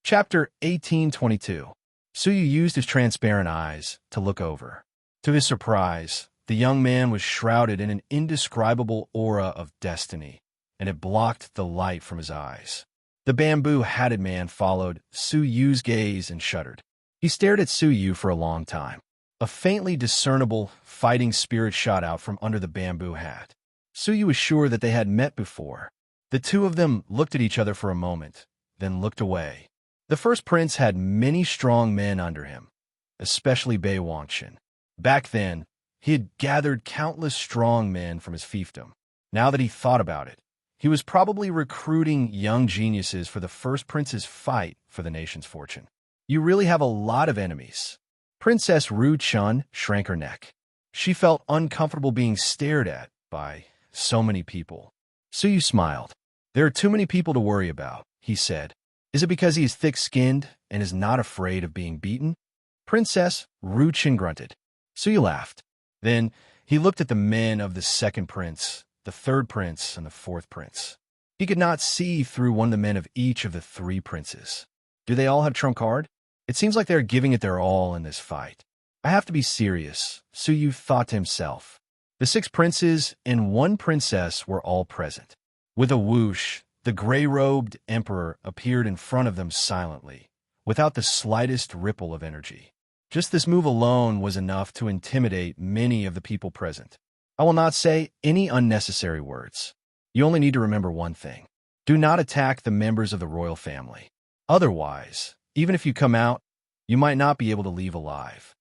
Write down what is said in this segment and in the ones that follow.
Chapter 1822. Suyu used his transparent eyes to look over. To his surprise, the young man was shrouded in an indescribable aura of destiny, and it blocked the light from his eyes. The bamboo-hatted man followed Suyu's gaze and shuddered. He stared at Suyu for a long time. A faintly discernible fighting spirit shot out from under the bamboo hat. Suyu was sure that they had met before. The two of them looked at each other for a moment, then looked away. The first prince had many strong men under him, especially Bei Wangshan. Back then, he had gathered countless strong men from his fiefdom. Now that he thought about it, he was probably recruiting young geniuses for the first prince's fight for the nation's fortune. You really have a lot of enemies. Princess Ru Chun shrank her neck. She felt uncomfortable being stared at by so many people. Suyu smiled. There are too many people to worry about, he said. Is it because he is thick-skinned and is not afraid of being beaten? Princess Ru Chun grunted. Suyu laughed. Then he looked at the men of the second prince, the third prince, and the fourth prince. He could not see through one of the men of each of the three princes. Do they all have trump card? It seems like they are giving it their all in this fight. I have to be serious, Suyu thought to himself. The six princes and one princess were all present. With a whoosh, the gray-robed emperor appeared in front of them silently, without the slightest ripple of energy. Just this move alone was enough to intimidate many of the people present. I will not say any unnecessary words. You only need to remember one thing. Do not attack the members of the royal family. Otherwise, even if you come out, you might not be able to leave alive.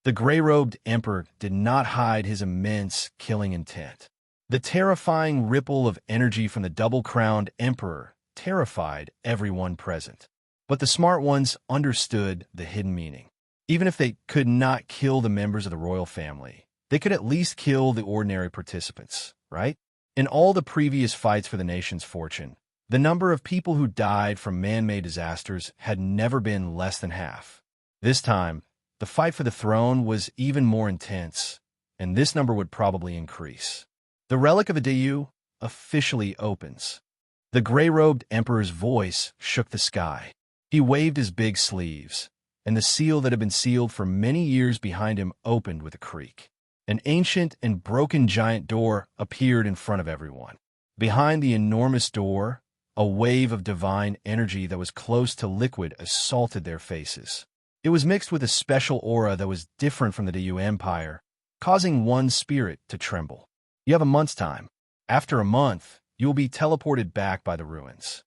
The gray-robed emperor did not hide his immense killing intent. The terrifying ripple of energy from the double-crowned emperor terrified everyone present. But the smart ones understood the hidden meaning. Even if they could not kill the members of the royal family, they could at least kill the ordinary participants, right? In all the previous fights for the nation's fortune, the number of people who died from man-made disasters had never been less than half. This time, the fight for the throne was even more intense, and this number would probably increase. The relic of the Dayu officially opens. The gray-robed emperor's voice shook the sky. He waved his big sleeves, and the seal that had been sealed for many years behind him opened with a creak. An ancient and broken giant door appeared in front of everyone. Behind the enormous door, a wave of divine energy that was close to liquid assaulted their faces. It was mixed with a special aura that was different from the Dayu Empire, causing one's spirit to tremble. You have a month's time. After a month, you will be teleported back by the ruins.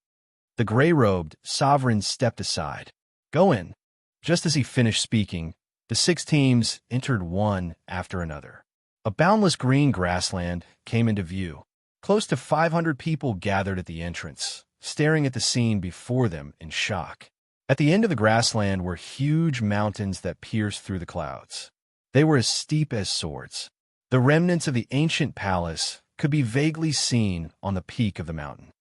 The gray-robed sovereign stepped aside. Go in. Just as he finished speaking, the six teams entered one after another. A boundless green grassland came into view. Close to 500 people gathered at the entrance, staring at the scene before them in shock. At the end of the grassland were huge mountains that pierced through the clouds. They were as steep as swords. The remnants of the ancient palace could be vaguely seen on the peak of the mountain.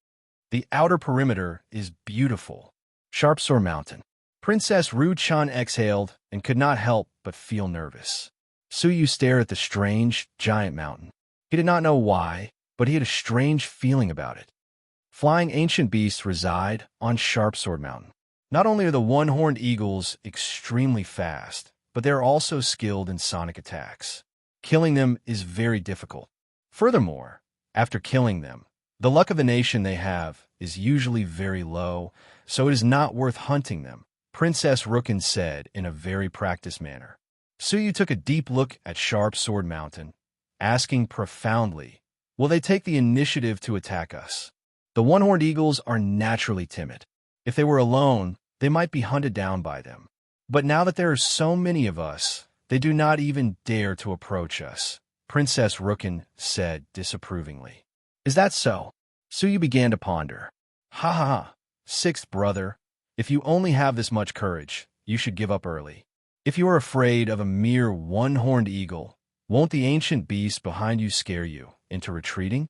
The outer perimeter is beautiful. Sharp Sword Mountain. Princess Ru Chun exhaled and could not help but feel nervous. Suyu stared at the strange, giant mountain. He did not know why, but he had a strange feeling about it. Flying ancient beasts reside on Sharp Sword Mountain. Not only are the one-horned eagles extremely fast, but they are also skilled in sonic attacks. Killing them is very difficult. Furthermore, after killing them, the luck of the nation they have is usually very low, so it is not worth hunting them, Princess Rukin said in a very practiced manner. Suyu took a deep look at Sharp Sword Mountain, asking profoundly, will they take the initiative to attack us? The one-horned eagles are naturally timid. If they were alone, they might be hunted down by them. But now that there are so many of us, they do not even dare to approach us, Princess Rukin said disapprovingly. Is that so? Suyu began to ponder. Ha ha ha, sixth brother, if you only have this much courage, you should give up early. If you are afraid of a mere one-horned eagle, won't the ancient beast behind you scare you into retreating?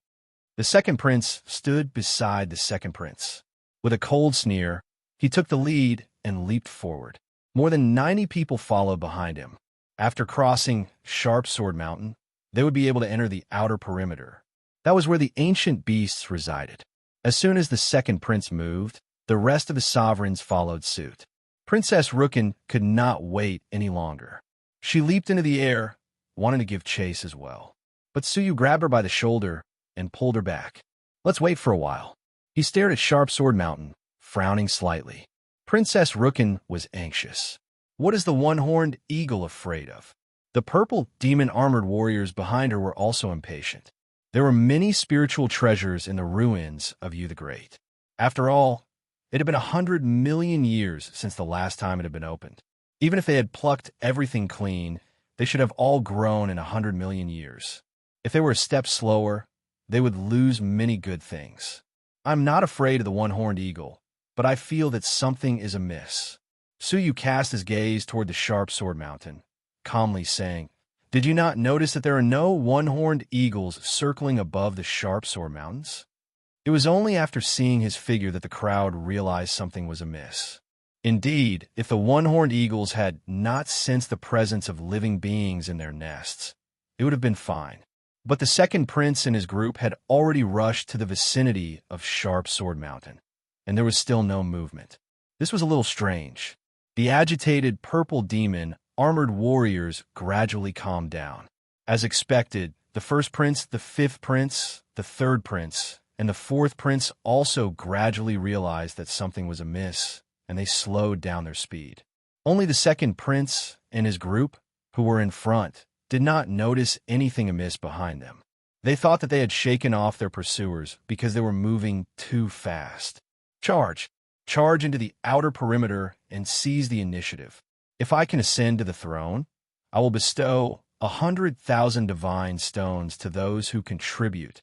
The second prince stood beside the second prince. With a cold sneer, he took the lead and leaped forward. More than 90 people followed behind him. After crossing Sharp Sword Mountain, they would be able to enter the outer perimeter. That was where the ancient beasts resided. As soon as the second prince moved, The rest of the sovereigns followed suit. Princess Rookin could not wait any longer. She leaped into the air, wanting to give chase as well. But Suyu grabbed her by the shoulder and pulled her back. "Let's wait for a while." He stared at Sharp Sword Mountain, frowning slightly. Princess Rookin was anxious. What is the one-horned eagle afraid of? The purple demon-armored warriors behind her were also impatient. There were many spiritual treasures in the ruins of Yu the Great. After all, it had been 100 million years since the last time it had been opened. Even if they had plucked everything clean, they should have all grown in 100 million years. If they were a step slower, they would lose many good things. I'm not afraid of the one-horned eagle, but I feel that something is amiss. Suyu cast his gaze toward the Sharp Sword Mountain, calmly saying, "Did you not notice that there are no one-horned eagles circling above the Sharp Sword Mountains?" It was only after seeing his figure that the crowd realized something was amiss. Indeed, if the one-horned eagles had not sensed the presence of living beings in their nests, it would have been fine. But the second prince and his group had already rushed to the vicinity of Sharp Sword Mountain, and there was still no movement. This was a little strange. The agitated purple demon armored warriors gradually calmed down. As expected, the first prince, the fifth prince, the third prince, and the fourth prince also gradually realized that something was amiss, and they slowed down their speed. Only the second prince and his group, who were in front, did not notice anything amiss behind them. They thought that they had shaken off their pursuers because they were moving too fast. Charge! Charge into the outer perimeter and seize the initiative. If I can ascend to the throne, I will bestow 100,000 divine stones to those who contribute.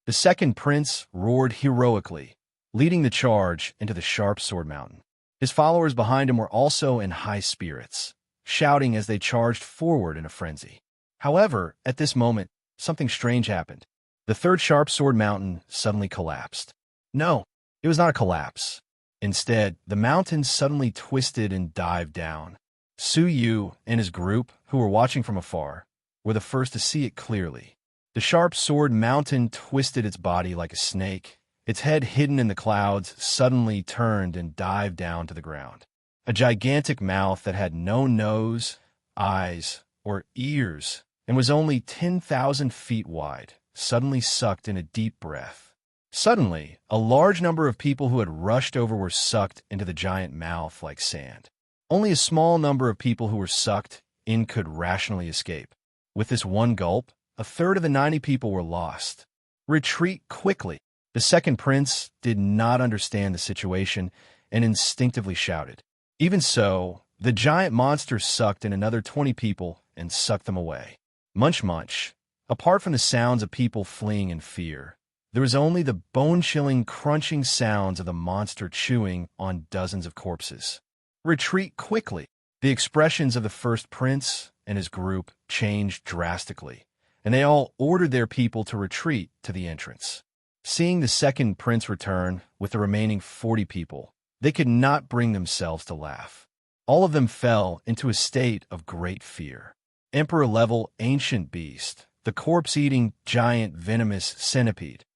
The second prince roared heroically, leading the charge into the Sharp Sword Mountain. His followers behind him were also in high spirits, shouting as they charged forward in a frenzy. However, at this moment, something strange happened. The third Sharp Sword Mountain suddenly collapsed. No, it was not a collapse. Instead, the mountain suddenly twisted and dived down. Suyu and his group, who were watching from afar, were the first to see it clearly. The Sharp Sword Mountain twisted its body like a snake. Its head hidden in the clouds suddenly turned and dived down to the ground. A gigantic mouth that had no nose, eyes, or ears, and was only 10,000 feet wide, suddenly sucked in a deep breath. Suddenly, a large number of people who had rushed over were sucked into the giant mouth like sand. Only a small number of people who were sucked in could rationally escape. With this one gulp, a third of the 90 people were lost. Retreat quickly. The second prince did not understand the situation and instinctively shouted. Even so, the giant monster sucked in another 20 people and sucked them away. Munch munch. Apart from the sounds of people fleeing in fear, there was only the bone-chilling, crunching sounds of the monster chewing on dozens of corpses. Retreat quickly. The expressions of the first prince and his group changed drastically, and they all ordered their people to retreat to the entrance. Seeing the second prince return with the remaining 40 people, they could not bring themselves to laugh. All of them fell into a state of great fear. Emperor-level ancient beast, the corpse-eating giant venomous centipede.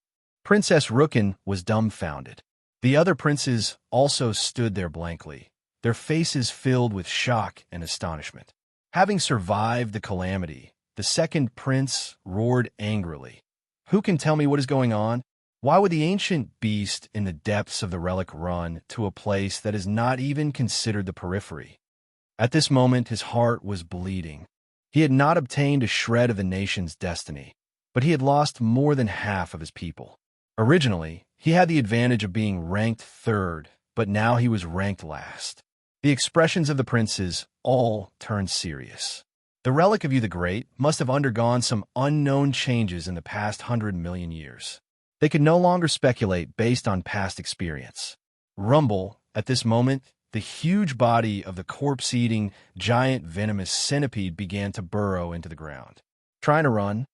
Princess Rookin was dumbfounded. The other princes also stood there blankly, their faces filled with shock and astonishment. Having survived the calamity, the second prince roared angrily. "Who can tell me what is going on? Why would the ancient beast in the depths of the relic run to a place that is not even considered the periphery?" At this moment, his heart was bleeding. He had not obtained a shred of the nation's destiny, but he had lost more than half of his people. Originally, he had the advantage of being ranked third, but now he was ranked last. The expressions of the princes all turned serious. The relic of Yu the Great must have undergone some unknown changes in the past 100 million years. They could no longer speculate based on past experience. Rumble, at this moment, the huge body of the corpse-eating, giant venomous centipede began to burrow into the ground. Trying to run,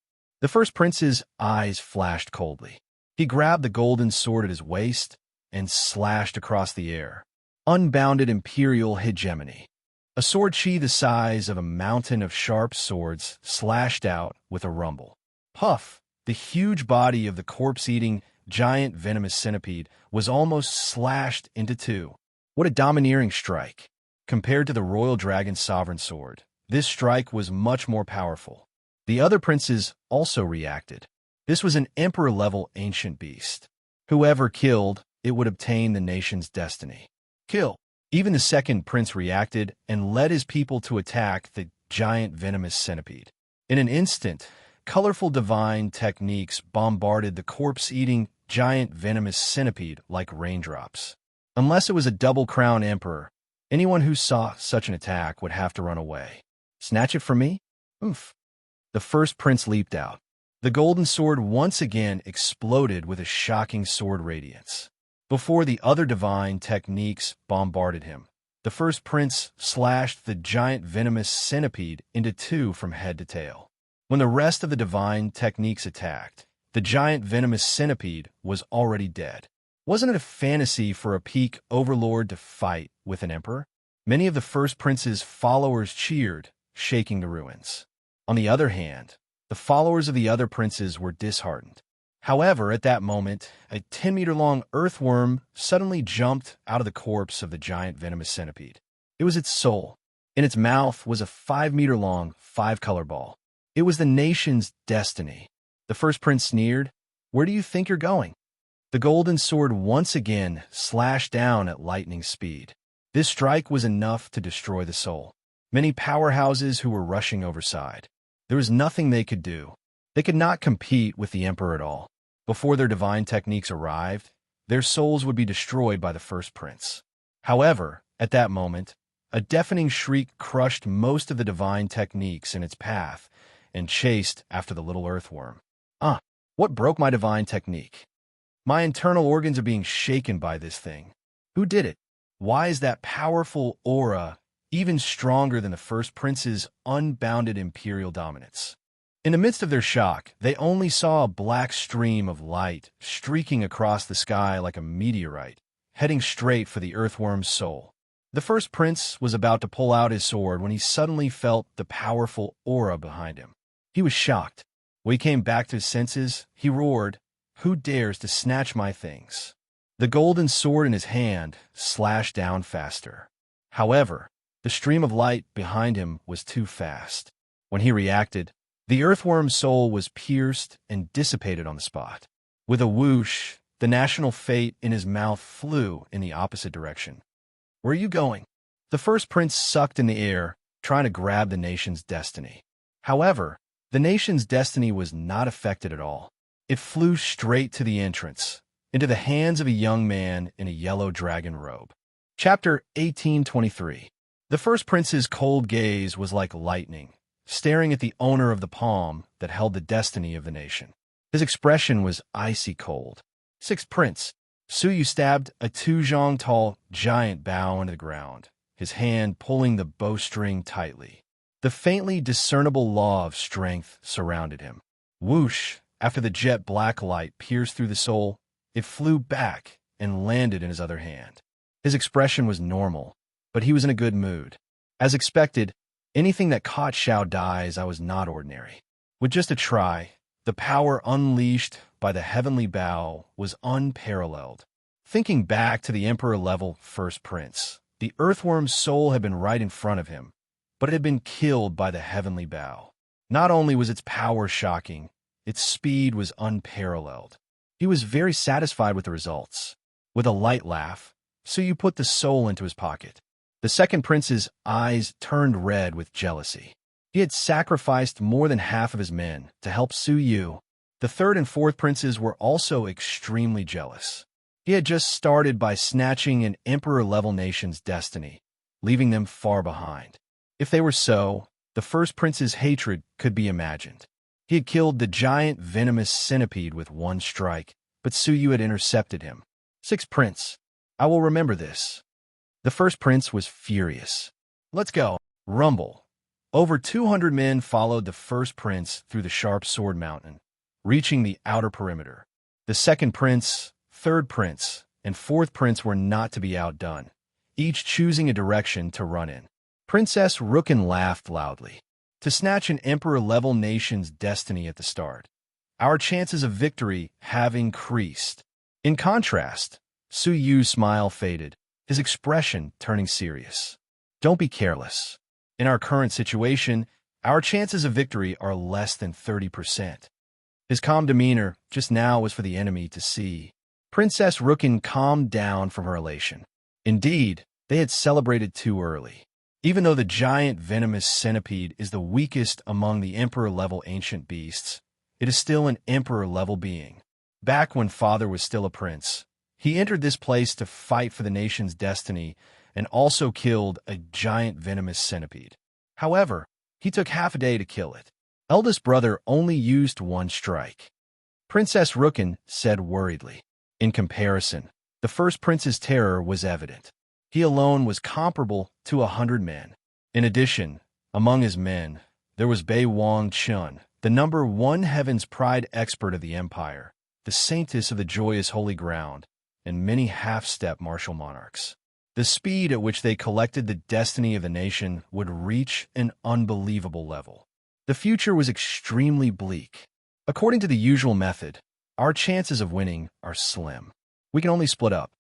the first prince's eyes flashed coldly. He grabbed the golden sword at his waist and slashed across the air. Unbounded imperial hegemony. A sword chi the size of a mountain of sharp swords slashed out with a rumble. Puff! The huge body of the corpse-eating, giant venomous centipede was almost slashed into two. What a domineering strike! Compared to the royal dragon's sovereign sword, this strike was much more powerful. The other princes also reacted. This was an emperor-level ancient beast. Whoever killed, it would obtain the nation's destiny. Kill! Even the second prince reacted and led his people to attack the giant venomous centipede. In an instant, colorful divine techniques bombarded the corpse-eating giant venomous centipede like raindrops. Unless it was a double-crown emperor, anyone who saw such an attack would have to run away. Snatch it from me? Oof. The first prince leaped out. The golden sword once again exploded with a shocking sword radiance. Before the other divine techniques bombarded him, the first prince slashed the giant venomous centipede into two from head to tail. When the rest of the divine techniques attacked, the giant venomous centipede was already dead. Wasn't it a fantasy for a peak overlord to fight with an emperor? Many of the first prince's followers cheered, shaking the ruins. On the other hand, the followers of the other princes were disheartened. However, at that moment, a 10-meter-long earthworm suddenly jumped out of the corpse of the giant venomous centipede. It was its soul. In its mouth was a 5-meter-long, 5-color ball. It was the nation's destiny. The first prince sneered, "Where do you think you're going?" The golden sword once again slashed down at lightning speed. This strike was enough to destroy the soul. Many powerhouses who were rushing overside. There was nothing they could do. They could not compete with the emperor at all. Before their divine techniques arrived, their souls would be destroyed by the first prince. However, at that moment, a deafening shriek crushed most of the divine techniques in its path and chased after the little earthworm. What broke my divine technique? My internal organs are being shaken by this thing. Who did it? Why is that powerful aura even stronger than the first prince's unbounded imperial dominance? In the midst of their shock, they only saw a black stream of light streaking across the sky like a meteorite, heading straight for the earthworm's soul. The first prince was about to pull out his sword when he suddenly felt the powerful aura behind him. He was shocked. When he came back to his senses, he roared, "Who dares to snatch my things?" The golden sword in his hand slashed down faster. However, the stream of light behind him was too fast. When he reacted, the earthworm's soul was pierced and dissipated on the spot. With a whoosh, the national fate in his mouth flew in the opposite direction. "Where are you going?" The first prince sucked in the air, trying to grab the nation's destiny. However, the nation's destiny was not affected at all. It flew straight to the entrance, into the hands of a young man in a yellow dragon robe. Chapter 1823. The first prince's cold gaze was like lightning, staring at the owner of the palm that held the destiny of the nation. His expression was icy cold. Sixth prince, Suyu stabbed a 2-zhong-tall giant bow into the ground, his hand pulling the bowstring tightly. The faintly discernible law of strength surrounded him. Whoosh! After the jet black light pierced through the soul, it flew back and landed in his other hand. His expression was normal, but he was in a good mood. As expected, anything that caught Xiao Dai's eye was not ordinary. With just a try, the power unleashed by the heavenly bow was unparalleled. Thinking back to the emperor-level first prince, the earthworm's soul had been right in front of him, but it had been killed by the heavenly bow. Not only was its power shocking, its speed was unparalleled. He was very satisfied with the results. With a light laugh, Suyu put the soul into his pocket. The second prince's eyes turned red with jealousy. He had sacrificed more than half of his men to help Suyu. The third and fourth princes were also extremely jealous. He had just started by snatching an emperor-level nation's destiny, leaving them far behind. If they were so, the first prince's hatred could be imagined. He had killed the giant venomous centipede with one strike, but Suyu had intercepted him. Sixth prince, I will remember this. The first prince was furious. Let's go. Rumble. Over 200 men followed the first prince through the sharp sword mountain, reaching the outer perimeter. The second prince, third prince, and fourth prince were not to be outdone, each choosing a direction to run in. Princess Rookin laughed loudly. To snatch an emperor-level nation's destiny at the start, our chances of victory have increased. In contrast, Su Yu's smile faded, his expression turning serious. Don't be careless. In our current situation, our chances of victory are less than 30%. His calm demeanor just now was for the enemy to see. Princess Rookin calmed down from her elation. Indeed, they had celebrated too early. Even though the giant venomous centipede is the weakest among the Emperor-level ancient beasts, it is still an Emperor-level being. Back when Father was still a prince, he entered this place to fight for the nation's destiny and also killed a giant venomous centipede. However, he took half a day to kill it. Eldest brother only used one strike. Princess Rookin said worriedly. In comparison, the first prince's terror was evident. He alone was comparable to 100 men. In addition, among his men, there was Bei Wang Chun, the #1 Heaven's Pride expert of the empire, the saintess of the joyous holy ground, and many half-step martial monarchs. The speed at which they collected the destiny of the nation would reach an unbelievable level. The future was extremely bleak. According to the usual method, our chances of winning are slim. We can only split up.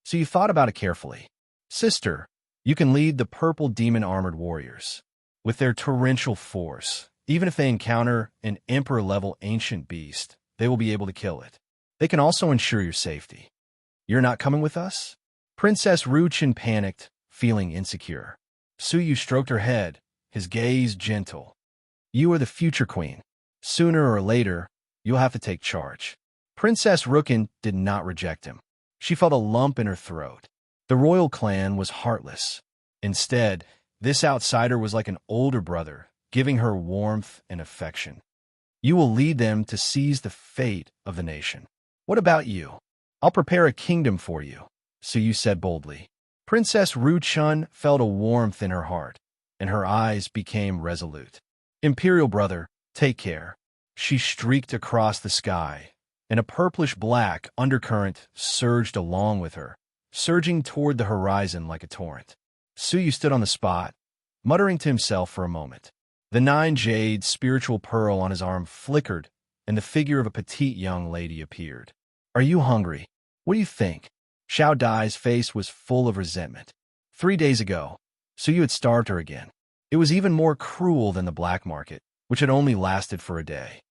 So you thought about it carefully. Sister, you can lead the purple demon-armored warriors. With their torrential force, even if they encounter an Emperor-level ancient beast, they will be able to kill it. They can also ensure your safety. You're not coming with us? Princess Ruchin panicked, feeling insecure. Su Yu stroked her head, his gaze gentle. You are the future queen. Sooner or later, you'll have to take charge. Princess Rookin did not reject him. She felt a lump in her throat. The royal clan was heartless. Instead, this outsider was like an older brother, giving her warmth and affection. You will lead them to seize the fate of the nation. What about you? I'll prepare a kingdom for you, Su Yu said boldly. Princess Ruchun felt a warmth in her heart, and her eyes became resolute. Imperial brother, take care. She streaked across the sky, and a purplish-black undercurrent surged along with her, surging toward the horizon like a torrent. Su Yu stood on the spot, muttering to himself for a moment. The 9 jade spiritual pearl on his arm flickered, and the figure of a petite young lady appeared. Are you hungry? What do you think? Xiao Dai's face was full of resentment. 3 days ago, Su Yu had starved her again. It was even more cruel than the black market, which had only lasted for a day.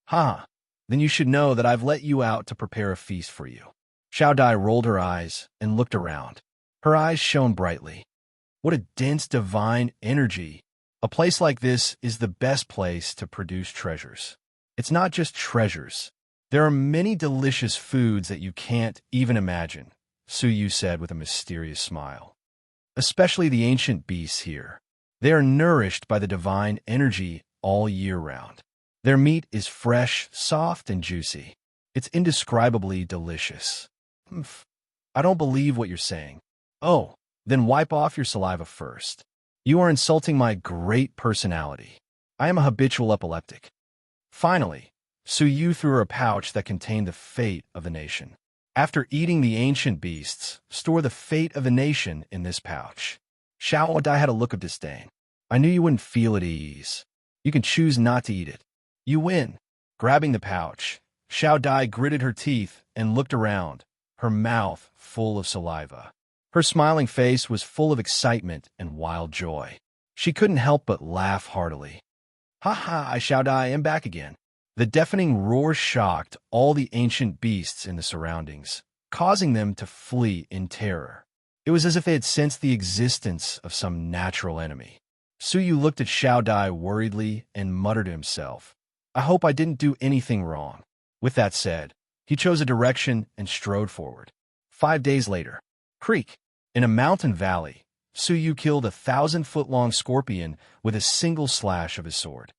Ha! Then you should know that I've let you out to prepare a feast for you. Xiao Dai rolled her eyes and looked around. Her eyes shone brightly. What a dense divine energy! A place like this is the best place to produce treasures. It's not just treasures. There are many delicious foods that you can't even imagine, Su Yu said with a mysterious smile. Especially the ancient beasts here. They are nourished by the divine energy all year round. Their meat is fresh, soft, and juicy. It's indescribably delicious. I don't believe what you're saying. Oh, then wipe off your saliva first. You are insulting my great personality. I am a habitual epileptic. Finally, Su Yu threw her a pouch that contained the fate of the nation. After eating the ancient beasts, store the fate of the nation in this pouch. Xiao Dai had a look of disdain. I knew you wouldn't feel at ease. You can choose not to eat it. You win. Grabbing the pouch, Xiao Dai gritted her teeth and looked around, her mouth full of saliva. Her smiling face was full of excitement and wild joy. She couldn't help but laugh heartily. Ha ha, Xiao Dai am back again. The deafening roar shocked all the ancient beasts in the surroundings, causing them to flee in terror. It was as if they had sensed the existence of some natural enemy. Su Yu looked at Xiao Dai worriedly and muttered to himself, I hope I didn't do anything wrong. With that said, he chose a direction and strode forward. 5 days later, Creek, in a mountain valley, Su Yu killed a 1,000-foot-long scorpion with a single slash of his sword.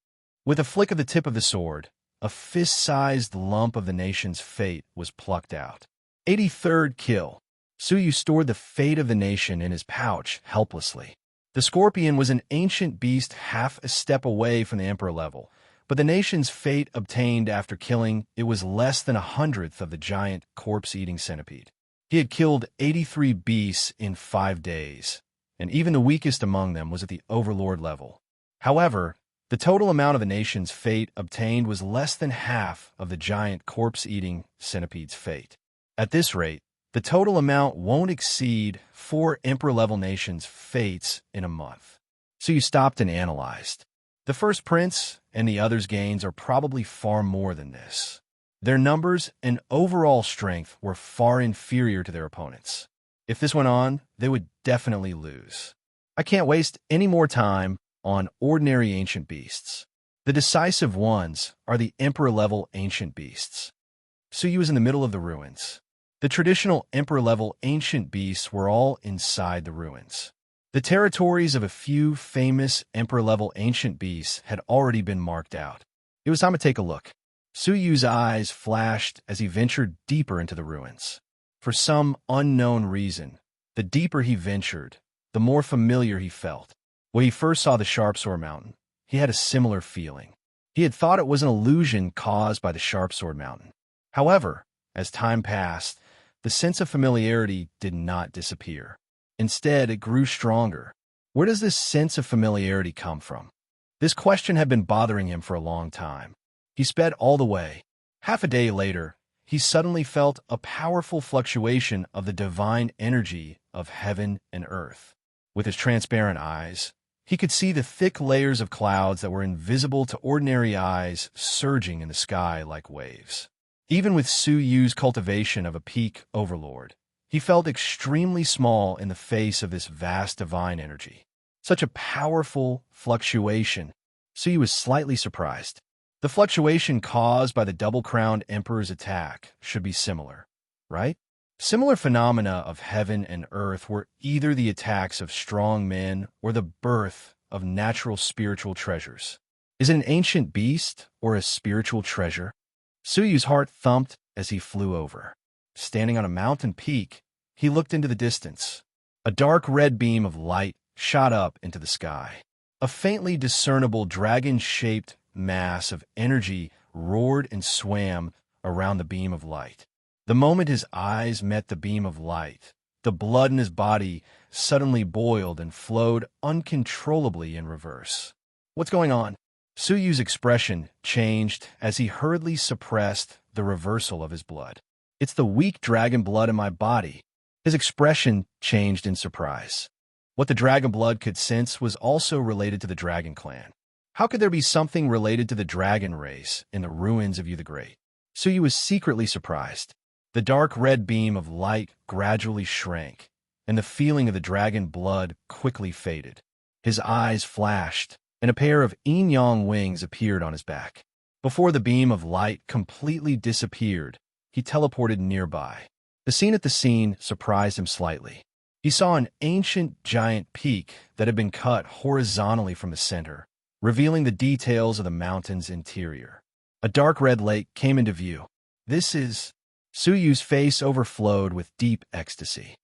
With a flick of the tip of the sword, a fist-sized lump of the nation's fate was plucked out. 83rd kill. Su Yu stored the fate of the nation in his pouch helplessly. The scorpion was an ancient beast half a step away from the emperor level, but the nation's fate obtained after killing it was less than 100th of the giant corpse-eating centipede. He had killed 83 beasts in 5 days, and even the weakest among them was at the overlord level. However, The total amount of the nation's fate obtained was less than half of the giant corpse-eating centipede's fate. At this rate, the total amount won't exceed 4 Emperor-level nations' fates in a month. So you stopped and analyzed. The first prince and the others' gains are probably far more than this. Their numbers and overall strength were far inferior to their opponents. If this went on, they would definitely lose. I can't waste any more time on ordinary ancient beasts. The decisive ones are the Emperor-level ancient beasts. Suyu was in the middle of the ruins. The traditional Emperor-level ancient beasts were all inside the ruins. The territories of a few famous Emperor-level ancient beasts had already been marked out. It was time to take a look. Suyu's eyes flashed as he ventured deeper into the ruins. For some unknown reason, the deeper he ventured, the more familiar he felt. When he first saw the Sharpsword Mountain, he had a similar feeling. He had thought it was an illusion caused by the Sharpsword Mountain. However, as time passed, the sense of familiarity did not disappear. Instead, it grew stronger. Where does this sense of familiarity come from? This question had been bothering him for a long time. He sped all the way. Half a day later, he suddenly felt a powerful fluctuation of the divine energy of heaven and earth. With his transparent eyes, he could see the thick layers of clouds that were invisible to ordinary eyes surging in the sky like waves. Even with Suyu's cultivation of a peak overlord, he felt extremely small in the face of this vast divine energy. Such a powerful fluctuation. Suyu was slightly surprised. The fluctuation caused by the double-crowned emperor's attack should be similar, right? Similar phenomena of heaven and earth were either the attacks of strong men or the birth of natural spiritual treasures. Is it an ancient beast or a spiritual treasure? Suyu's heart thumped as he flew over. Standing on a mountain peak, he looked into the distance. A dark red beam of light shot up into the sky. A faintly discernible dragon-shaped mass of energy roared and swam around the beam of light. The moment his eyes met the beam of light, the blood in his body suddenly boiled and flowed uncontrollably in reverse. What's going on? Suyu's expression changed as he hurriedly suppressed the reversal of his blood. It's the weak dragon blood in my body. His expression changed in surprise. What the dragon blood could sense was also related to the dragon clan. How could there be something related to the dragon race in the ruins of Yu the Great? Suyu was secretly surprised. The dark red beam of light gradually shrank, and the feeling of the dragon blood quickly faded. His eyes flashed, and a pair of yin-yang wings appeared on his back. Before the beam of light completely disappeared, he teleported nearby. The scene at the scene surprised him slightly. He saw an ancient giant peak that had been cut horizontally from the center, revealing the details of the mountain's interior. A dark red lake came into view. This is... Suyu's face overflowed with deep ecstasy.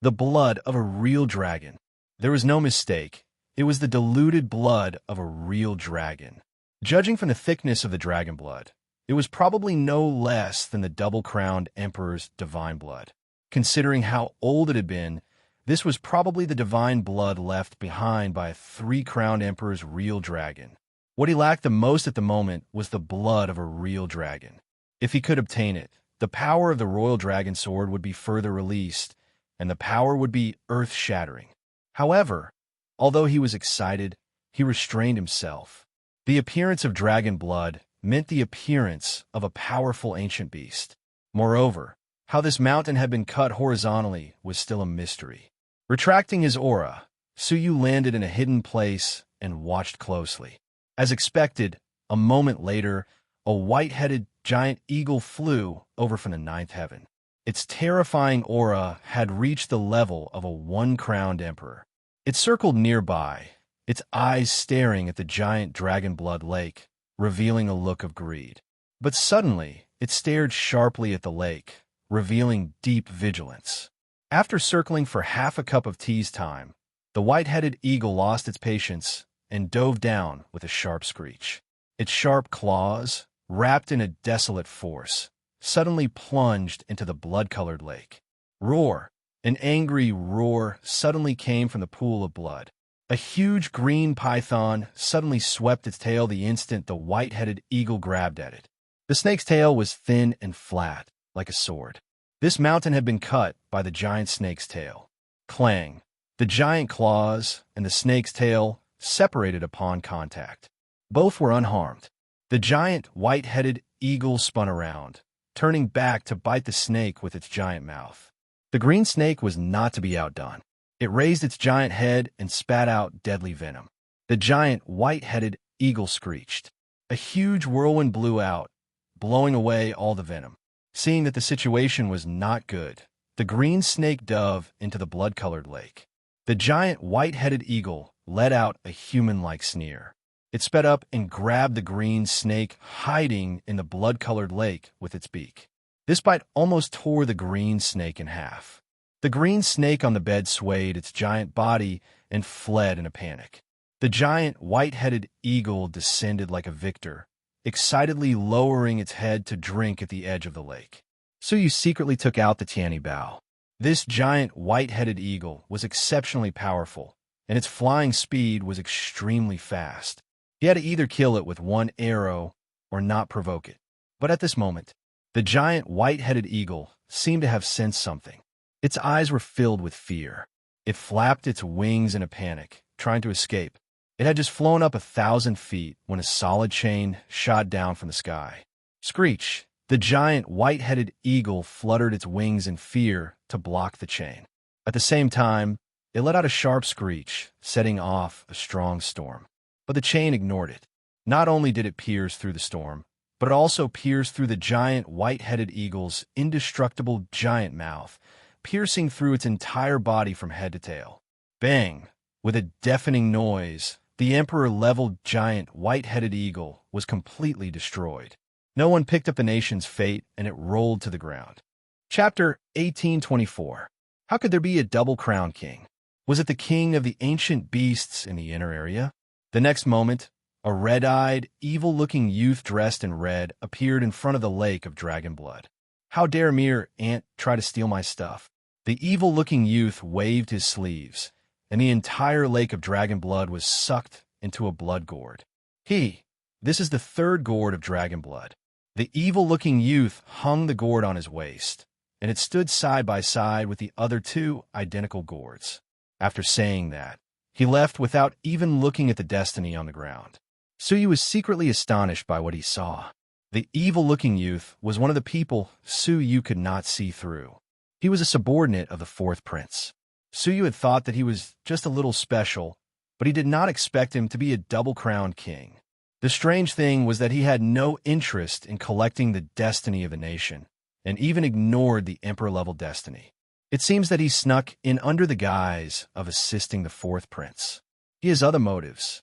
The blood of a real dragon. There was no mistake. It was the diluted blood of a real dragon. Judging from the thickness of the dragon blood, it was probably no less than the double-crowned emperor's divine blood. Considering how old it had been, this was probably the divine blood left behind by a three-crowned emperor's real dragon. What he lacked the most at the moment was the blood of a real dragon. If he could obtain it, the power of the royal dragon sword would be further released, and the power would be earth-shattering. However, although he was excited, he restrained himself. The appearance of dragon blood meant the appearance of a powerful ancient beast. Moreover, how this mountain had been cut horizontally was still a mystery. Retracting his aura, Suyu landed in a hidden place and watched closely. As expected, a moment later, a white-headed giant eagle flew over from the ninth heaven. Its terrifying aura had reached the level of a one-crowned emperor. It circled nearby, its eyes staring at the giant dragon blood lake, revealing a look of greed. But suddenly, it stared sharply at the lake, revealing deep vigilance. After circling for half a cup of tea's time, the white-headed eagle lost its patience and dove down with a sharp screech. Its sharp claws, wrapped in a desolate force, suddenly plunged into the blood-colored lake. Roar! An angry roar suddenly came from the pool of blood. A huge green python suddenly swept its tail the instant the white-headed eagle grabbed at it. The snake's tail was thin and flat, like a sword. This mountain had been cut by the giant snake's tail. Clang! The giant claws and the snake's tail separated upon contact. Both were unharmed. The giant white-headed eagle spun around, turning back to bite the snake with its giant mouth. The green snake was not to be outdone. It raised its giant head and spat out deadly venom. The giant white-headed eagle screeched. A huge whirlwind blew out, blowing away all the venom. Seeing that the situation was not good, the green snake dove into the blood-colored lake. The giant white-headed eagle let out a human-like sneer. It sped up and grabbed the green snake hiding in the blood-colored lake with its beak. This bite almost tore the green snake in half. The green snake on the bed swayed its giant body and fled in a panic. The giant white-headed eagle descended like a victor, excitedly lowering its head to drink at the edge of the lake. Suyu secretly took out the tiny bow. This giant white-headed eagle was exceptionally powerful, and its flying speed was extremely fast. He had to either kill it with one arrow or not provoke it. But at this moment, the giant white-headed eagle seemed to have sensed something. Its eyes were filled with fear. It flapped its wings in a panic, trying to escape. It had just flown up 1,000 feet when a solid chain shot down from the sky. Screech! The giant white-headed eagle fluttered its wings in fear to block the chain. At the same time, it let out a sharp screech, setting off a strong storm. But the chain ignored it. Not only did it pierce through the storm, but it also pierced through the giant white-headed eagle's indestructible giant mouth, piercing through its entire body from head to tail. Bang! With a deafening noise, the emperor-level giant white-headed eagle was completely destroyed. No one picked up the nation's fate, and it rolled to the ground. Chapter 1824. How could there be a double-crowned king? Was it the king of the ancient beasts in the inner area? The next moment, a red-eyed, evil-looking youth dressed in red appeared in front of the lake of dragon blood. How dare mere ant try to steal my stuff? The evil-looking youth waved his sleeves, and the entire lake of dragon blood was sucked into a blood gourd. This is the third gourd of dragon blood. The evil-looking youth hung the gourd on his waist, and it stood side by side with the other two identical gourds. After saying that, he left without even looking at the destiny on the ground. Suyu was secretly astonished by what he saw. The evil-looking youth was one of the people Suyu could not see through. He was a subordinate of the fourth prince. Suyu had thought that he was just a little special, but he did not expect him to be a double-crowned king. The strange thing was that he had no interest in collecting the destiny of the nation, and even ignored the emperor-level destiny. It seems that he snuck in under the guise of assisting the fourth prince. He has other motives.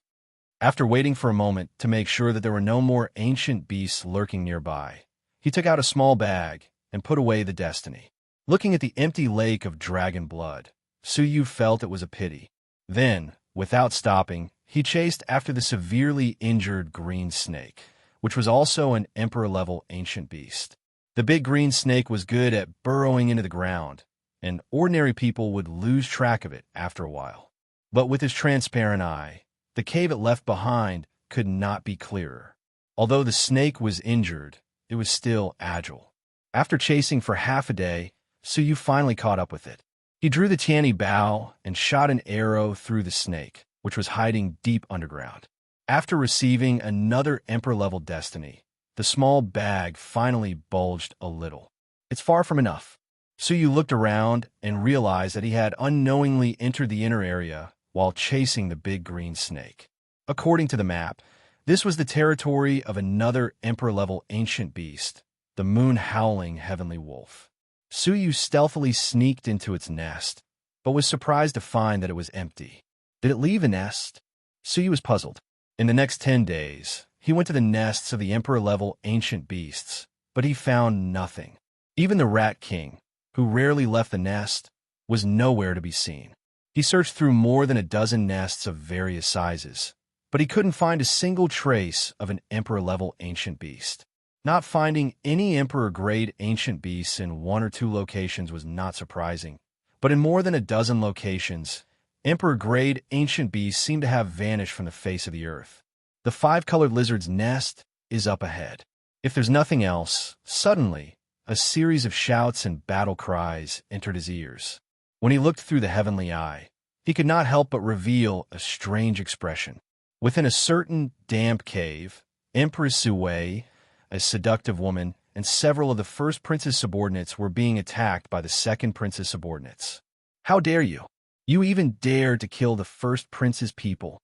After waiting for a moment to make sure that there were no more ancient beasts lurking nearby, he took out a small bag and put away the destiny. Looking at the empty lake of dragon blood, Suyu felt it was a pity. Then, without stopping, he chased after the severely injured green snake, which was also an emperor-level ancient beast. The big green snake was good at burrowing into the ground, and ordinary people would lose track of it after a while. But with his transparent eye, the cave it left behind could not be clearer. Although the snake was injured, it was still agile. After chasing for half a day, Suyu finally caught up with it. He drew the tiny bow and shot an arrow through the snake, which was hiding deep underground. After receiving another emperor-level destiny, the small bag finally bulged a little. It's far from enough. Suyu looked around and realized that he had unknowingly entered the inner area while chasing the big green snake. According to the map, this was the territory of another emperor-level ancient beast, the moon-howling heavenly wolf. Suyu stealthily sneaked into its nest, but was surprised to find that it was empty. Did it leave a nest? Suyu was puzzled. In the next 10 days, he went to the nests of the emperor-level ancient beasts, but he found nothing. Even the Rat King, who rarely left the nest, was nowhere to be seen. He searched through more than a dozen nests of various sizes, but he couldn't find a single trace of an emperor-level ancient beast. Not finding any emperor-grade ancient beasts in one or two locations was not surprising, but in more than a dozen locations, Emperor-grade ancient beasts seem to have vanished from the face of the earth. The five-colored lizard's nest is up ahead. If there's nothing else, suddenly, a series of shouts and battle cries entered his ears. When he looked through the heavenly eye, he could not help but reveal a strange expression. Within a certain damp cave, Empress Ziwei, a seductive woman, and several of the first prince's subordinates were being attacked by the second prince's subordinates. "How dare you? You even dared to kill the first prince's people,"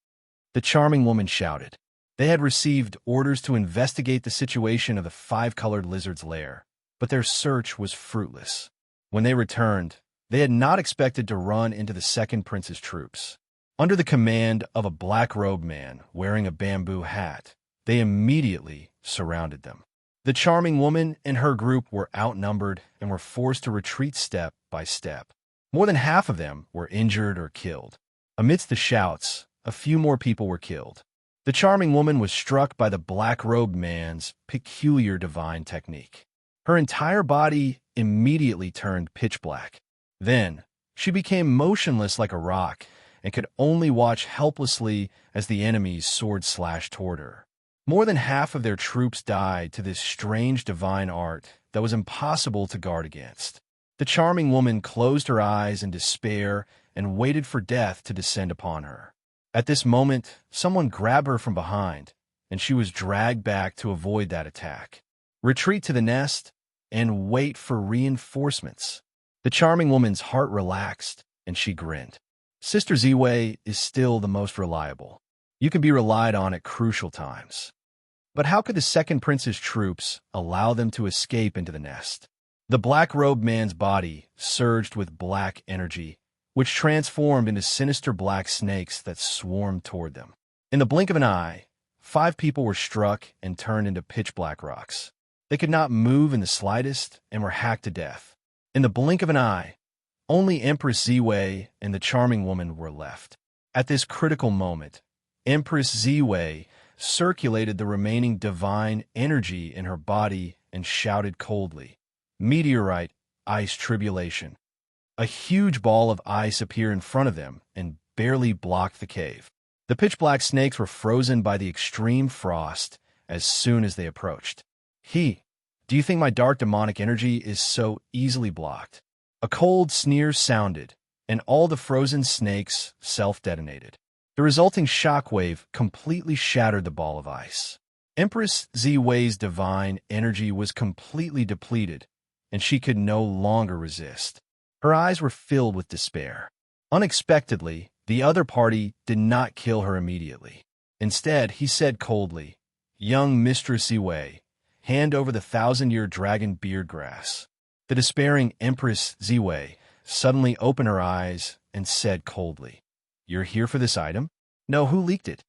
the charming woman shouted. They had received orders to investigate the situation of the five-colored lizard's lair, but their search was fruitless. When they returned, they had not expected to run into the second prince's troops. Under the command of a black-robed man wearing a bamboo hat, they immediately surrounded them. The charming woman and her group were outnumbered and were forced to retreat step by step. More than half of them were injured or killed. Amidst the shouts, a few more people were killed. The charming woman was struck by the black-robed man's peculiar divine technique. Her entire body immediately turned pitch black. Then, she became motionless like a rock and could only watch helplessly as the enemy's sword slashed toward her. More than half of their troops died to this strange divine art that was impossible to guard against. The charming woman closed her eyes in despair and waited for death to descend upon her. At this moment, someone grabbed her from behind, and she was dragged back to avoid that attack. Retreat to the nest and wait for reinforcements. The charming woman's heart relaxed, and she grinned. Sister Ziwei is still the most reliable. You can be relied on at crucial times. But how could the second prince's troops allow them to escape into the nest? The black-robed man's body surged with black energy, which transformed into sinister black snakes that swarmed toward them. In the blink of an eye, 5 people were struck and turned into pitch-black rocks. They could not move in the slightest and were hacked to death. In the blink of an eye, only Empress Ziwei and the charming woman were left. At this critical moment, Empress Ziwei circulated the remaining divine energy in her body and shouted coldly, "Meteorite, ice tribulation." A huge ball of ice appeared in front of them and barely blocked the cave. The pitch-black snakes were frozen by the extreme frost as soon as they approached. Do you think my dark demonic energy is so easily blocked?" A cold sneer sounded, and all the frozen snakes self-detonated. The resulting shockwave completely shattered the ball of ice. Empress Ziwei's divine energy was completely depleted, and she could no longer resist. Her eyes were filled with despair. Unexpectedly, the other party did not kill her immediately. Instead, he said coldly, "Young Mistress Ziwei, hand over the 1,000-year dragon beard grass." The despairing Empress Ziwei suddenly opened her eyes and said coldly, "You're here for this item?" "No, who leaked it?"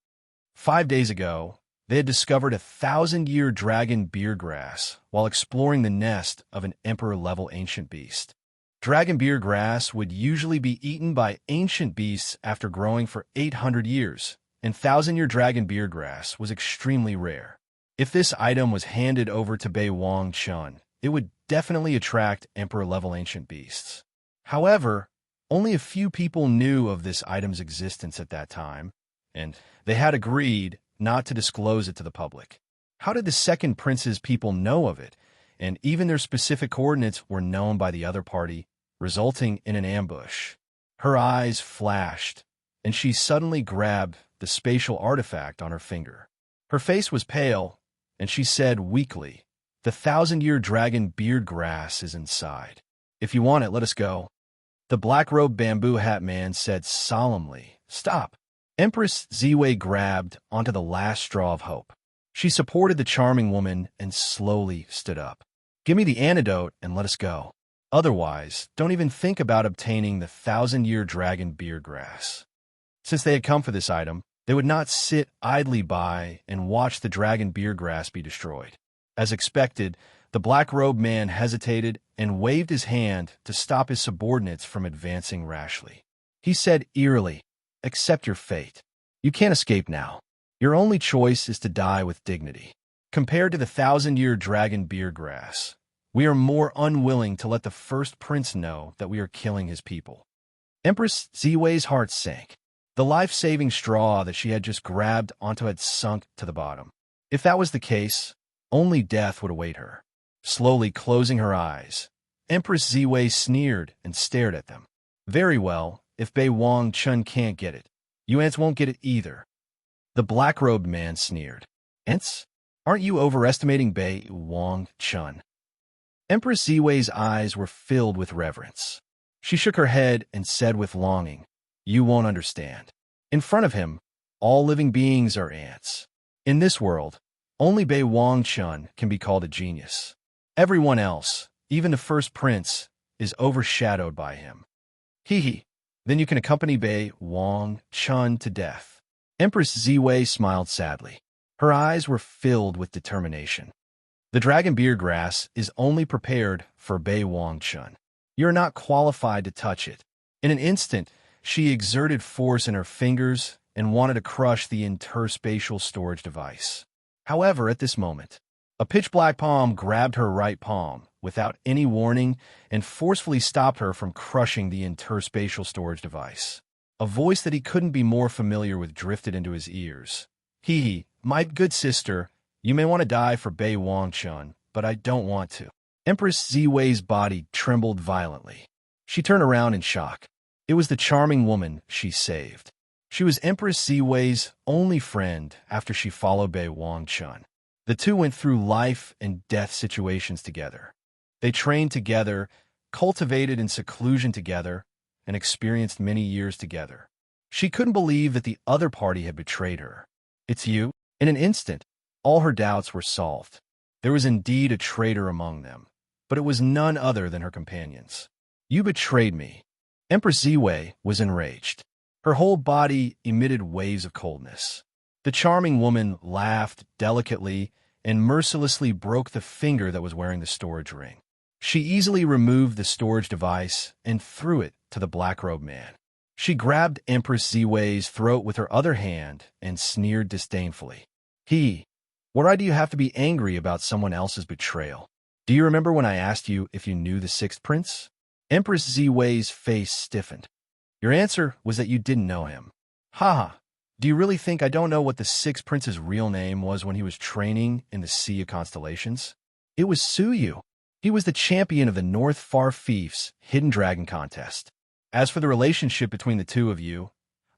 5 days ago, they had discovered a 1,000-year dragon beard grass while exploring the nest of an emperor-level ancient beast. Dragon beard grass would usually be eaten by ancient beasts after growing for 800 years, and 1,000-year dragon beard grass was extremely rare. If this item was handed over to Bei Wang Chun, it would definitely attract emperor-level ancient beasts. However, only a few people knew of this item's existence at that time, and they had agreed not to disclose it to the public. How did the second prince's people know of it, and even their specific coordinates were known by the other party, resulting in an ambush? Her eyes flashed, and she suddenly grabbed the spatial artifact on her finger. Her face was pale, and she said weakly, "The 1,000-year dragon beard grass is inside. If you want it, let us go." The black-robed bamboo hat man said solemnly, "Stop." Empress Ziwei grabbed onto the last straw of hope. She supported the charming woman and slowly stood up. "Give me the antidote and let us go. Otherwise, don't even think about obtaining the 1,000-year dragon beard grass." Since they had come for this item, they would not sit idly by and watch the dragon beard grass be destroyed. As expected, the black-robed man hesitated and waved his hand to stop his subordinates from advancing rashly. He said eerily, "Accept your fate. You can't escape now. Your only choice is to die with dignity. Compared to the 1,000-year dragon beard grass, we are more unwilling to let the first prince know that we are killing his people." Empress Ziwei's heart sank. The life-saving straw that she had just grabbed onto had sunk to the bottom. If that was the case, only death would await her. Slowly closing her eyes, Empress Ziwei sneered and stared at them. Very well, if Bei Wang Chun can't get it, you ants won't get it either. The black-robed man sneered. Ants? Aren't you overestimating Bei Wang Chun? Empress Ziwei's eyes were filled with reverence. She shook her head and said with longing, You won't understand. In front of him, all living beings are ants. In this world, only Bei Wang Chun can be called a genius. Everyone else, even the first prince, is overshadowed by him. Hee. Then you can accompany Bei Wang Chun to death. Empress Ziwei smiled sadly. Her eyes were filled with determination. The dragon beer grass is only prepared for Bei Wang Chun. You're not qualified to touch it. In an instant, she exerted force in her fingers and wanted to crush the interspatial storage device. However, at this moment, a pitch-black palm grabbed her right palm without any warning and forcefully stopped her from crushing the interspatial storage device. A voice that he couldn't be more familiar with drifted into his ears. Hee, my good sister, you may want to die for Bei Wang Chun, but I don't want to. Empress Ziwei's body trembled violently. She turned around in shock. It was the charming woman she saved. She was Empress Ziwei's only friend after she followed Bei Wang Chun. The two went through life and death situations together. They trained together, cultivated in seclusion together, and experienced many years together. She couldn't believe that the other party had betrayed her. It's you? In an instant, all her doubts were solved. There was indeed a traitor among them, but it was none other than her companions. You betrayed me. Empress Ziwei was enraged. Her whole body emitted waves of coldness. The charming woman laughed delicately and mercilessly broke the finger that was wearing the storage ring. She easily removed the storage device and threw it to the black-robed man. She grabbed Empress Ziwei's throat with her other hand and sneered disdainfully. Why do you have to be angry about someone else's betrayal? Do you remember when I asked you if you knew the sixth prince? Empress Ziwei's face stiffened. Your answer was that you didn't know him. Do you really think I don't know what the sixth prince's real name was when he was training in the Sea of Constellations? It was Suyu. He was the champion of the North Far Fief's Hidden Dragon Contest. As for the relationship between the two of you,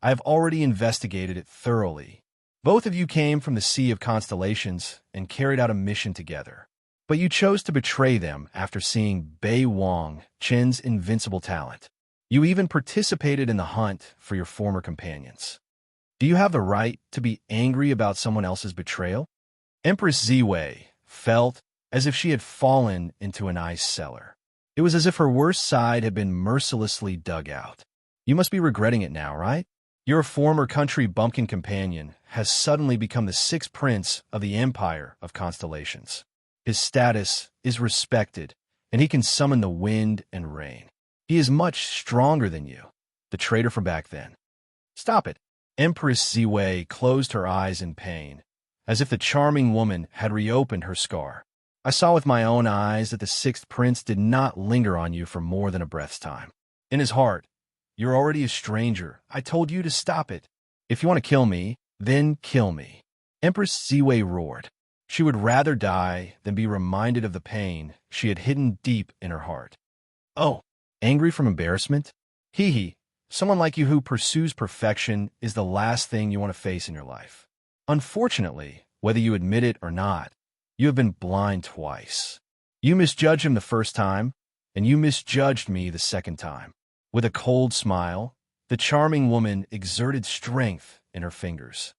I have already investigated it thoroughly. Both of you came from the Sea of Constellations and carried out a mission together. But you chose to betray them after seeing Bei Wang Chen's invincible talent. You even participated in the hunt for your former companions. Do you have the right to be angry about someone else's betrayal? Empress Ziwei felt as if she had fallen into an ice cellar. It was as if her worst side had been mercilessly dug out. You must be regretting it now, right? Your former country bumpkin companion has suddenly become the sixth prince of the Empire of Constellations. His status is respected, and he can summon the wind and rain. He is much stronger than you, the traitor from back then. Stop it. Empress Ziwei closed her eyes in pain, as if the charming woman had reopened her scar. I saw with my own eyes that the sixth prince did not linger on you for more than a breath's time. In his heart, you're already a stranger. I told you to stop it. If you want to kill me, then kill me. Empress Ziwei roared. She would rather die than be reminded of the pain she had hidden deep in her heart. Oh, angry from embarrassment? Someone like you who pursues perfection is the last thing you want to face in your life. Unfortunately, whether you admit it or not, you have been blind twice. You misjudged him the first time, and you misjudged me the second time. With a cold smile, the charming woman exerted strength in her fingers.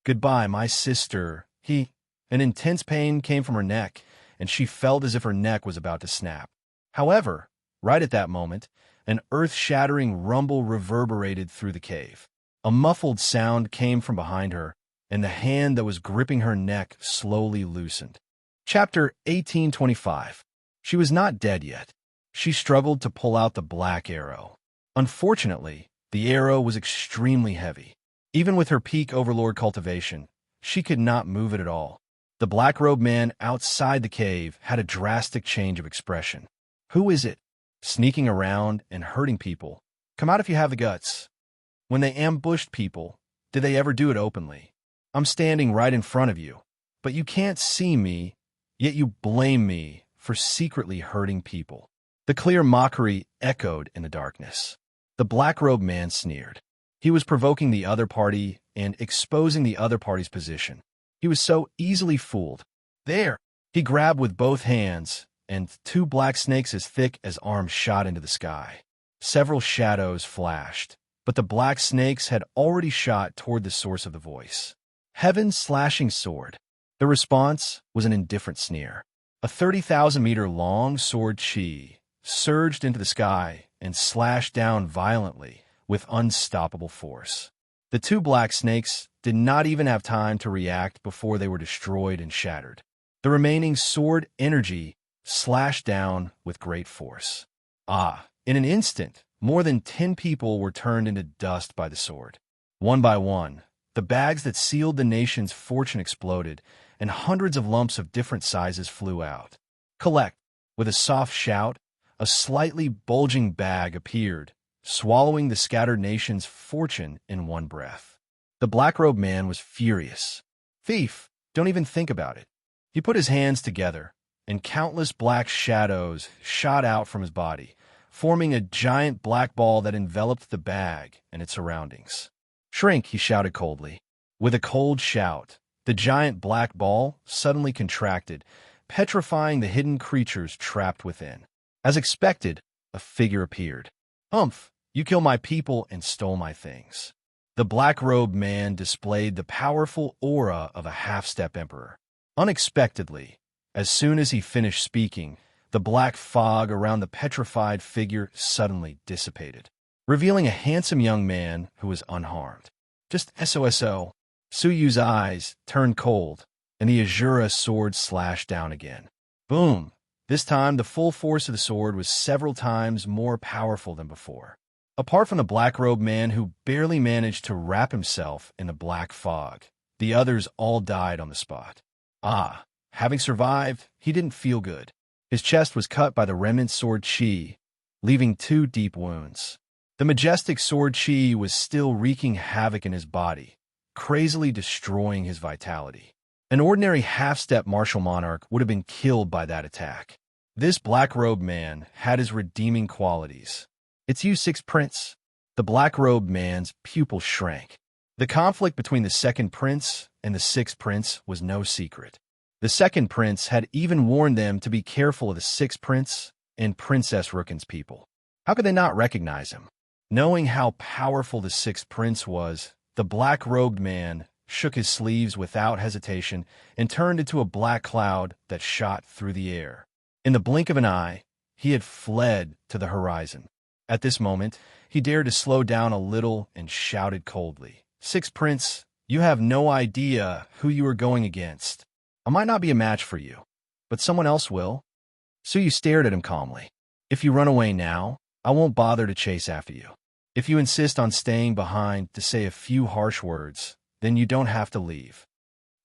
Goodbye, my sister. An intense pain came from her neck, and she felt as if her neck was about to snap. However, right at that moment, an earth-shattering rumble reverberated through the cave. A muffled sound came from behind her, and the hand that was gripping her neck slowly loosened. Chapter 1825. She was not dead yet. She struggled to pull out the black arrow. Unfortunately, the arrow was extremely heavy. Even with her peak overlord cultivation, she could not move it at all. The black-robed man outside the cave had a drastic change of expression. Who is it? Sneaking around and hurting people. Come out if you have the guts. When they ambushed people, did they ever do it openly? I'm standing right in front of you, but you can't see me, yet you blame me for secretly hurting people. The clear mockery echoed in the darkness. The black-robed man sneered. He was provoking the other party and exposing the other party's position. He was so easily fooled. There! He grabbed with both hands, and two black snakes as thick as arms shot into the sky. Several shadows flashed, but the black snakes had already shot toward the source of the voice. Heaven's slashing sword. The response was an indifferent sneer. A 30,000-meter-long sword chi surged into the sky and slashed down violently with unstoppable force. The two black snakes did not even have time to react before they were destroyed and shattered. The remaining sword energy slashed down with great force. In an instant, more than 10 people were turned into dust by the sword. One by one, the bags that sealed the nation's fortune exploded, and hundreds of lumps of different sizes flew out. Collect! With a soft shout, a slightly bulging bag appeared, swallowing the scattered nation's fortune in one breath. The black-robed man was furious. Thief! Don't even think about it. He put his hands together, and countless black shadows shot out from his body, forming a giant black ball that enveloped the bag and its surroundings. Shrink, he shouted coldly. With a cold shout, the giant black ball suddenly contracted, petrifying the hidden creatures trapped within. As expected, a figure appeared. Humph! You killed my people and stole my things. The black-robed man displayed the powerful aura of a half-step emperor. Unexpectedly, as soon as he finished speaking, the black fog around the petrified figure suddenly dissipated, revealing a handsome young man who was unharmed. Just SOSO. Suyu's eyes turned cold, and the Azura sword slashed down again. Boom! This time, the full force of the sword was several times more powerful than before. Apart from the black-robed man who barely managed to wrap himself in the black fog, the others all died on the spot. Having survived, he didn't feel good. His chest was cut by the remnant sword chi, leaving 2 deep wounds. The majestic sword chi was still wreaking havoc in his body, crazily destroying his vitality. An ordinary half-step martial monarch would have been killed by that attack. This black-robed man had his redeeming qualities. It's you, Sixth Prince. The black-robed man's pupil shrank. The conflict between the second prince and the sixth prince was no secret. The second prince had even warned them to be careful of the sixth prince and Princess Rookin's people. How could they not recognize him? Knowing how powerful the sixth prince was, the black-robed man shook his sleeves without hesitation and turned into a black cloud that shot through the air. In the blink of an eye, he had fled to the horizon. At this moment, he dared to slow down a little and shouted coldly, "Sixth Prince, you have no idea who you are going against. I might not be a match for you, but someone else will." Suyu stared at him calmly. "If you run away now, I won't bother to chase after you. If you insist on staying behind to say a few harsh words, then you don't have to leave."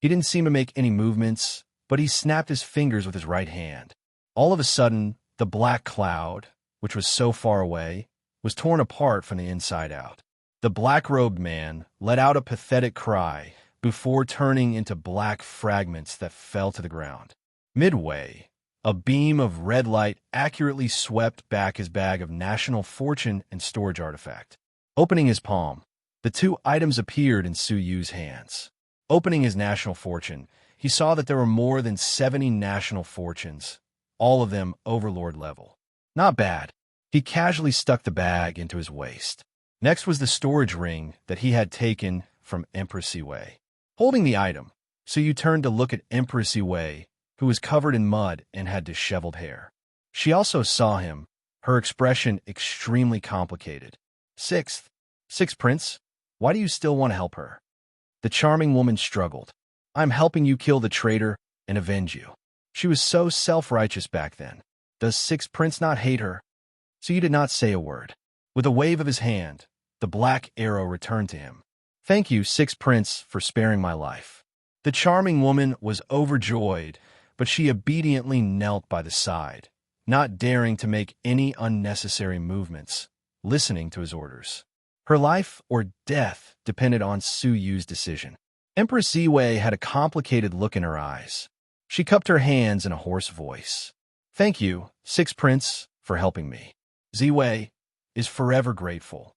He didn't seem to make any movements, but he snapped his fingers with his right hand. All of a sudden, the black cloud, which was so far away, was torn apart from the inside out. The black-robed man let out a pathetic cry before turning into black fragments that fell to the ground. Midway, a beam of red light accurately swept back his bag of national fortune and storage artifact. Opening his palm, the 2 items appeared in Suyu's hands. Opening his national fortune, he saw that there were more than 70 national fortunes, all of them overlord level. Not bad. He casually stuck the bag into his waist. Next was the storage ring that he had taken from Empress Wei. Holding the item, Suyu turned to look at Empress Wei, who was covered in mud and had disheveled hair. She also saw him, her expression extremely complicated. Sixth Prince, why do you still want to help her?" The charming woman struggled. "I'm helping you kill the traitor and avenge you." She was so self-righteous back then. Does Sixth Prince not hate her? Suyu did not say a word. With a wave of his hand, the black arrow returned to him. "Thank you, Sixth Prince, for sparing my life." The charming woman was overjoyed, but she obediently knelt by the side, not daring to make any unnecessary movements, listening to his orders. Her life or death depended on Su Yu's decision. Empress Ziwei had a complicated look in her eyes. She cupped her hands in a hoarse voice. "Thank you, Sixth Prince, for helping me. Ziwei is forever grateful."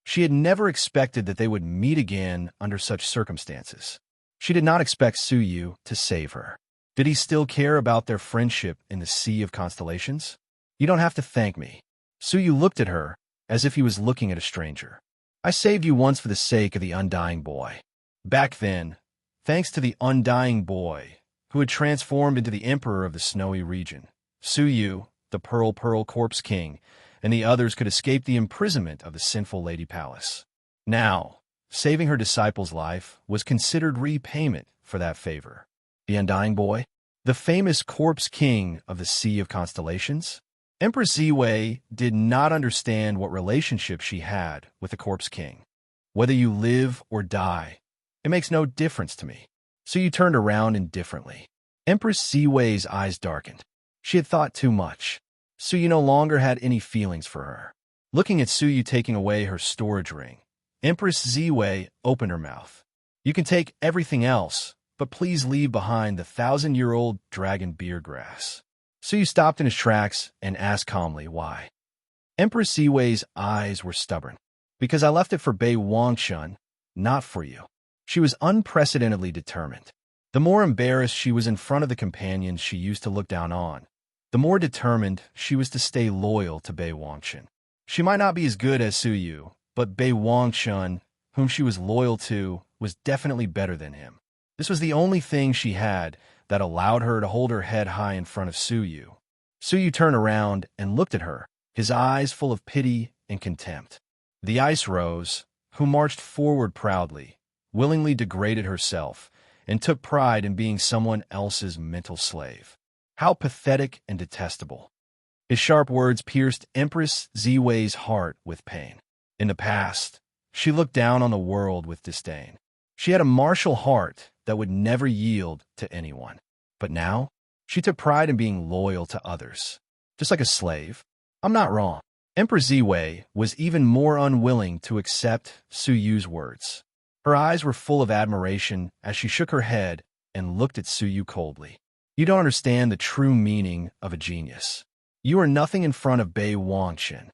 She had never expected that they would meet again under such circumstances. She did not expect Su Yu to save her. Did he still care about their friendship in the Sea of Constellations? "You don't have to thank me." Su Yu looked at her as if he was looking at a stranger. "I saved you once for the sake of the undying boy. Back then, thanks to the undying boy, who had transformed into the emperor of the snowy region, Su Yu, the Pearl Corpse King, and the others could escape the imprisonment of the sinful Lady Palace. Now, saving her disciple's life was considered repayment for that favor. The undying boy? The famous Corpse King of the Sea of Constellations? Empress Ziwei did not understand what relationship she had with the Corpse King. "Whether you live or die, it makes no difference to me." So you turned around indifferently. Empress Ziwei's eyes darkened. She had thought too much. Su Yu no longer had any feelings for her. Looking at Su Yu taking away her storage ring, Empress Ziwei opened her mouth. "You can take everything else, but please leave behind the 1,000-year-old dragon beard grass." Su Yu stopped in his tracks and asked calmly why. Empress Ziwei's eyes were stubborn. "Because I left it for Bei Wangshun, not for you." She was unprecedentedly determined. The more embarrassed she was in front of the companions she used to look down on, the more determined she was to stay loyal to Bei Wangshun. She might not be as good as Su Yu, but Bei Wangshun, whom she was loyal to, was definitely better than him. This was the only thing she had that allowed her to hold her head high in front of Su Yu. Su Yu turned around and looked at her, his eyes full of pity and contempt. The Ice Rose, who marched forward proudly, willingly degraded herself and took pride in being someone else's mental slave. How pathetic and detestable. His sharp words pierced Empress Ziwei's heart with pain. In the past, she looked down on the world with disdain. She had a martial heart that would never yield to anyone. But now, she took pride in being loyal to others. Just like a slave. I'm not wrong. Empress Ziwei was even more unwilling to accept Su Yu's words. Her eyes were full of admiration as she shook her head and looked at Su Yu coldly. "You don't understand the true meaning of a genius. You are nothing in front of Bei Wangshun."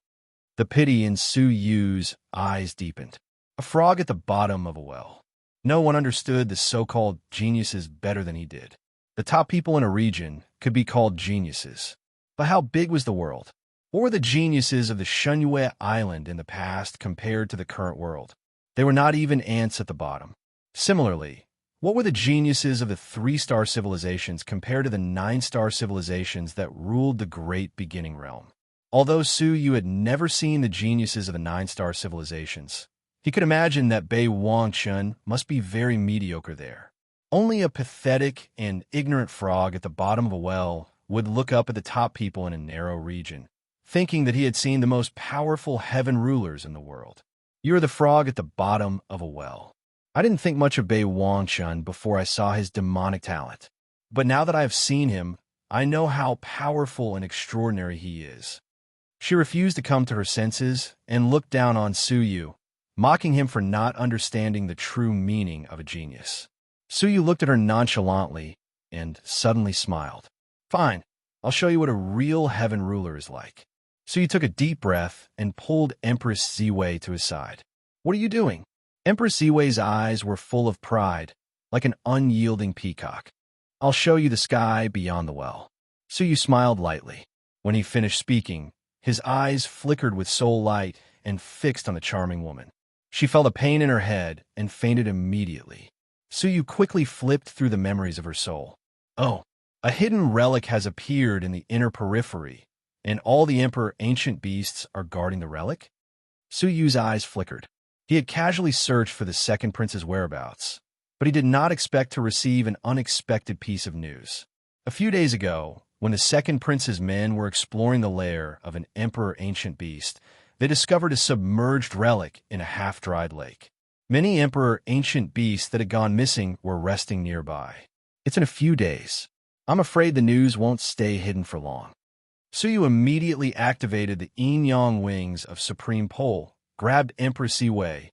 The pity in Su Yu's eyes deepened. A frog at the bottom of a well. No one understood the so-called geniuses better than he did. The top people in a region could be called geniuses. But how big was the world? What were the geniuses of the Shunyue Island in the past compared to the current world? They were not even ants at the bottom. Similarly, what were the geniuses of the 3-star civilizations compared to the 9-star civilizations that ruled the great beginning realm? Although Su Yu had never seen the geniuses of the 9-star civilizations, he could imagine that Bei Wangshun must be very mediocre there. Only a pathetic and ignorant frog at the bottom of a well would look up at the top people in a narrow region, thinking that he had seen the most powerful heaven rulers in the world. You are the frog at the bottom of a well. I didn't think much of Bei Wangshun before I saw his demonic talent. But now that I have seen him, I know how powerful and extraordinary he is. She refused to come to her senses and looked down on Su Yu, mocking him for not understanding the true meaning of a genius. Su Yu looked at her nonchalantly and suddenly smiled. "Fine, I'll show you what a real heaven ruler is like." Su Yu took a deep breath and pulled Empress Ziwei to his side. "What are you doing?" Empress Ziwei's eyes were full of pride, like an unyielding peacock. "I'll show you the sky beyond the well." Su Yu smiled lightly. When he finished speaking, his eyes flickered with soul light and fixed on the charming woman. She felt a pain in her head and fainted immediately. Su Yu quickly flipped through the memories of her soul. "Oh, a hidden relic has appeared in the inner periphery, and all the Emperor ancient beasts are guarding the relic?" Su Yu's eyes flickered. He had casually searched for the second prince's whereabouts, but he did not expect to receive an unexpected piece of news. A few days ago, when the second prince's men were exploring the lair of an Emperor ancient beast, they discovered a submerged relic in a half-dried lake. Many Emperor ancient beasts that had gone missing were resting nearby. "It's in a few days. I'm afraid the news won't stay hidden for long." Suyu immediately activated the yin-yang wings of Supreme Pole, grabbed Empress Siwei,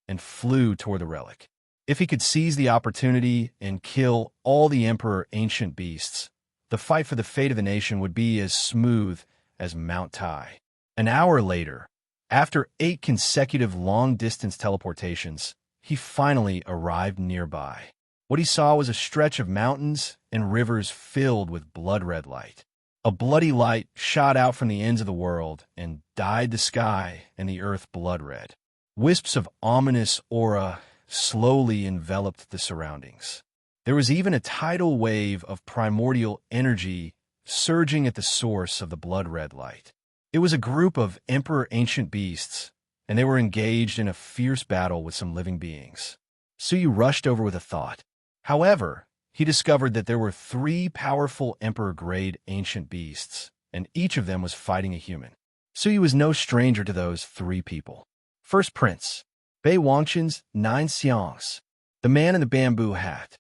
and flew toward the relic. If he could seize the opportunity and kill all the Emperor ancient beasts, the fight for the fate of the nation would be as smooth as Mount Tai. An hour later, after 8 consecutive long-distance teleportations, he finally arrived nearby. What he saw was a stretch of mountains and rivers filled with blood-red light. A bloody light shot out from the ends of the world and dyed the sky and the earth blood-red. Wisps of ominous aura slowly enveloped the surroundings. There was even a tidal wave of primordial energy surging at the source of the blood-red light. It was a group of Emperor ancient beasts, and they were engaged in a fierce battle with some living beings. Suyu rushed over with a thought. However, he discovered that there were 3 powerful Emperor-grade ancient beasts, and each of them was fighting a human. Suyu was no stranger to those 3 people. First Prince, Bei Wangchen's 9 Xiangs, the man in the bamboo hat.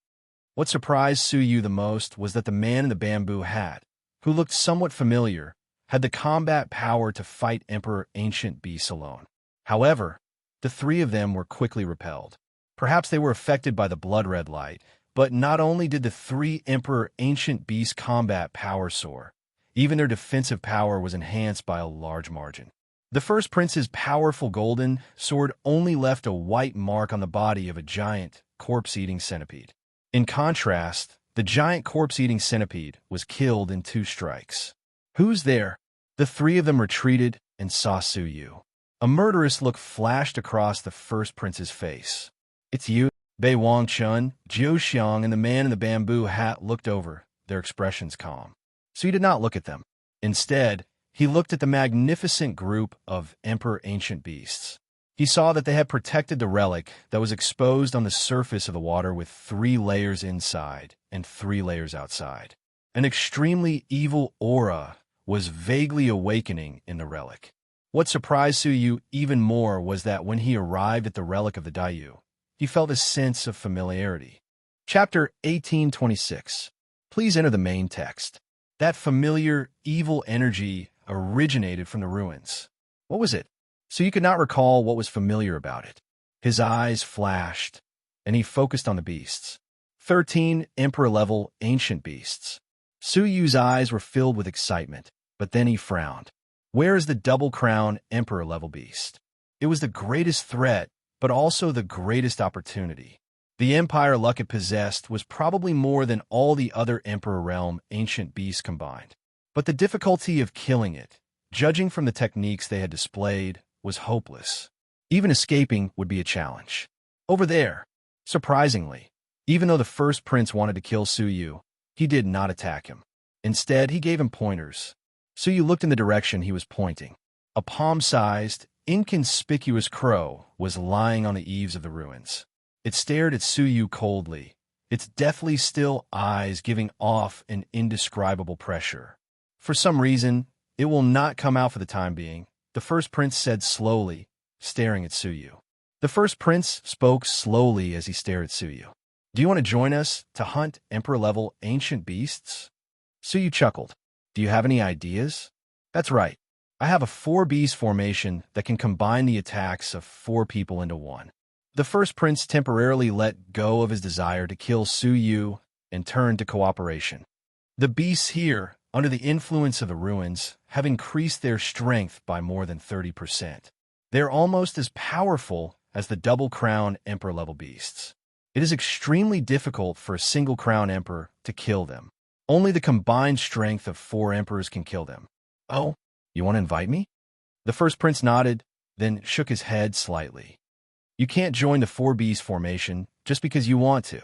What surprised Suyu the most was that the man in the bamboo hat, who looked somewhat familiar, had the combat power to fight Emperor ancient beasts alone. However, the 3 of them were quickly repelled. Perhaps they were affected by the blood-red light, but not only did the 3 Emperor ancient beast combat power soar, even their defensive power was enhanced by a large margin. The first prince's powerful golden sword only left a white mark on the body of a giant, corpse-eating centipede. In contrast, the giant corpse-eating centipede was killed in 2 strikes. Who's there? The 3 of them retreated and saw Suyu. A murderous look flashed across the first prince's face. It's you, Bei Wangchun, Jiu Xiang, and the man in the bamboo hat looked over, their expressions calm. Suyu did not look at them. Instead, he looked at the magnificent group of Emperor ancient beasts. He saw that they had protected the relic that was exposed on the surface of the water with 3 layers inside and 3 layers outside. An extremely evil aura was vaguely awakening in the relic. What surprised Suyu even more was that when he arrived at the relic of the Dayu, he felt a sense of familiarity. Chapter 1826. Please enter the main text. That familiar, evil energy originated from the ruins. What was it? Suyu could not recall what was familiar about it. His eyes flashed, and he focused on the beasts. 13 Emperor-level ancient beasts. Suyu's eyes were filled with excitement, but then he frowned. Where is the double-crown Emperor-level beast? It was the greatest threat, but also the greatest opportunity. The empire Luckett possessed was probably more than all the other Emperor Realm ancient beasts combined. But the difficulty of killing it, judging from the techniques they had displayed, was hopeless. Even escaping would be a challenge. Over there, surprisingly, even though the first prince wanted to kill Suyu, he did not attack him. Instead, he gave him pointers. Suyu looked in the direction he was pointing. A palm-sized, inconspicuous crow was lying on the eaves of the ruins. It stared at Suyu coldly, its deathly still eyes giving off an indescribable pressure. For some reason, it will not come out for the time being, the first prince said slowly, staring at Suyu. The first prince spoke slowly as he stared at Suyu. Do you want to join us to hunt Emperor-level ancient beasts? Suyu chuckled. Do you have any ideas? That's right. I have a 4-beast formation that can combine the attacks of 4 people into 1. The first prince temporarily let go of his desire to kill Suyu and turned to cooperation. The beasts here, under the influence of the ruins, have increased their strength by more than 30%. They are almost as powerful as the double-crown Emperor-level beasts. It is extremely difficult for a single-crown Emperor to kill them. Only the combined strength of 4 Emperors can kill them. Oh, you want to invite me? The first prince nodded, then shook his head slightly. You can't join the 4-beast formation just because you want to.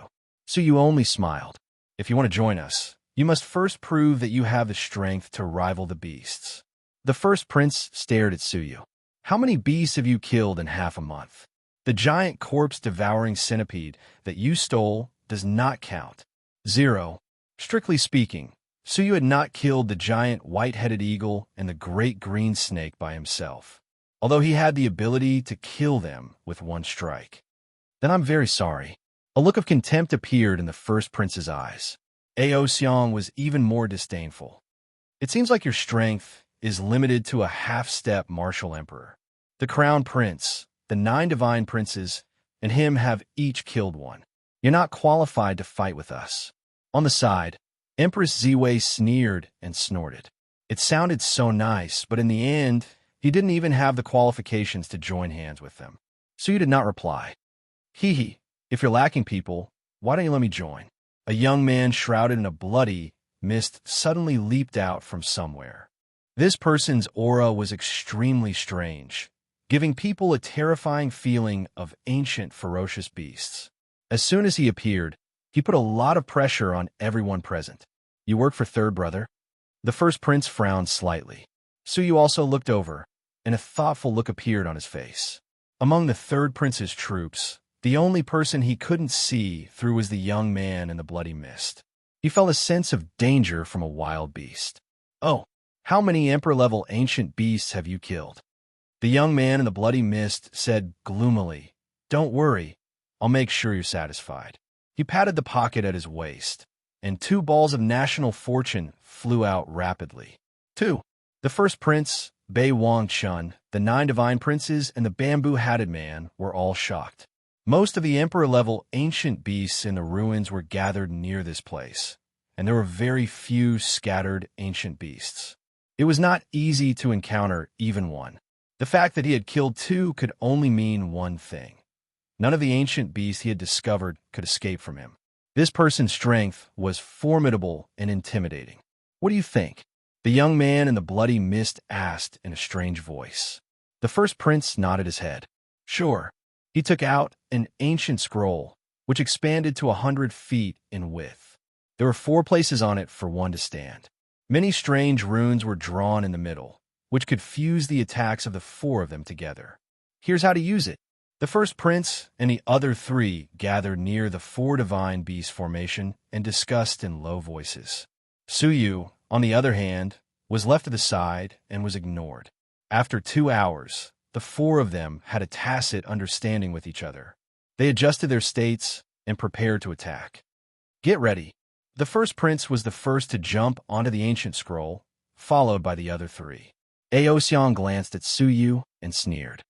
Suyu only smiled. If you want to join us, you must first prove that you have the strength to rival the beasts. The first prince stared at Suyu. How many beasts have you killed in half a month? The giant corpse-devouring centipede that you stole does not count. 0. Strictly speaking, Suyu had not killed the giant white-headed eagle and the great green snake by himself, although he had the ability to kill them with 1 strike. Then I'm very sorry. A look of contempt appeared in the first prince's eyes. Ao Xiang was even more disdainful. It seems like your strength is limited to a half-step martial emperor. The crown prince, the 9 divine princes, and him have each killed one. You're not qualified to fight with us. On the side, Empress Ziwei sneered and snorted. It sounded so nice, but in the end, he didn't even have the qualifications to join hands with them. So you did not reply. Hee hee, if you're lacking people, why don't you let me join? A young man shrouded in a bloody mist suddenly leaped out from somewhere. This person's aura was extremely strange, giving people a terrifying feeling of ancient ferocious beasts. As soon as he appeared, he put a lot of pressure on everyone present. You work for Third Brother? The first prince frowned slightly. Suyu also looked over, and a thoughtful look appeared on his face. Among the third prince's troops, the only person he couldn't see through was the young man in the bloody mist. He felt a sense of danger from a wild beast. Oh, how many emperor-level ancient beasts have you killed? The young man in the bloody mist said gloomily, Don't worry, I'll make sure you're satisfied. He patted the pocket at his waist, and 2 balls of national fortune flew out rapidly. 2. The first prince, Bei Wang Chun, the 9 divine princes, and the bamboo-hatted man were all shocked. Most of the emperor-level ancient beasts in the ruins were gathered near this place, and there were very few scattered ancient beasts. It was not easy to encounter even one. The fact that he had killed 2 could only mean one thing. None of the ancient beasts he had discovered could escape from him. This person's strength was formidable and intimidating. What do you think? The young man in the bloody mist asked in a strange voice. The first prince nodded his head. Sure. He took out an ancient scroll, which expanded to 100 feet in width. There were 4 places on it for one to stand. Many strange runes were drawn in the middle, which could fuse the attacks of the 4 of them together. Here's how to use it. The first prince and the other 3 gathered near the 4 divine beast formation and discussed in low voices. Suyu, on the other hand, was left to the side and was ignored. After 2 hours, the 4 of them had a tacit understanding with each other. They adjusted their states and prepared to attack. Get ready. The first prince was the first to jump onto the ancient scroll, followed by the other 3. Aosian glanced at Suyu and sneered.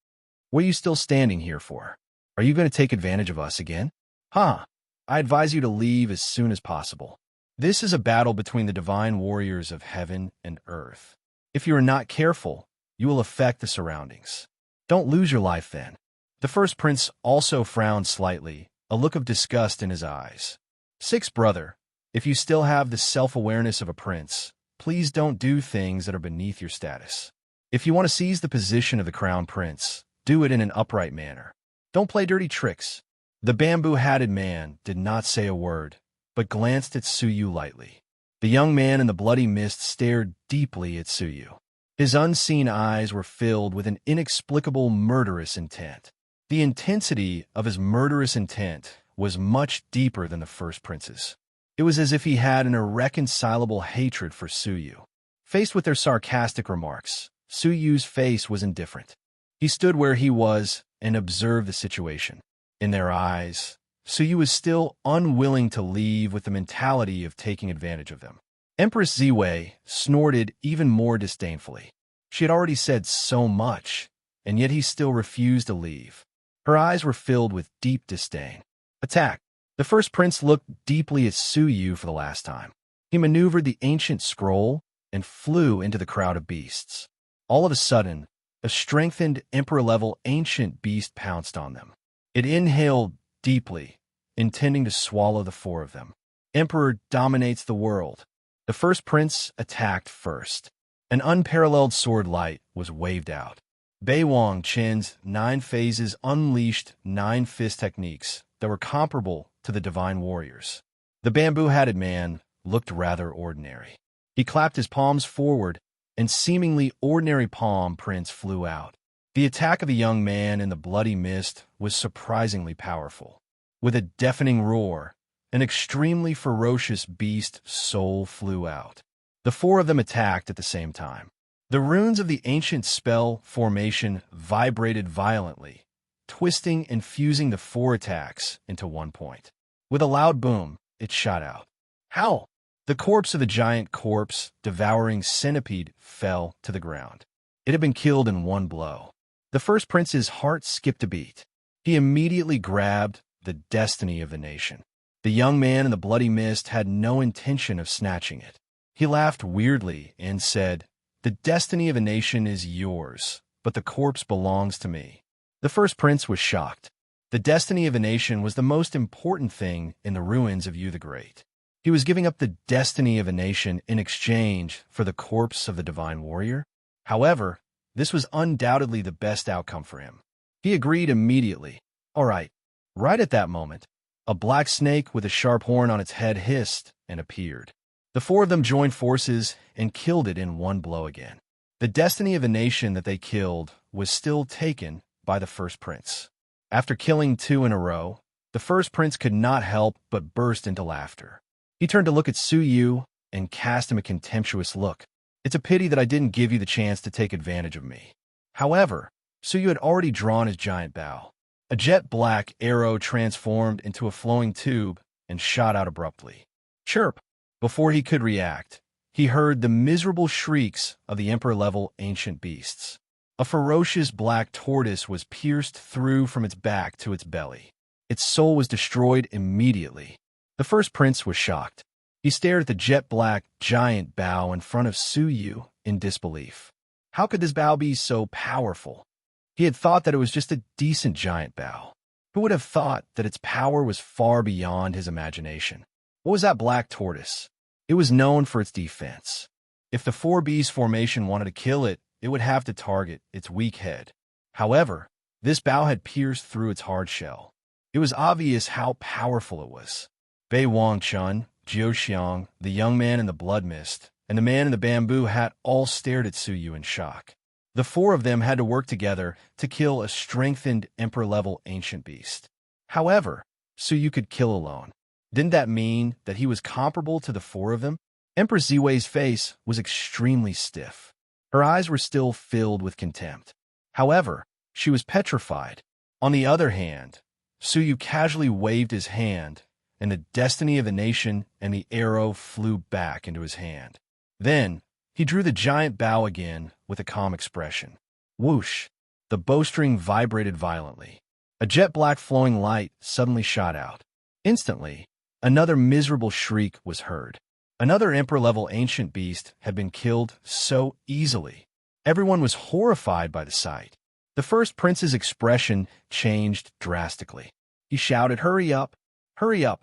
What are you still standing here for? Are you going to take advantage of us again? I advise you to leave as soon as possible. This is a battle between the divine warriors of heaven and earth. If you are not careful, you will affect the surroundings. Don't lose your life then. The first prince also frowned slightly, a look of disgust in his eyes. Sixth brother, if you still have the self-awareness of a prince, please don't do things that are beneath your status. If you want to seize the position of the crown prince, do it in an upright manner. Don't play dirty tricks. The bamboo-hatted man did not say a word, but glanced at Suyu lightly. The young man in the bloody mist stared deeply at Suyu. His unseen eyes were filled with an inexplicable murderous intent. The intensity of his murderous intent was much deeper than the first prince's. It was as if he had an irreconcilable hatred for Suyu. Faced with their sarcastic remarks, Suyu's face was indifferent. He stood where he was and observed the situation. In their eyes, Suyu was still unwilling to leave with the mentality of taking advantage of them. Empress Ziwei snorted even more disdainfully. She had already said so much, and yet he still refused to leave. Her eyes were filled with deep disdain. Attack! The first prince looked deeply at Suyu for the last time. He maneuvered the ancient scroll and flew into the crowd of beasts. All of a sudden, a strengthened emperor-level ancient beast pounced on them. It inhaled deeply, intending to swallow the 4 of them. Emperor dominates the world. The first prince attacked first. An unparalleled sword light was waved out. Bei Wang Chen's 9 phases unleashed 9 fist techniques that were comparable to the divine warriors. The bamboo-hatted man looked rather ordinary. He clapped his palms forward, and seemingly ordinary palm prints flew out. The attack of the young man in the bloody mist was surprisingly powerful. With a deafening roar, an extremely ferocious beast soul flew out. The 4 of them attacked at the same time. The runes of the ancient spell formation vibrated violently, twisting and fusing the 4 attacks into one point. With a loud boom, it shot out. How? The corpse of the giant devouring centipede fell to the ground. It had been killed in one blow. The first prince's heart skipped a beat. He immediately grabbed the destiny of the nation. The young man in the bloody mist had no intention of snatching it. He laughed weirdly and said, "The destiny of a nation is yours, but the corpse belongs to me." The first prince was shocked. The destiny of a nation was the most important thing in the ruins of Yu the Great. He was giving up the destiny of a nation in exchange for the corpse of the divine warrior. However, this was undoubtedly the best outcome for him. He agreed immediately. All right. Right at that moment, a black snake with a sharp horn on its head hissed and appeared. The four of them joined forces and killed it in one blow again. The destiny of a nation that they killed was still taken by the first prince. After killing two in a row, the first prince could not help but burst into laughter. He turned to look at Su Yu and cast him a contemptuous look. "It's a pity that I didn't give you the chance to take advantage of me." However, Su Yu had already drawn his giant bow. A jet-black arrow transformed into a flowing tube and shot out abruptly. Chirp! Before he could react, he heard the miserable shrieks of the emperor-level ancient beasts. A ferocious black tortoise was pierced through from its back to its belly. Its soul was destroyed immediately. The first prince was shocked. He stared at the jet-black giant bow in front of Su Yu in disbelief. How could this bow be so powerful? He had thought that it was just a decent giant bow. Who would have thought that its power was far beyond his imagination? What was that black tortoise? It was known for its defense. If the 4B's formation wanted to kill it, it would have to target its weak head. However, this bow had pierced through its hard shell. It was obvious how powerful it was. Bei Wangchun, Jiu Xiang, the young man in the blood mist, and the man in the bamboo hat all stared at Su Yu in shock. The four of them had to work together to kill a strengthened emperor-level ancient beast. However, Su Yu could kill alone. Didn't that mean that he was comparable to the four of them? Empress Ziwei's face was extremely stiff. Her eyes were still filled with contempt. However, she was petrified. On the other hand, Su Yu casually waved his hand, and the destiny of the nation and the arrow flew back into his hand. Then, he drew the giant bow again with a calm expression. Whoosh! The bowstring vibrated violently. A jet-black flowing light suddenly shot out. Instantly, another miserable shriek was heard. Another emperor-level ancient beast had been killed so easily. Everyone was horrified by the sight. The first prince's expression changed drastically. He shouted, "Hurry up! Hurry up!"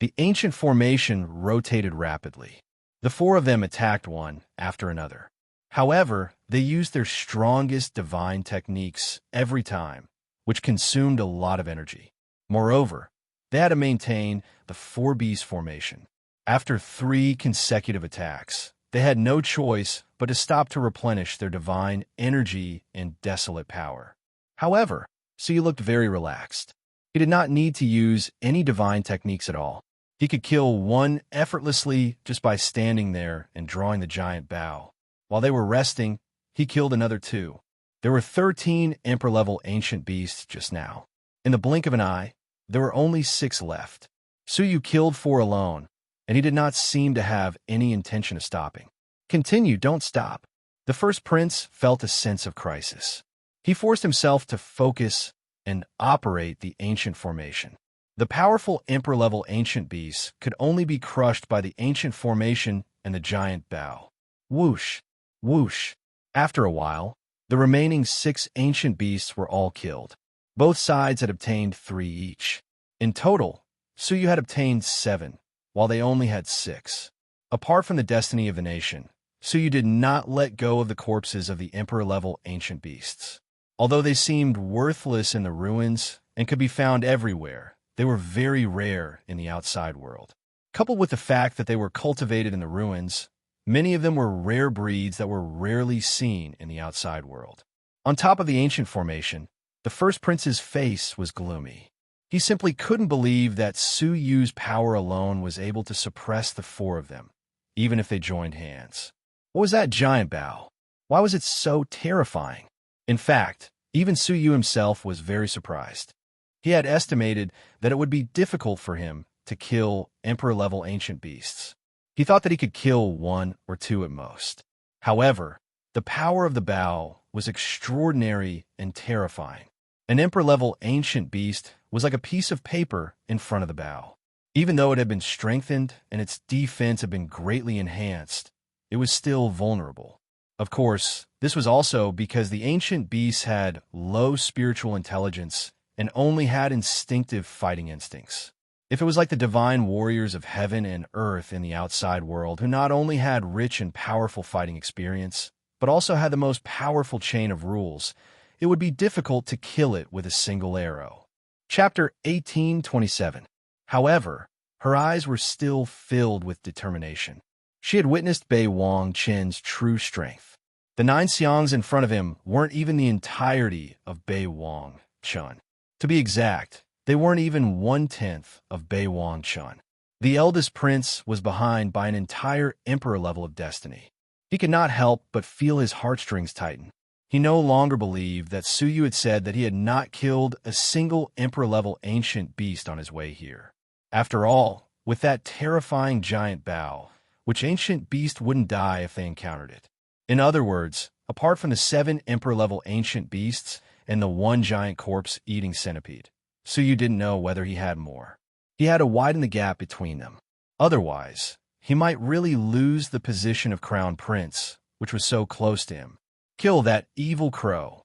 The ancient formation rotated rapidly. The four of them attacked one after another. However, they used their strongest divine techniques every time, which consumed a lot of energy. Moreover, they had to maintain the 4B's formation. After 3 consecutive attacks, they had no choice but to stop to replenish their divine energy and desolate power. However, Su Yu looked very relaxed. He did not need to use any divine techniques at all. He could kill one effortlessly just by standing there and drawing the giant bow. While they were resting, he killed another 2. There were 13 emperor-level ancient beasts just now. In the blink of an eye, there were only 6 left. Su Yu killed 4 alone, and he did not seem to have any intention of stopping. Continue, don't stop. The first prince felt a sense of crisis. He forced himself to focus and operate the ancient formation. The powerful emperor-level ancient beasts could only be crushed by the ancient formation and the giant bow. Whoosh! Whoosh! After a while, the remaining 6 ancient beasts were all killed. Both sides had obtained 3 each. In total, Su Yu had obtained 7, while they only had 6. Apart from the destiny of the nation, Su Yu did not let go of the corpses of the emperor-level ancient beasts. Although they seemed worthless in the ruins and could be found everywhere, they were very rare in the outside world. Coupled with the fact that they were cultivated in the ruins, many of them were rare breeds that were rarely seen in the outside world. On top of the ancient formation, the first prince's face was gloomy. He simply couldn't believe that Su Yu's power alone was able to suppress the 4 of them, even if they joined hands. What was that giant bow? Why was it so terrifying? In fact, even Su Yu himself was very surprised. He had estimated that it would be difficult for him to kill emperor-level ancient beasts. He thought that he could kill one or two at most. However, the power of the bow was extraordinary and terrifying. An emperor-level ancient beast was like a piece of paper in front of the bow. Even though it had been strengthened and its defense had been greatly enhanced, it was still vulnerable. Of course, this was also because the ancient beast had low spiritual intelligence and only had instinctive fighting instincts. If it was like the divine warriors of heaven and earth in the outside world who not only had rich and powerful fighting experience, but also had the most powerful chain of rules, it would be difficult to kill it with a single arrow. Chapter 1827. However, her eyes were still filled with determination. She had witnessed Bei Wang Qin's true strength. The 9 xiangs in front of him weren't even the entirety of Bei Wang Qin. To be exact, they weren't even 1/10 of Bei Wang Qin. The eldest prince was behind by an entire emperor level of destiny. He could not help but feel his heartstrings tighten. He no longer believed that Su Yu had said that he had not killed a single emperor-level ancient beast on his way here. After all, with that terrifying giant bow, which ancient beast wouldn't die if they encountered it? In other words, apart from the 7 emperor-level ancient beasts and the 1 giant corpse-eating centipede, Su Yu didn't know whether he had more. He had to widen the gap between them. Otherwise, he might really lose the position of crown prince, which was so close to him. Kill that evil crow.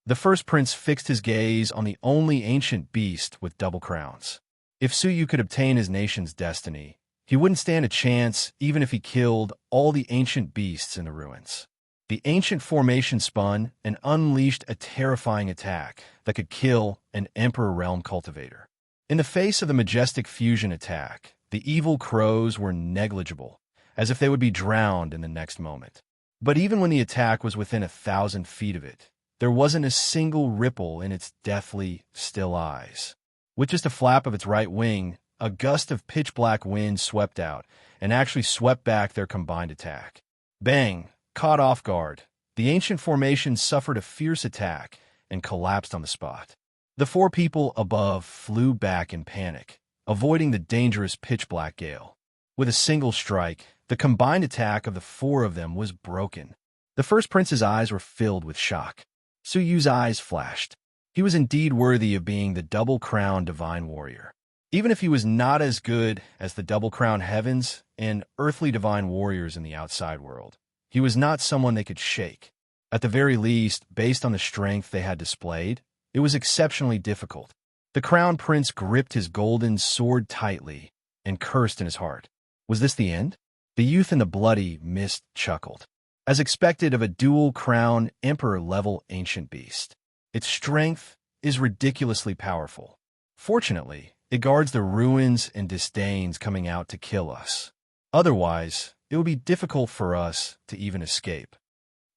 The first prince fixed his gaze on the only ancient beast with double crowns. If Su Yu could obtain his nation's destiny, he wouldn't stand a chance even if he killed all the ancient beasts in the ruins. The ancient formation spun and unleashed a terrifying attack that could kill an Emperor Realm cultivator. In the face of the majestic fusion attack, the evil crows were negligible, as if they would be drowned in the next moment. But even when the attack was within 1,000 feet of it, there wasn't a single ripple in its deathly, still eyes. With just a flap of its right wing, a gust of pitch-black wind swept out and actually swept back their combined attack. Bang! Caught off guard, the ancient formation suffered a fierce attack and collapsed on the spot. The 4 people above flew back in panic, avoiding the dangerous pitch-black gale. With a single strike, the combined attack of the 4 of them was broken. The first prince's eyes were filled with shock. Su Yu's eyes flashed. He was indeed worthy of being the double-crowned divine warrior. Even if he was not as good as the double-crowned heavens and earthly divine warriors in the outside world, he was not someone they could shake. At the very least, based on the strength they had displayed, it was exceptionally difficult. The crown prince gripped his golden sword tightly and cursed in his heart. Was this the end? The youth in the bloody mist chuckled. As expected of a dual-crown emperor-level ancient beast, its strength is ridiculously powerful. Fortunately, it guards the ruins and disdains coming out to kill us. Otherwise, it would be difficult for us to even escape.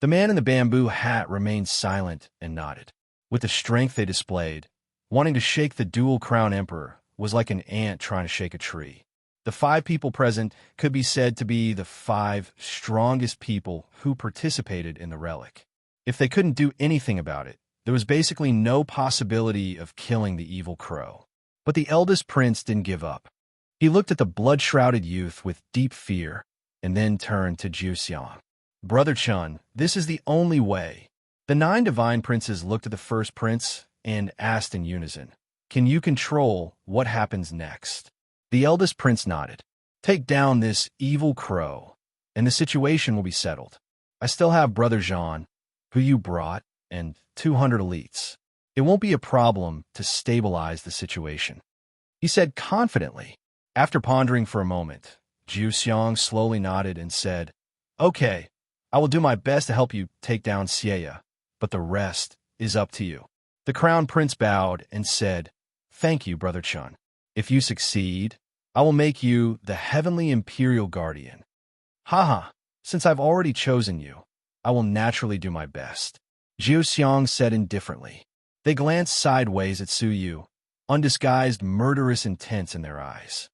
The man in the bamboo hat remained silent and nodded. With the strength they displayed, wanting to shake the dual-crown emperor was like an ant trying to shake a tree. The 5 people present could be said to be the 5 strongest people who participated in the relic. If they couldn't do anything about it, there was basically no possibility of killing the evil crow. But the eldest prince didn't give up. He looked at the blood-shrouded youth with deep fear and then turned to Jiu Xiang. Brother Chun, this is the only way. The 9 divine princes looked at the first prince and asked in unison, "Can you control what happens next?" The eldest prince nodded. "Take down this evil crow, and the situation will be settled. I still have Brother Jean, who you brought, and 200 elites. It won't be a problem to stabilize the situation," he said confidently. After pondering for a moment, Jiu Xiang slowly nodded and said, "Okay, I will do my best to help you take down Xie, but the rest is up to you." The crown prince bowed and said, "Thank you, Brother Chun. If you succeed, I will make you the heavenly imperial guardian." "Haha, since I've already chosen you, I will naturally do my best," Jiu Xiang said indifferently. They glanced sideways at Su Yu, undisguised murderous intent in their eyes.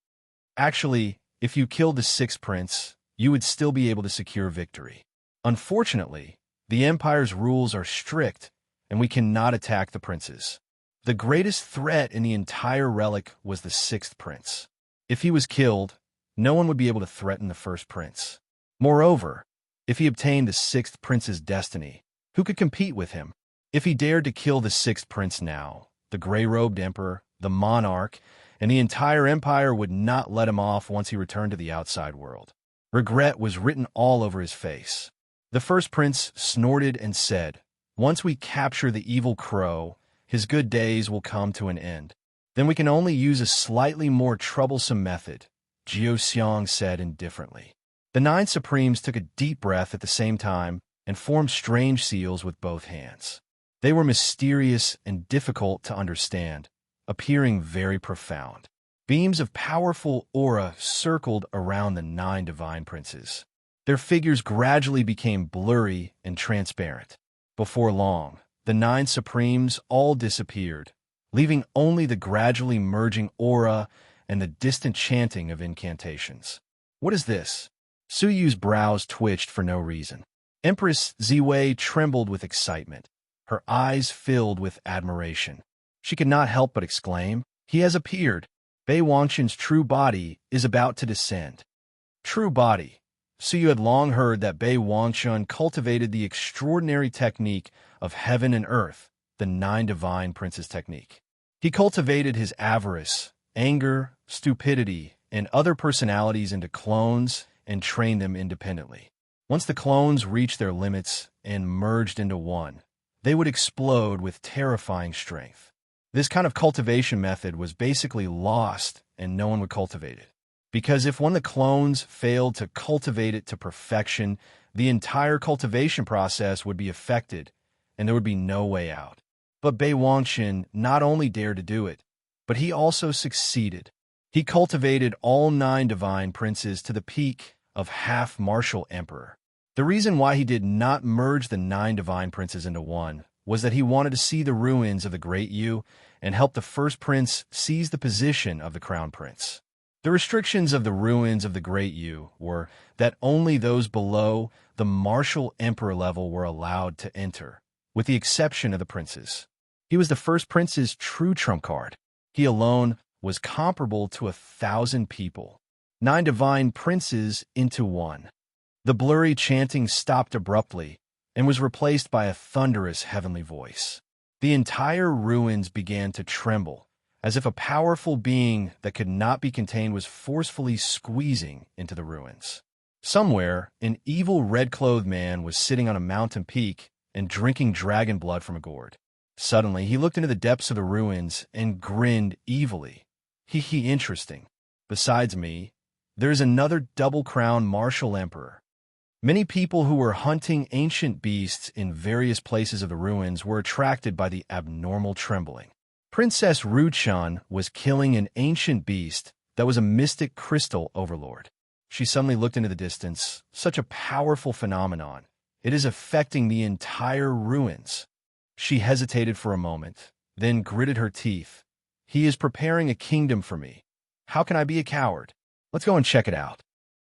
"Actually, if you killed the 6th prince, you would still be able to secure victory. Unfortunately, the Empire's rules are strict, and we cannot attack the princes. The greatest threat in the entire relic was the 6th prince. If he was killed, no one would be able to threaten the first prince. Moreover, if he obtained the sixth prince's destiny, who could compete with him? If he dared to kill the sixth prince now, the gray-robed emperor, the monarch, and the entire empire would not let him off once he returned to the outside world. Regret was written all over his face. The first prince snorted and said, "Once we capture the evil crow, his good days will come to an end. Then we can only use a slightly more troublesome method," Jiao Xiang said indifferently. The nine supremes took a deep breath at the same time and formed strange seals with both hands. They were mysterious and difficult to understand, appearing very profound. Beams of powerful aura circled around the nine divine princes. Their figures gradually became blurry and transparent. Before long, the nine supremes all disappeared, leaving only the gradually merging aura and the distant chanting of incantations. "What is this?" Su Yu's brows twitched for no reason. Empress Ziwei trembled with excitement. Her eyes filled with admiration. She could not help but exclaim, "He has appeared! Bei Wangshan's true body is about to descend." True body. Su Yu had long heard that Bei Wangshan cultivated the extraordinary technique of heaven and earth, the nine divine princes technique. He cultivated his avarice, anger, stupidity, and other personalities into clones and trained them independently. Once the clones reached their limits and merged into one, they would explode with terrifying strength. This kind of cultivation method was basically lost and no one would cultivate it. Because if one of the clones failed to cultivate it to perfection, the entire cultivation process would be affected and there would be no way out. But Bei Wangshan not only dared to do it, but he also succeeded. He cultivated all nine divine princes to the peak of half martial emperor. The reason why he did not merge the nine divine princes into one was that he wanted to see the ruins of the Great Yu and help the first prince seize the position of the crown prince. The restrictions of the ruins of the Great Yu were that only those below the martial emperor level were allowed to enter, with the exception of the princes. He was the first prince's true trump card. He alone was comparable to 1,000 people. 9 divine princes into one. The blurry chanting stopped abruptly and was replaced by a thunderous heavenly voice. The entire ruins began to tremble, as if a powerful being that could not be contained was forcefully squeezing into the ruins. Somewhere, an evil red-clothed man was sitting on a mountain peak and drinking dragon blood from a gourd. Suddenly, he looked into the depths of the ruins and grinned evilly. He, interesting. Besides me, there is another double-crowned martial emperor. Many people who were hunting ancient beasts in various places of the ruins were attracted by the abnormal trembling. Princess Ruchan was killing an ancient beast that was a mystic crystal overlord. She suddenly looked into the distance. Such a powerful phenomenon. It is affecting the entire ruins. She hesitated for a moment, then gritted her teeth. He is preparing a kingdom for me. How can I be a coward? Let's go and check it out.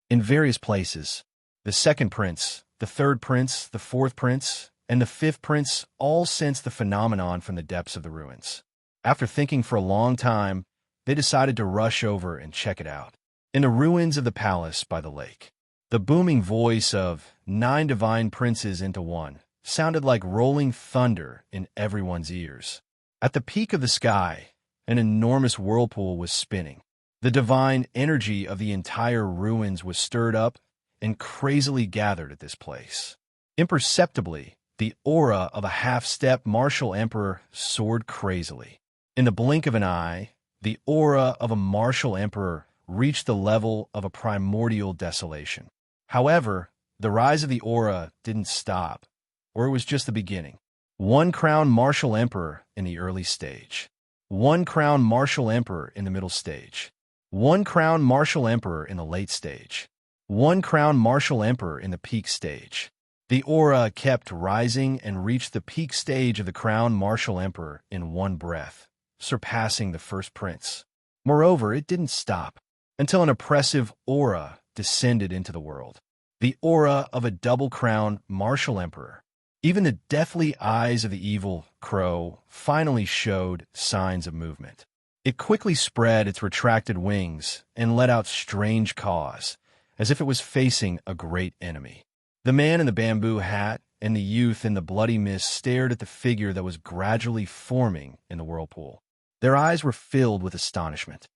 In various places, the second prince, the third prince, the fourth prince, and the fifth prince all sensed the phenomenon from the depths of the ruins. After thinking for a long time, they decided to rush over and check it out. In the ruins of the palace by the lake, the booming voice of 9 divine princes into one sounded like rolling thunder in everyone's ears. At the peak of the sky, an enormous whirlpool was spinning. The divine energy of the entire ruins was stirred up and crazily gathered at this place. Imperceptibly, the aura of a half-step martial emperor soared crazily. In the blink of an eye, the aura of a martial emperor reached the level of a primordial desolation. However, the rise of the aura didn't stop, or it was just the beginning. 1 crown martial emperor in the early stage. 1 crown martial emperor in the middle stage. 1 crown martial emperor in the late stage. 1 crown martial emperor in the peak stage. The aura kept rising and reached the peak stage of the crown martial emperor in one breath, surpassing the first prince. Moreover, it didn't stop until an oppressive aura descended into the world. The aura of a double-crown martial emperor. Even the deathly eyes of the evil crow finally showed signs of movement. It quickly spread its retracted wings and let out strange caws, as if it was facing a great enemy. The man in the bamboo hat and the youth in the bloody mist stared at the figure that was gradually forming in the whirlpool. Their eyes were filled with astonishment.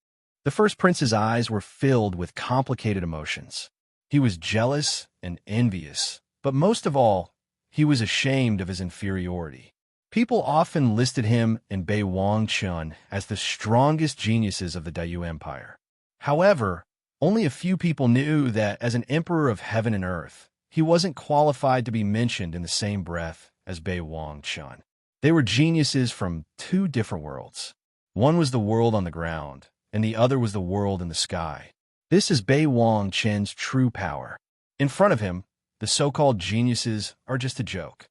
The first prince's eyes were filled with complicated emotions. He was jealous and envious, but most of all, he was ashamed of his inferiority. People often listed him and Bei Wang-chun as the strongest geniuses of the Dayu Empire. However, only a few people knew that as an emperor of heaven and earth, he wasn't qualified to be mentioned in the same breath as Bei Wang-chun. They were geniuses from two different worlds. One was the world on the ground, and the other was the world in the sky. This is Bei Wang-chun's true power. In front of him, the so-called geniuses are just a joke.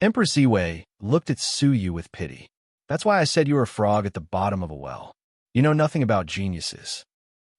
Empress Ziwei looked at Su Yu with pity. That's why I said you were a frog at the bottom of a well. You know nothing about geniuses.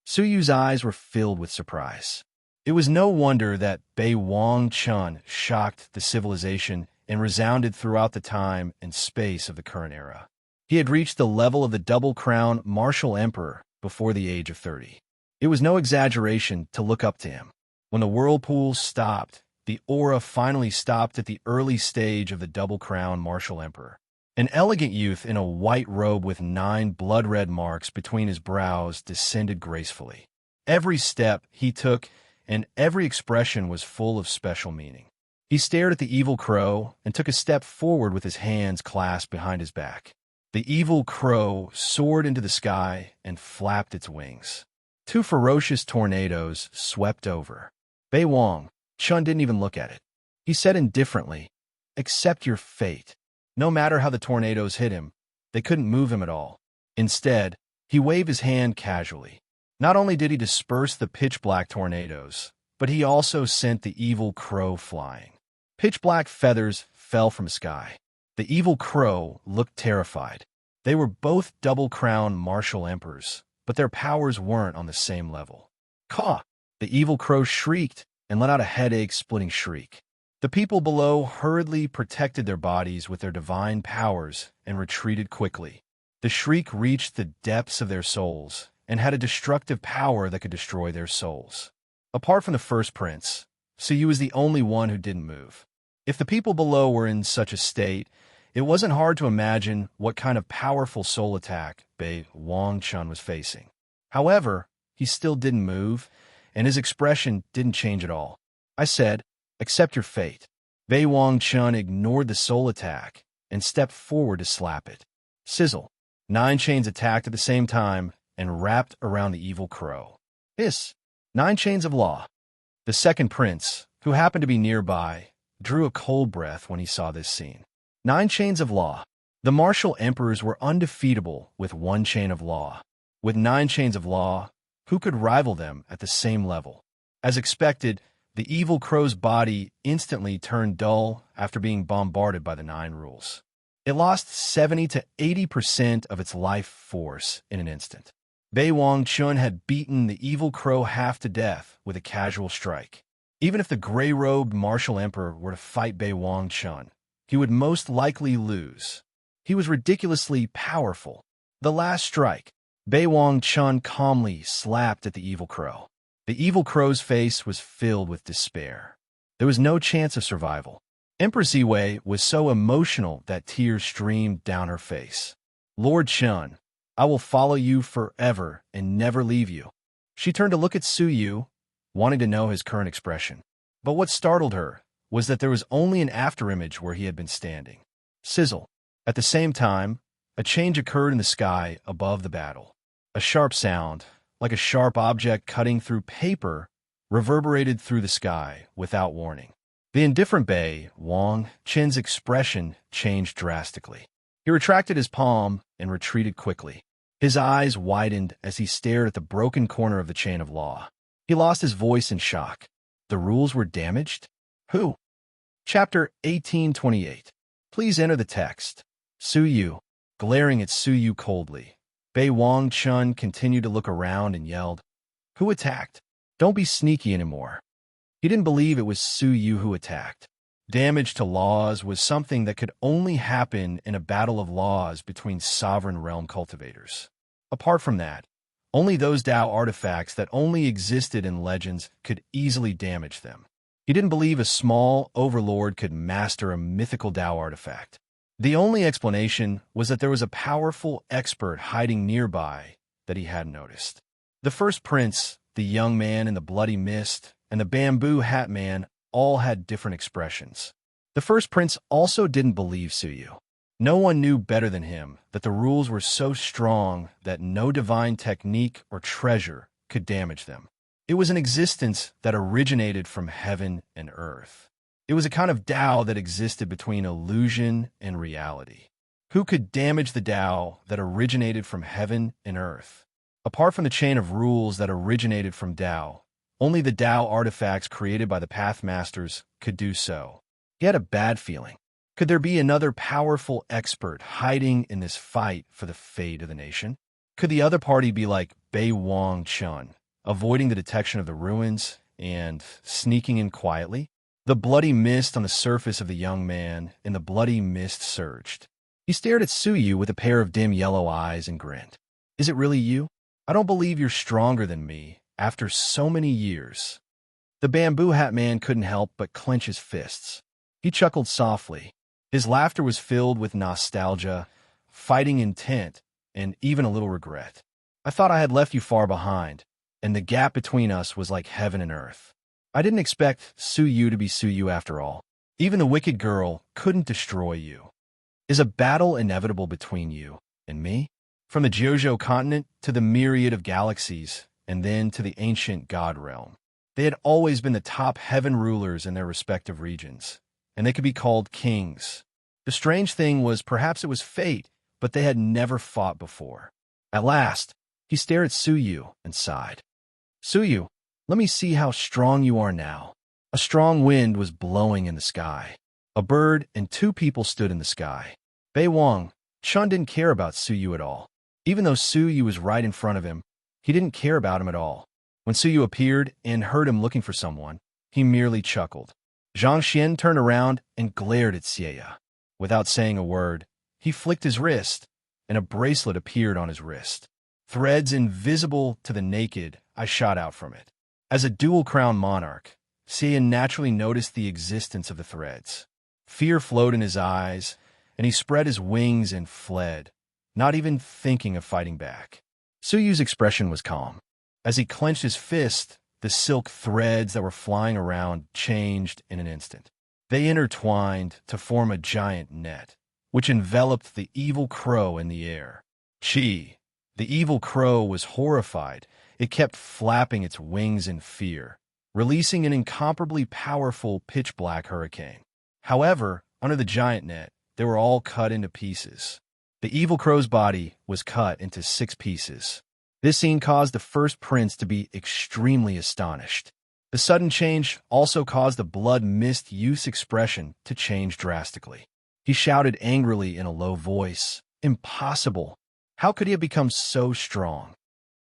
Su Yu's eyes were filled with surprise. It was no wonder that Bei Wang-chun shocked the civilization and resounded throughout the time and space of the current era. He had reached the level of the double-crown martial emperor before the age of 30. It was no exaggeration to look up to him. When the whirlpool stopped, the aura finally stopped at the early stage of the double-crown martial emperor. An elegant youth in a white robe with 9 blood-red marks between his brows descended gracefully. Every step he took and every expression was full of special meaning. He stared at the evil crow and took a step forward with his hands clasped behind his back. The evil crow soared into the sky and flapped its wings. 2 ferocious tornadoes swept over. Bei Wang-chun didn't even look at it. He said indifferently, "Accept your fate." No matter how the tornadoes hit him, they couldn't move him at all. Instead, he waved his hand casually. Not only did he disperse the pitch-black tornadoes, but he also sent the evil crow flying. Pitch-black feathers fell from the sky. The evil crow looked terrified. They were both double-crown martial emperors, but their powers weren't on the same level. Caw! The evil crow shrieked and let out a headache-splitting shriek. The people below hurriedly protected their bodies with their divine powers and retreated quickly. The shriek reached the depths of their souls and had a destructive power that could destroy their souls. Apart from the first prince, Su Yu was the only one who didn't move. If the people below were in such a state, it wasn't hard to imagine what kind of powerful soul attack Bei Wang-chun was facing. However, he still didn't move, and his expression didn't change at all. I said, "Accept your fate." Bei Wang-chun ignored the soul attack and stepped forward to slap it. Sizzle. 9 chains attacked at the same time and wrapped around the evil crow. Hiss. 9 chains of law. The second prince, who happened to be nearby, drew a cold breath when he saw this scene. 9 chains of law. The martial emperors were undefeatable with 1 chain of law. With 9 chains of law, who could rival them at the same level? As expected, the evil crow's body instantly turned dull after being bombarded by the 9 rules. It lost 70 to 80% of its life force in an instant. Bei Wang-chun had beaten the evil crow half to death with a casual strike. Even if the gray-robed martial emperor were to fight Bei Wang-chun, he would most likely lose. He was ridiculously powerful. The last strike, Bei Wang-chun calmly slapped at the evil crow. The evil crow's face was filled with despair. There was no chance of survival. Empress Ziwei was so emotional that tears streamed down her face. "Lord Chun, I will follow you forever and never leave you." She turned to look at Su Yu, wanting to know his current expression. But what startled her was that there was only an afterimage where he had been standing. Sizzle. At the same time, a change occurred in the sky above the battle. A sharp sound, like a sharp object cutting through paper, reverberated through the sky without warning. The indifferent Bei Wang-chun's expression changed drastically. He retracted his palm and retreated quickly. His eyes widened as he stared at the broken corner of the chain of law. He lost his voice in shock. The rules were damaged? Who? Chapter 1828. Please enter the text. Su Yu, glaring at Su Yu coldly. Bei Wang-chun continued to look around and yelled, "Who attacked? Don't be sneaky anymore." He didn't believe it was Su Yu who attacked. Damage to laws was something that could only happen in a battle of laws between sovereign realm cultivators. Apart from that, only those Tao artifacts that only existed in legends could easily damage them. He didn't believe a small overlord could master a mythical Tao artifact. The only explanation was that there was a powerful expert hiding nearby that he hadn't noticed. The first prince, the young man in the bloody mist, and the bamboo hat man all had different expressions. The first prince also didn't believe Suyu. No one knew better than him that the rules were so strong that no divine technique or treasure could damage them. It was an existence that originated from heaven and earth. It was a kind of Tao that existed between illusion and reality. Who could damage the Tao that originated from heaven and earth? Apart from the chain of rules that originated from Tao, only the Tao artifacts created by the Pathmasters could do so. He had a bad feeling. Could there be another powerful expert hiding in this fight for the fate of the nation? Could the other party be like Bei Wang Chun, avoiding the detection of the ruins and sneaking in quietly? The bloody mist on the surface of the young man and the bloody mist surged. He stared at Suyu with a pair of dim yellow eyes and grinned. Is it really you? I don't believe you're stronger than me after so many years. The bamboo hat man couldn't help but clench his fists. He chuckled softly. His laughter was filled with nostalgia, fighting intent, and even a little regret. I thought I had left you far behind, and the gap between us was like heaven and earth. I didn't expect Suyu to be Suyu after all. Even the wicked girl couldn't destroy you. Is a battle inevitable between you and me? From the Jojo continent to the myriad of galaxies, and then to the ancient god realm. They had always been the top heaven rulers in their respective regions, and they could be called kings. The strange thing was perhaps it was fate, but they had never fought before. At last, he stared at Suyu and sighed. Suyu, let me see how strong you are now. A strong wind was blowing in the sky. A bird and two people stood in the sky. Bei Wang Chun didn't care about Suyu at all. Even though Suyu was right in front of him, he didn't care about him at all. When Suyu appeared and heard him looking for someone, he merely chuckled. Zhang Xian turned around and glared at Xieya. Without saying a word, he flicked his wrist, and a bracelet appeared on his wrist. Threads invisible to the naked eye shot out from it. As a dual-crowned monarch, Xieya naturally noticed the existence of the threads. Fear flowed in his eyes, and he spread his wings and fled, not even thinking of fighting back. Suyu's expression was calm. As he clenched his fist, the silk threads that were flying around changed in an instant. They intertwined to form a giant net, which enveloped the evil crow in the air. Chi, the evil crow, was horrified. It kept flapping its wings in fear, releasing an incomparably powerful pitch-black hurricane. However, under the giant net, they were all cut into pieces. The evil crow's body was cut into 6 pieces. This scene caused the first prince to be extremely astonished. The sudden change also caused the blood mist youth's expression to change drastically. He shouted angrily in a low voice, "Impossible! How could he have become so strong?"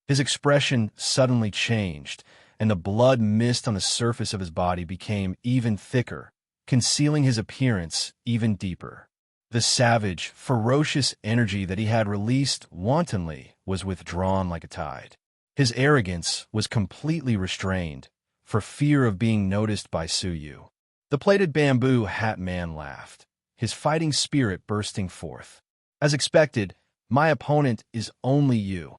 His expression suddenly changed, and the blood mist on the surface of his body became even thicker, concealing his appearance even deeper. The savage, ferocious energy that he had released wantonly was withdrawn like a tide. His arrogance was completely restrained, for fear of being noticed by Suyu. The plated bamboo hat man laughed, his fighting spirit bursting forth. As expected, my opponent is only you.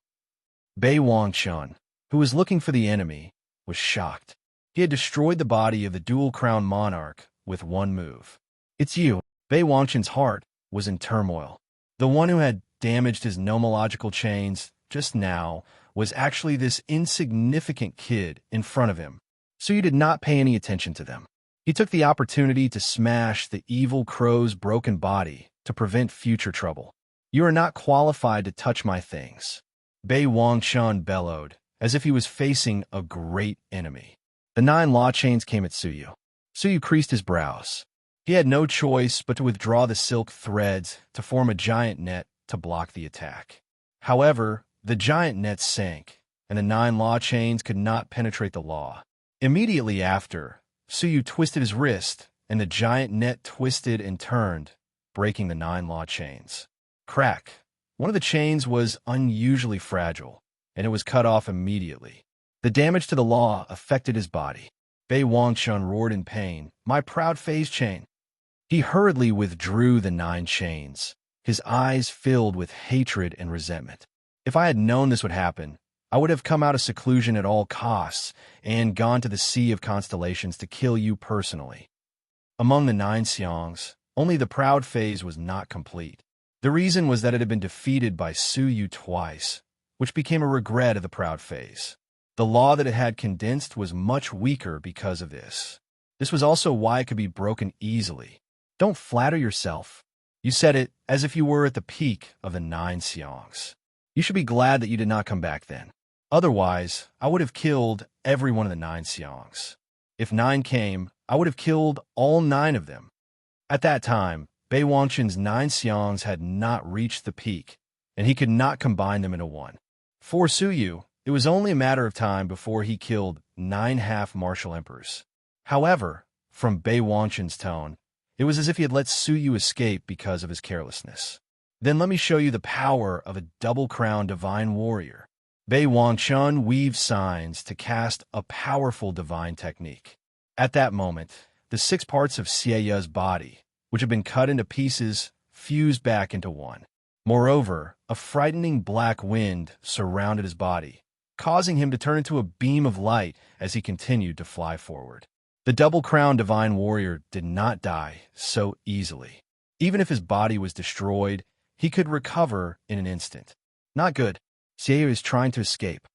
Bei Wang Chun, who was looking for the enemy, was shocked. He had destroyed the body of the dual-crowned monarch with one move. It's you. Bei Wang Chun's heart was in turmoil. The one who had damaged his nomological chains just now was actually this insignificant kid in front of him. So you did not pay any attention to them. He took the opportunity to smash the evil crow's broken body to prevent future trouble. You are not qualified to touch my things. Bei Wang Chun bellowed, as if he was facing a great enemy. The 9 law chains came at Suyu. Suyu creased his brows. He had no choice but to withdraw the silk threads to form a giant net to block the attack. However, the giant net sank, and the 9 law chains could not penetrate the law. Immediately after, Suyu twisted his wrist, and the giant net twisted and turned, breaking the 9 law chains. Crack! One of the chains was unusually fragile, and it was cut off immediately. The damage to the law affected his body. Bei Wangchun roared in pain, "My proud phase chain!" He hurriedly withdrew the 9 chains, his eyes filled with hatred and resentment. If I had known this would happen, I would have come out of seclusion at all costs and gone to the Sea of Constellations to kill you personally. Among the 9 xiangs, only the proud phase was not complete. The reason was that it had been defeated by Su Yu twice, which became a regret of the proud phase. The law that it had condensed was much weaker because of this. This was also why it could be broken easily. Don't flatter yourself. You said it as if you were at the peak of the 9 xiangs. You should be glad that you did not come back then. Otherwise, I would have killed every one of the 9 xiangs. If 9 came, I would have killed all 9 of them. At that time, Bei Wangchun's 9 xiangs had not reached the peak, and he could not combine them into one. For Su Yu, it was only a matter of time before he killed 9 half-martial emperors. However, from Bei Wangchun's tone, it was as if he had let Su Yu escape because of his carelessness. Then let me show you the power of a double-crowned divine warrior. Bei Wangchun weaved signs to cast a powerful divine technique. At that moment, the 6 parts of Xieya's body, which had been cut into pieces, fused back into one. Moreover, a frightening black wind surrounded his body, causing him to turn into a beam of light as he continued to fly forward. The double-crowned divine warrior did not die so easily. Even if his body was destroyed, he could recover in an instant. Not good. Xieya is trying to escape.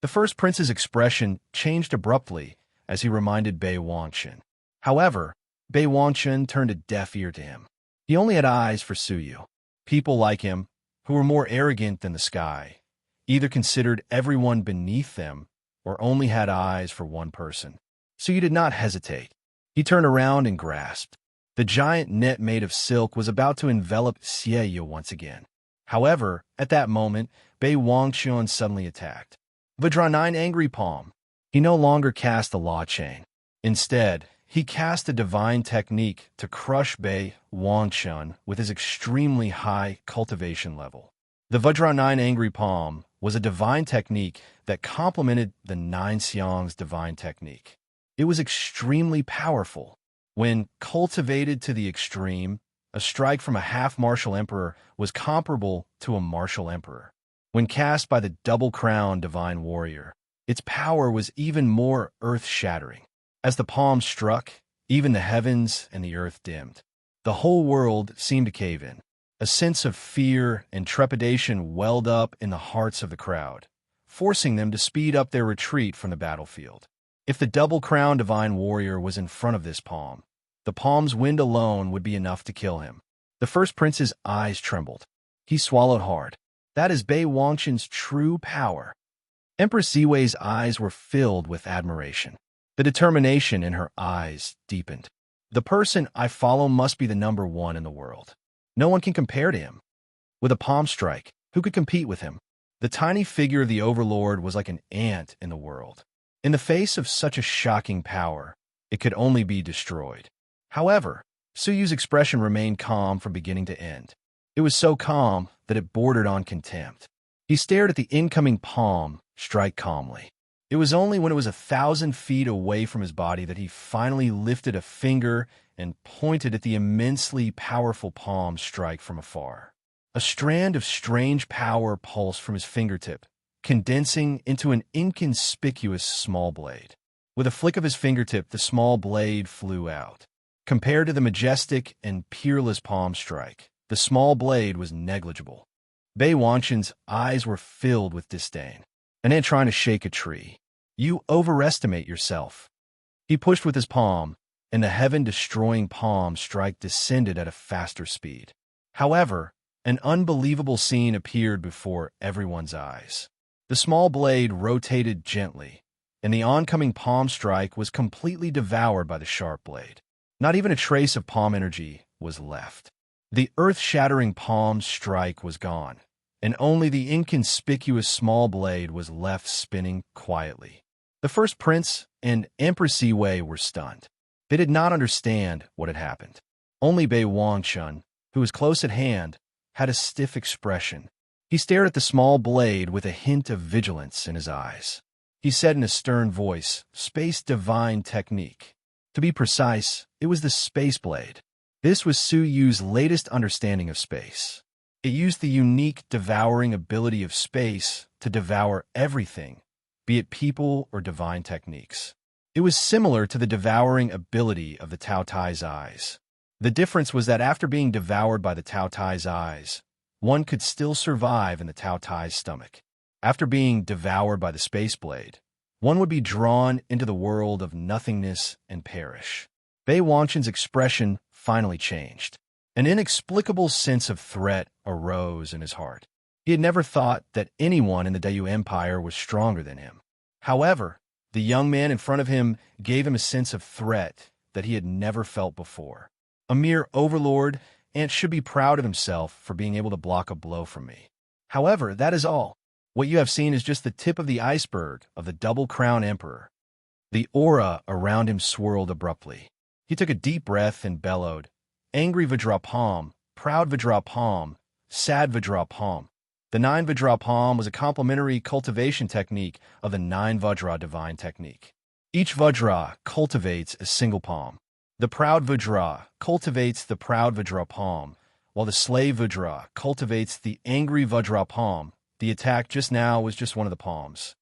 The first prince's expression changed abruptly as he reminded Bei Wangchun. However, Bei Wangchun turned a deaf ear to him. He only had eyes for Su Yu. People like him, who were more arrogant than the sky, either considered everyone beneath them or only had eyes for one person. Su Yu did not hesitate. He turned around and grasped. The giant net made of silk was about to envelop Xieya once again. However, at that moment, Bei Wangchun suddenly attacked. Vajra 9 Angry Palm. He no longer cast the law chain. Instead, he cast a divine technique to crush Bei Wangchun with his extremely high cultivation level. The Vajra 9 Angry Palm was a divine technique that complemented the 9 xiangs' divine technique. It was extremely powerful. When cultivated to the extreme, a strike from a half-martial emperor was comparable to a martial emperor. When cast by the double-crowned divine warrior, its power was even more earth-shattering. As the palm struck, even the heavens and the earth dimmed. The whole world seemed to cave in. A sense of fear and trepidation welled up in the hearts of the crowd, forcing them to speed up their retreat from the battlefield. If the double-crowned divine warrior was in front of this palm, the palm's wind alone would be enough to kill him. The first prince's eyes trembled. He swallowed hard. That is Bei Wangchun's true power. Empress Ziwei's eyes were filled with admiration. The determination in her eyes deepened. The person I follow must be the number 1 in the world. No one can compare to him. With a palm strike, who could compete with him? The tiny figure of the overlord was like an ant in the world. In the face of such a shocking power, it could only be destroyed. However, Su Yu's expression remained calm from beginning to end. It was so calm that it bordered on contempt. He stared at the incoming palm strike calmly. It was only when it was 1,000 feet away from his body that he finally lifted a finger and pointed at the immensely powerful palm strike from afar. A strand of strange power pulsed from his fingertip, condensing into an inconspicuous small blade. With a flick of his fingertip, the small blade flew out. Compared to the majestic and peerless palm strike, the small blade was negligible. Bei Wangchun's eyes were filled with disdain. An ant trying to shake a tree. You overestimate yourself. He pushed with his palm, and the heaven-destroying palm strike descended at a faster speed. However, an unbelievable scene appeared before everyone's eyes. The small blade rotated gently, and the oncoming palm strike was completely devoured by the sharp blade. Not even a trace of palm energy was left. The earth-shattering palm strike was gone, and only the inconspicuous small blade was left spinning quietly. The first prince and Empress Ziwei were stunned. They did not understand what had happened. Only Bei Wangchun, who was close at hand, had a stiff expression. He stared at the small blade with a hint of vigilance in his eyes. He said in a stern voice, "Space divine technique." To be precise, it was the space blade. This was Su Yu's latest understanding of space. It used the unique devouring ability of space to devour everything, be it people or divine techniques. It was similar to the devouring ability of the Tao Tai's eyes. The difference was that after being devoured by the Tao Tai's eyes, one could still survive in the Tao Tai's stomach. After being devoured by the space blade, one would be drawn into the world of nothingness and perish. Bei Wanshan's expression finally changed. An inexplicable sense of threat arose in his heart. He had never thought that anyone in the Dayu Empire was stronger than him. However, the young man in front of him gave him a sense of threat that he had never felt before. A mere overlord, and should be proud of himself for being able to block a blow from me. However, that is all. What you have seen is just the tip of the iceberg of the Double Crown Emperor. The aura around him swirled abruptly. He took a deep breath and bellowed, "Angry Vajrapam, proud Vajrapam, sad Vajrapam." The 9 Vajrapam was a complementary cultivation technique of the 9 Vajra divine technique. Each Vajra cultivates a single palm. The proud Vajra cultivates the proud Vajrapam, while the slave Vajra cultivates the angry Vajrapam. The attack just now was just one of the palms.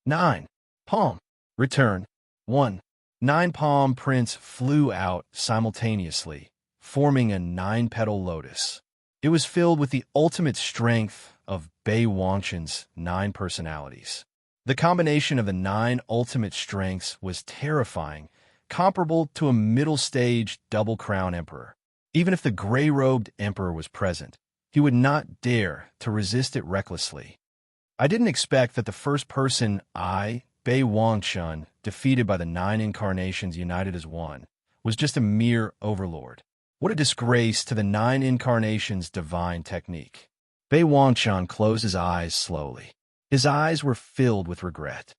9. Palm. Return. 1. 9 palm prints flew out simultaneously, forming a 9-petal lotus. It was filled with the ultimate strength of Bei Wanshan's 9 personalities. The combination of the 9 ultimate strengths was terrifying, comparable to a middle-stage Double Crown Emperor. Even if the gray-robed Emperor was present, he would not dare to resist it recklessly. I didn't expect that the first person I, Bei Wanshan, defeated by the 9 incarnations united as one, was just a mere overlord. What a disgrace to the 9 incarnations' divine technique. Bei Wanshan closed his eyes slowly. His eyes were filled with regret.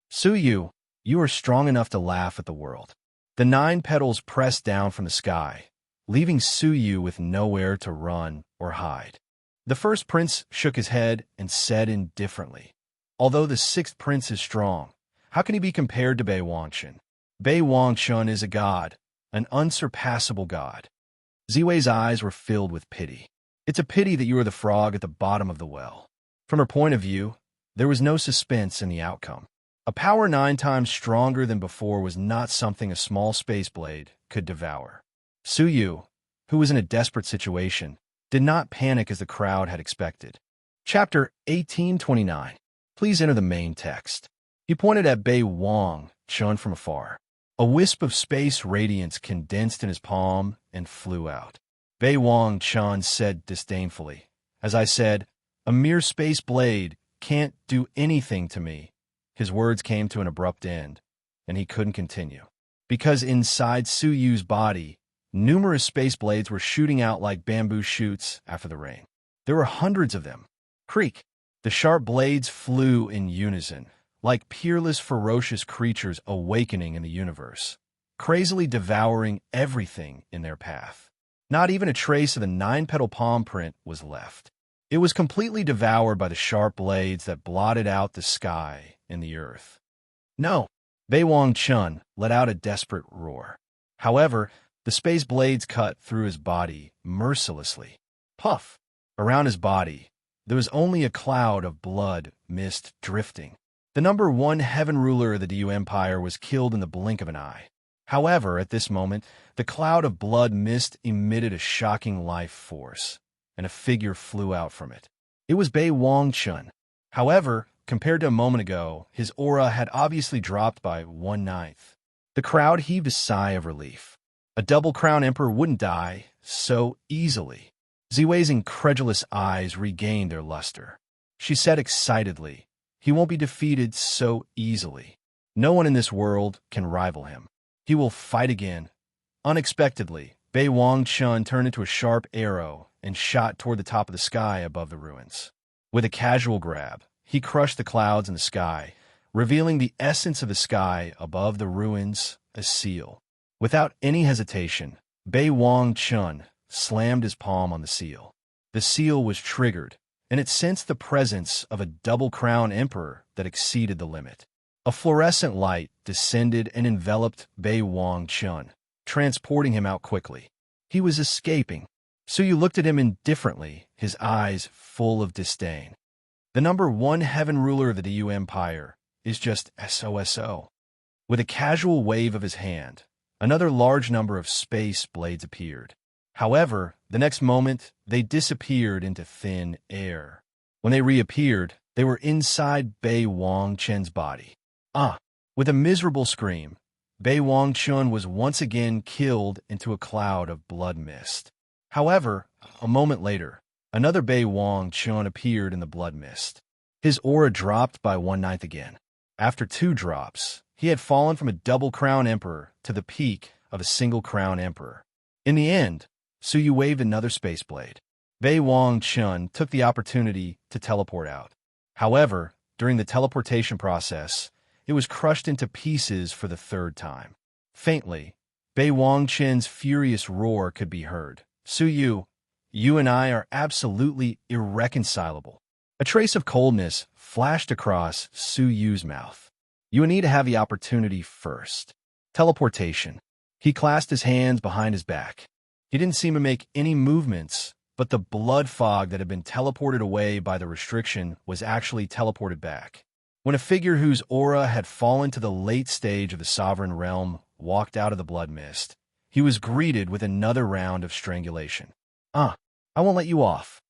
Su Yu, you are strong enough to laugh at the world. The 9 petals pressed down from the sky, leaving Su Yu with nowhere to run or hide. The first prince shook his head and said indifferently, "Although the 6th prince is strong, how can he be compared to Bei Wanshan? Bei Wanshan is a god, an unsurpassable god." Ziwei's eyes were filled with pity. It's a pity that you are the frog at the bottom of the well. From her point of view, there was no suspense in the outcome. A power 9 times stronger than before was not something a small space blade could devour. Su Yu, who was in a desperate situation, did not panic as the crowd had expected. Chapter 1829. Please enter the main text. He pointed at Bei Wanshan from afar. A wisp of space radiance condensed in his palm and flew out. Bei Wanshan said disdainfully, "As I said, a mere space blade can't do anything to me." His words came to an abrupt end, and he couldn't continue. Because inside Su Yu's body, numerous space blades were shooting out like bamboo shoots after the rain. There were hundreds of them. Creak! The sharp blades flew in unison, like peerless, ferocious creatures awakening in the universe, crazily devouring everything in their path. Not even a trace of the 9-petal palm print was left. It was completely devoured by the sharp blades that blotted out the sky and the earth. No! Bei Wanshan let out a desperate roar. However, the space blades cut through his body mercilessly. Puff! Around his body, there was only a cloud of blood mist drifting. The number 1 heaven ruler of the Dayu Empire was killed in the blink of an eye. However, at this moment, the cloud of blood mist emitted a shocking life force, and a figure flew out from it. It was Bei Wanshan. However, compared to a moment ago, his aura had obviously dropped by 1/9. The crowd heaved a sigh of relief. A Double Crown Emperor wouldn't die so easily. Ziwei's incredulous eyes regained their luster. She said excitedly, "He won't be defeated so easily. No one in this world can rival him. He will fight again." Unexpectedly, Bei Wanshan turned into a sharp arrow and shot toward the top of the sky above the ruins. With a casual grab, he crushed the clouds in the sky, revealing the essence of the sky above the ruins, a seal. Without any hesitation, Bei Wanshan slammed his palm on the seal. The seal was triggered, and it sensed the presence of a double-crown emperor that exceeded the limit. A fluorescent light descended and enveloped Bei Wang Chun, transporting him out quickly. He was escaping. Suyu looked at him indifferently, his eyes full of disdain. The number 1 heaven ruler of the Du Empire is just SOSO. With a casual wave of his hand, another large number of space blades appeared. However, the next moment, they disappeared into thin air. When they reappeared, they were inside Bei Wang Chun's body. With a miserable scream, Bei Wang Chun was once again killed into a cloud of blood mist. However, a moment later, another Bei Wang Chun appeared in the blood mist. His aura dropped by 1/9 again. After 2 drops, he had fallen from a double-crown emperor to the peak of a single-crown emperor. In the end, Suyu waved another space blade. Bei Wang Chun took the opportunity to teleport out. However, during the teleportation process, it was crushed into pieces for the 3rd time. Faintly, Bei Wang Chun's furious roar could be heard. Suyu, you and I are absolutely irreconcilable. A trace of coldness flashed across Suyu's mouth. You need to have the opportunity first. Teleportation. He clasped his hands behind his back. He didn't seem to make any movements, but the blood fog that had been teleported away by the restriction was actually teleported back. When a figure whose aura had fallen to the late stage of the sovereign realm walked out of the blood mist, he was greeted with another round of strangulation. I won't let you off.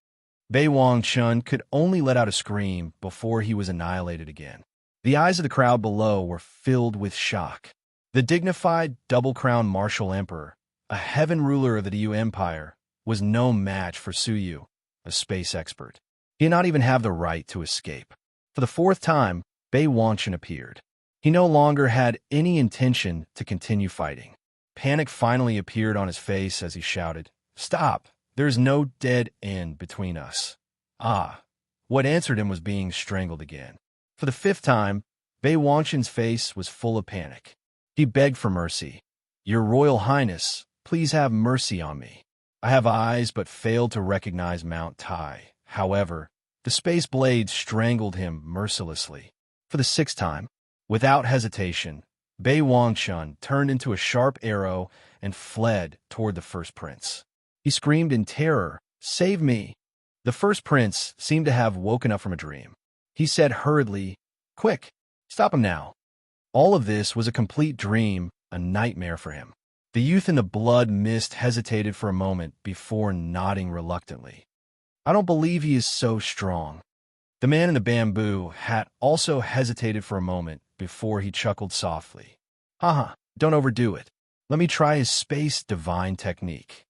Bei Wang Chun could only let out a scream before he was annihilated again. The eyes of the crowd below were filled with shock. The dignified double-crown martial emperor, a heaven ruler of the Du Empire, was no match for Suyu, a space expert. He did not even have the right to escape. For the 4th time, Bei Wang Chun appeared. He no longer had any intention to continue fighting. Panic finally appeared on his face as he shouted, "Stop! There is no dead end between us." What answered him was being strangled again. For the 5th time, Bei Wang Chun's face was full of panic. He begged for mercy. "Your Royal Highness, please have mercy on me. I have eyes but failed to recognize Mount Tai." However, the space blades strangled him mercilessly. For the 6th time, without hesitation, Bei Wang Chun turned into a sharp arrow and fled toward the first prince. He screamed in terror, "Save me!" The first prince seemed to have woken up from a dream. He said hurriedly, "Quick, stop him now." All of this was a complete dream, a nightmare for him. The youth in the blood mist hesitated for a moment before nodding reluctantly. "I don't believe he is so strong." The man in the bamboo hat also hesitated for a moment before he chuckled softly. Don't overdo it. Let me try his space divine technique."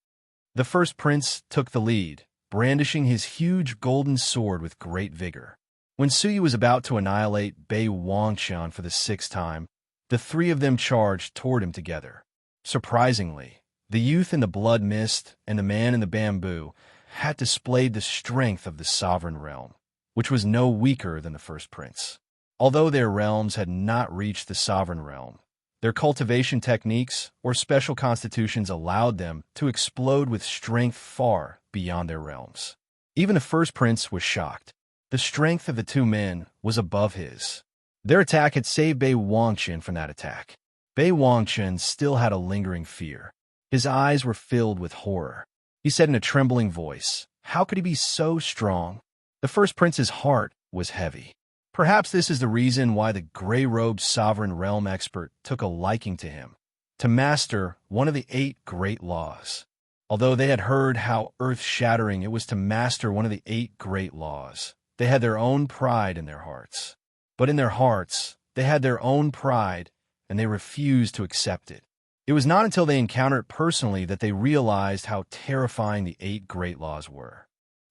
The first prince took the lead, brandishing his huge golden sword with great vigor. When Suyu was about to annihilate Bei Wang Chun for the 6th time, the 3 of them charged toward him together. Surprisingly, the youth in the blood mist and the man in the bamboo had displayed the strength of the sovereign realm, which was no weaker than the first prince. Although their realms had not reached the sovereign realm, their cultivation techniques or special constitutions allowed them to explode with strength far beyond their realms. Even the first prince was shocked. The strength of the 2 men was above his. Their attack had saved Bei Wang Chun from that attack. Bei Wang Chun still had a lingering fear. His eyes were filled with horror. He said in a trembling voice, "How could he be so strong?" The first prince's heart was heavy. Perhaps this is the reason why the gray-robed sovereign realm expert took a liking to him, to master one of the 8 great laws. Although they had heard how earth-shattering it was to master one of the 8 great laws, they had their own pride in their hearts. But in their hearts, they had their own pride, and they refused to accept it. It was not until they encountered it personally that they realized how terrifying the 8 great laws were.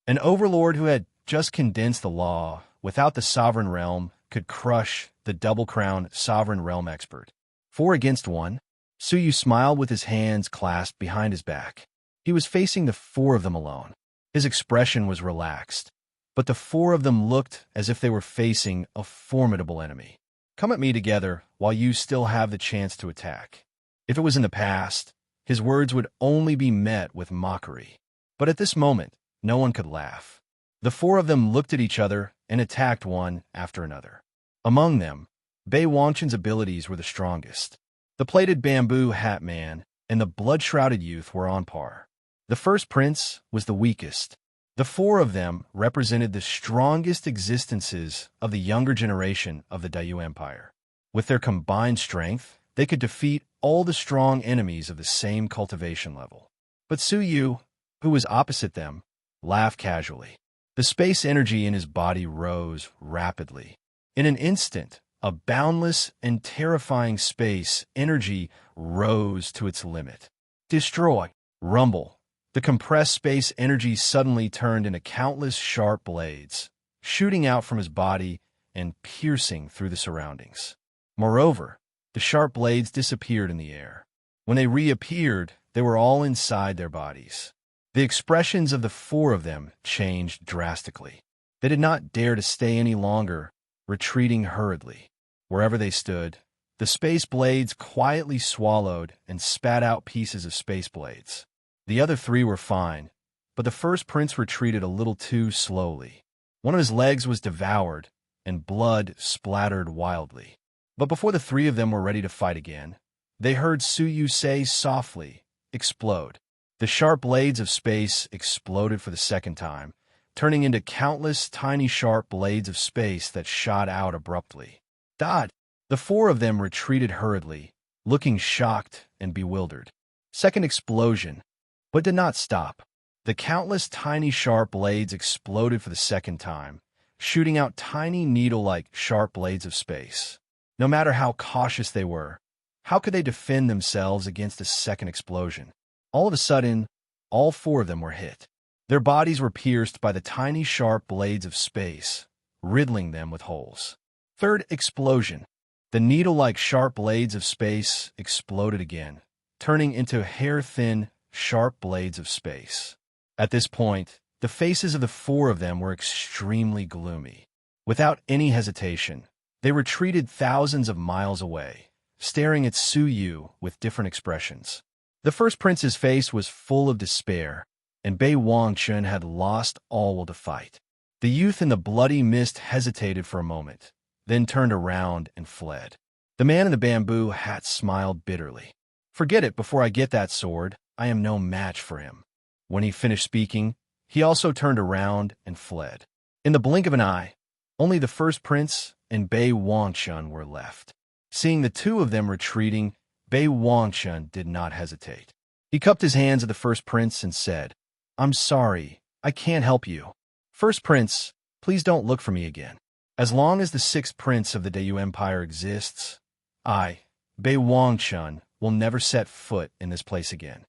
An overlord who had just condensed the law without the sovereign realm could crush the double-crown sovereign realm expert. 4 against 1, Suyu smiled with his hands clasped behind his back. He was facing the 4 of them alone. His expression was relaxed, but the 4 of them looked as if they were facing a formidable enemy. "Come at me together while you still have the chance to attack." If it was in the past, his words would only be met with mockery. But at this moment, no one could laugh. The four of them looked at each other and attacked one after another. Among them, Bei Wangshan's abilities were the strongest. The plated bamboo hat man and the blood-shrouded youth were on par. The first prince was the weakest. The four of them represented the strongest existences of the younger generation of the Dayu Empire. With their combined strength, they could defeat all the strong enemies of the same cultivation level. But Su Yu, who was opposite them, laughed casually. The space energy in his body rose rapidly. In an instant, a boundless and terrifying space energy rose to its limit. Destroy! Rumble! The compressed space energy suddenly turned into countless sharp blades, shooting out from his body and piercing through the surroundings. Moreover, the sharp blades disappeared in the air. When they reappeared, they were all inside their bodies. The expressions of the four of them changed drastically. They did not dare to stay any longer, retreating hurriedly. Wherever they stood, the space blades quietly swallowed and spat out pieces of space blades. The other three were fine, but the first prince retreated a little too slowly. One of his legs was devoured, and blood splattered wildly. But before the three of them were ready to fight again, they heard Su Yu say softly, "Explode." The sharp blades of space exploded for the second time, turning into countless tiny sharp blades of space that shot out abruptly. Dot! The four of them retreated hurriedly, looking shocked and bewildered. Second explosion, but did not stop. The countless tiny sharp blades exploded for the second time, shooting out tiny needle-like sharp blades of space. No matter how cautious they were, how could they defend themselves against a second explosion? All of a sudden, all four of them were hit. Their bodies were pierced by the tiny sharp blades of space, riddling them with holes. Third explosion. The needle-like sharp blades of space exploded again, turning into hair-thin, sharp blades of space. At this point, the faces of the four of them were extremely gloomy. Without any hesitation, they retreated thousands of miles away, staring at Su Yu with different expressions. The first prince's face was full of despair, and Bei Wangshan had lost all will to fight. The youth in the bloody mist hesitated for a moment, then turned around and fled. The man in the bamboo hat smiled bitterly. "Forget it before I get that sword. I am no match for him." When he finished speaking, he also turned around and fled. In the blink of an eye, only the first prince and Bei Wangshan were left. Seeing the two of them retreating, Bei Wangshan did not hesitate. He cupped his hands at the first prince and said, "I'm sorry, I can't help you. First prince, please don't look for me again. As long as the sixth prince of the Dayu Empire exists, I, Bei Wangshan, will never set foot in this place again."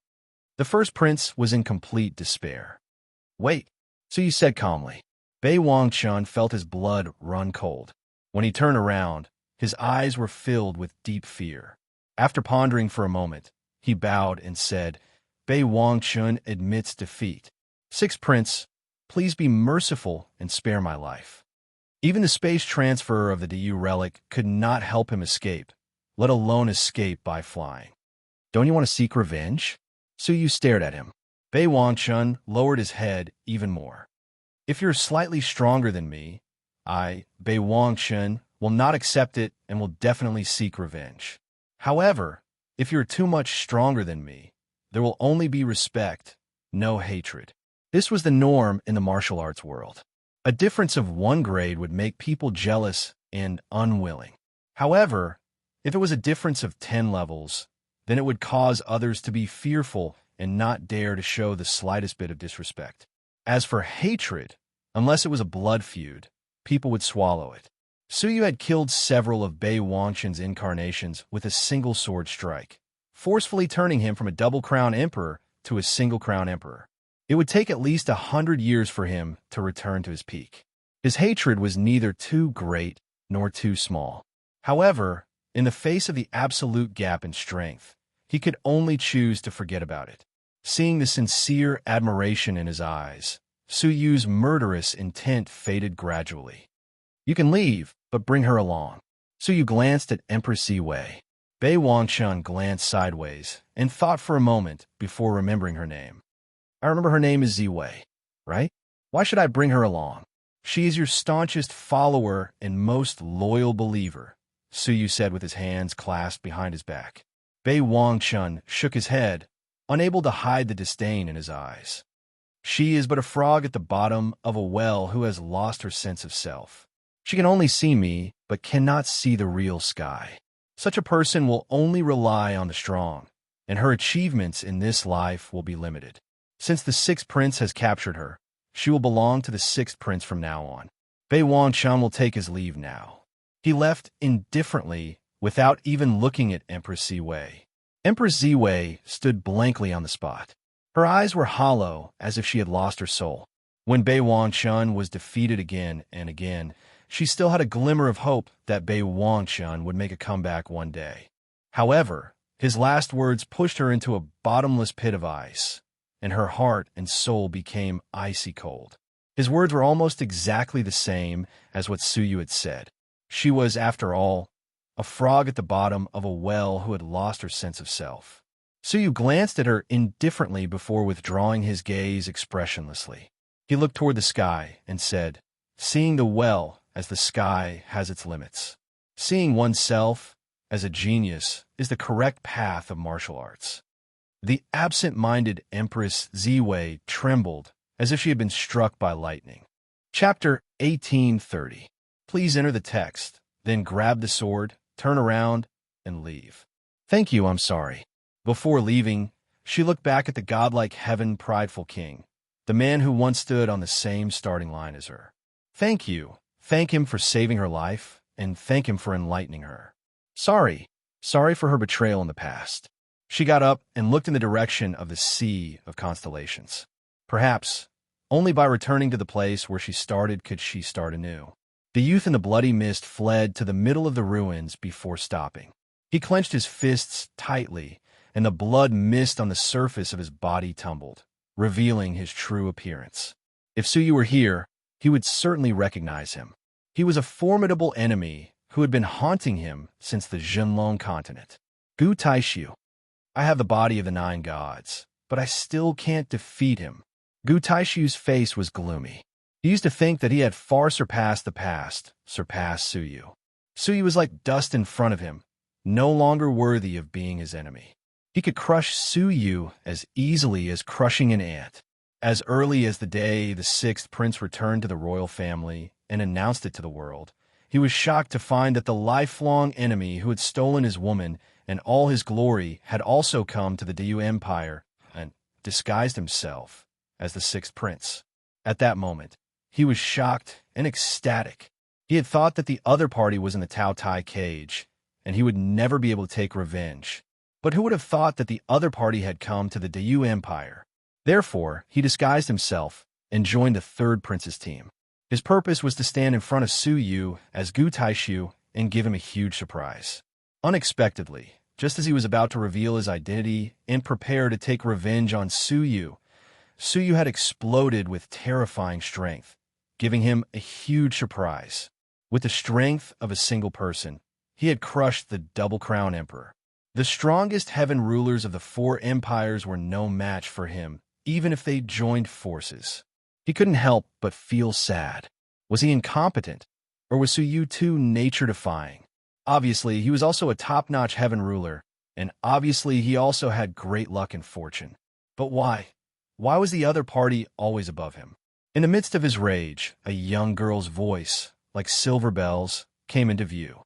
The first prince was in complete despair. "Wait," so you said calmly. Bei Wangshan felt his blood run cold. When he turned around, his eyes were filled with deep fear. After pondering for a moment, he bowed and said, "Bei Wangshan admits defeat. Sixth prince, please be merciful and spare my life." Even the space transfer of the Dayu relic could not help him escape, let alone escape by flying. "Don't you want to seek revenge?" Su Yu stared at him. Bei Wangshan lowered his head even more. "If you're slightly stronger than me, I, Bei Wangshan, will not accept it and will definitely seek revenge. However, if you're too much stronger than me, there will only be respect, no hatred." This was the norm in the martial arts world. A difference of one grade would make people jealous and unwilling. However, if it was a difference of 10 levels, then it would cause others to be fearful and not dare to show the slightest bit of disrespect. As for hatred, unless it was a blood feud, people would swallow it. Su Yu had killed several of Bei Wangshan's incarnations with a single sword strike, forcefully turning him from a double-crown emperor to a single-crown emperor. It would take at least 100 years for him to return to his peak. His hatred was neither too great nor too small. However, in the face of the absolute gap in strength, he could only choose to forget about it. Seeing the sincere admiration in his eyes, Su Yu's murderous intent faded gradually. "You can leave, but bring her along." Su Yu glanced at Empress Ziwei. Bei Wangshan glanced sideways and thought for a moment before remembering her name. "I remember her name is Ziwei, right?" Why should I bring her along? She is your staunchest follower and most loyal believer, Suyu said with his hands clasped behind his back. Bei Wangchun shook his head, unable to hide the disdain in his eyes. She is but a frog at the bottom of a well who has lost her sense of self. She can only see me, but cannot see the real sky. Such a person will only rely on the strong, and her achievements in this life will be limited. Since the sixth prince has captured her, she will belong to the sixth prince from now on. Bei Wangchun will take his leave now. He left indifferently, without even looking at Empress Ziwei. Empress Ziwei stood blankly on the spot. Her eyes were hollow, as if she had lost her soul. When Bei Wangchun was defeated again and again, she still had a glimmer of hope that Bei Wangchun would make a comeback one day. However, his last words pushed her into a bottomless pit of ice, and her heart and soul became icy cold. His words were almost exactly the same as what Suyu had said. She was, after all, a frog at the bottom of a well who had lost her sense of self. Suyu glanced at her indifferently before withdrawing his gaze expressionlessly. He looked toward the sky and said, "Seeing the well as the sky has its limits. Seeing oneself as a genius is the correct path of martial arts." The absent-minded Empress Ziwei trembled as if she had been struck by lightning. Chapter 1830. Please enter the text, then grab the sword, turn around, and leave. Thank you, I'm sorry. Before leaving, she looked back at the godlike heaven prideful king, the man who once stood on the same starting line as her. Thank you. Thank him for saving her life, and thank him for enlightening her. Sorry. Sorry for her betrayal in the past. She got up and looked in the direction of the sea of constellations. Perhaps, only by returning to the place where she started could she start anew. The youth in the bloody mist fled to the middle of the ruins before stopping. He clenched his fists tightly, and the blood mist on the surface of his body tumbled, revealing his true appearance. If Suyu were here, he would certainly recognize him. He was a formidable enemy who had been haunting him since the Zhenlong continent. Gu Taishu. I have the body of the 9 gods, but I still can't defeat him. Gu Taishu's face was gloomy. He used to think that he had far surpassed the past, surpassed Suyu. Suyu was like dust in front of him, no longer worthy of being his enemy. He could crush Suyu as easily as crushing an ant. As early as the day the sixth prince returned to the royal family and announced it to the world, he was shocked to find that the lifelong enemy who had stolen his woman and all his glory had also come to the Diyu Empire and disguised himself as the sixth prince. At that moment, he was shocked and ecstatic. He had thought that the other party was in the Tao Tai cage, and he would never be able to take revenge. But who would have thought that the other party had come to the Diyu Empire? Therefore, he disguised himself and joined the third prince's team. His purpose was to stand in front of Suyu as Gu Taishu and give him a huge surprise. Unexpectedly, just as he was about to reveal his identity and prepare to take revenge on Suyu, Suyu had exploded with terrifying strength, giving him a huge surprise. With the strength of a single person, he had crushed the Double Crown Emperor. The strongest heaven rulers of the 4 empires were no match for him, even if they joined forces. He couldn't help but feel sad. Was he incompetent? Or was Suyu too nature-defying? Obviously, he was also a top-notch heaven ruler, and obviously he also had great luck and fortune. But why? Why was the other party always above him? In the midst of his rage, a young girl's voice, like silver bells, came into view.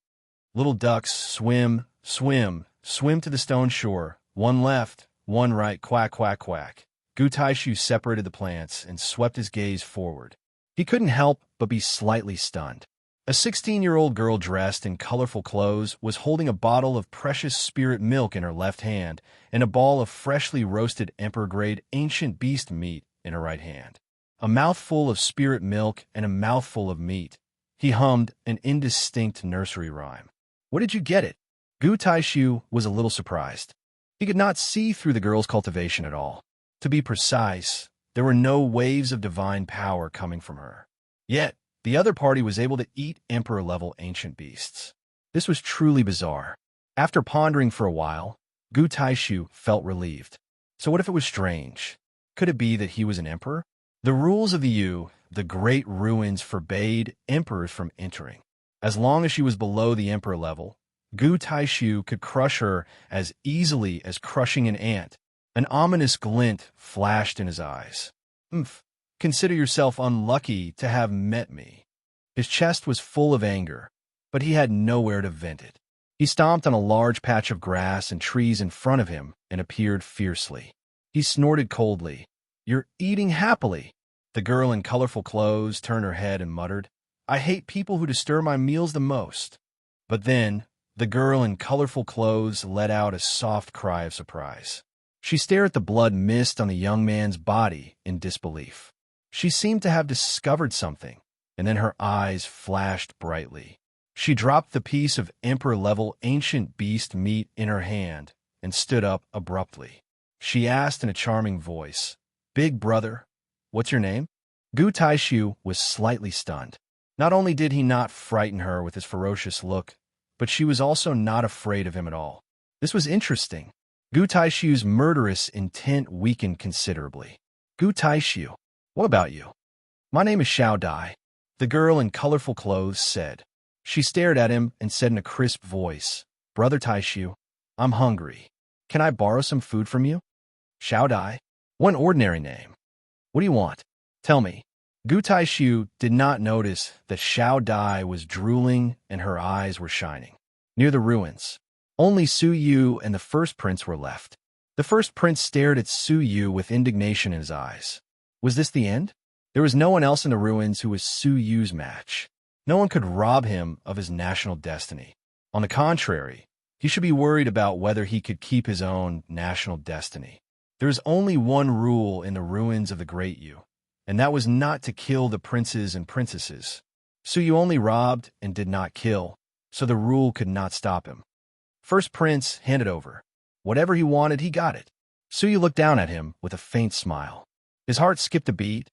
Little ducks swim, swim, swim to the stone shore, one left, one right, quack, quack, quack. Gu Taishu separated the plants and swept his gaze forward. He couldn't help but be slightly stunned. A 16-year-old girl dressed in colorful clothes was holding a bottle of precious spirit milk in her left hand and a ball of freshly roasted emperor-grade ancient beast meat in her right hand. A mouthful of spirit milk and a mouthful of meat. He hummed an indistinct nursery rhyme. Where did you get it? Gu Taishu was a little surprised. He could not see through the girl's cultivation at all. To be precise, there were no waves of divine power coming from her. Yet, the other party was able to eat emperor-level ancient beasts. This was truly bizarre. After pondering for a while, Gu Taishu felt relieved. So what if it was strange? Could it be that he was an emperor? The rules of the the great ruins forbade emperors from entering. As long as she was below the emperor level, Gu Taishu could crush her as easily as crushing an ant. An ominous glint flashed in his eyes. Umph, consider yourself unlucky to have met me. His chest was full of anger, but he had nowhere to vent it. He stomped on a large patch of grass and trees in front of him and appeared fiercely. He snorted coldly. "You're eating happily." The girl in colorful clothes turned her head and muttered, "I hate people who disturb my meals the most." But then, the girl in colorful clothes let out a soft cry of surprise. She stared at the blood mist on the young man's body in disbelief. She seemed to have discovered something, and then her eyes flashed brightly. She dropped the piece of emperor-level ancient beast meat in her hand and stood up abruptly. She asked in a charming voice, "Big brother, what's your name?" Gu Taishu was slightly stunned. Not only did he not frighten her with his ferocious look, but she was also not afraid of him at all. This was interesting. Gu Taishu's murderous intent weakened considerably. "Gu Taishu, what about you?" "My name is Xiao Dai," the girl in colorful clothes said. She stared at him and said in a crisp voice, "Brother Taishu, I'm hungry. Can I borrow some food from you?" "Xiao Dai? One ordinary name. What do you want? Tell me." Gu Taishu did not notice that Xiao Dai was drooling and her eyes were shining. Near the ruins, only Su Yu and the first prince were left. The first prince stared at Su Yu with indignation in his eyes. Was this the end? There was no one else in the ruins who was Su Yu's match. No one could rob him of his national destiny. On the contrary, he should be worried about whether he could keep his own national destiny. There is only one rule in the ruins of the Great Yu, and that was not to kill the princes and princesses. Su Yu only robbed and did not kill, so the rule could not stop him. First prince handed over. Whatever he wanted, he got it. Su Yu looked down at him with a faint smile. His heart skipped a beat,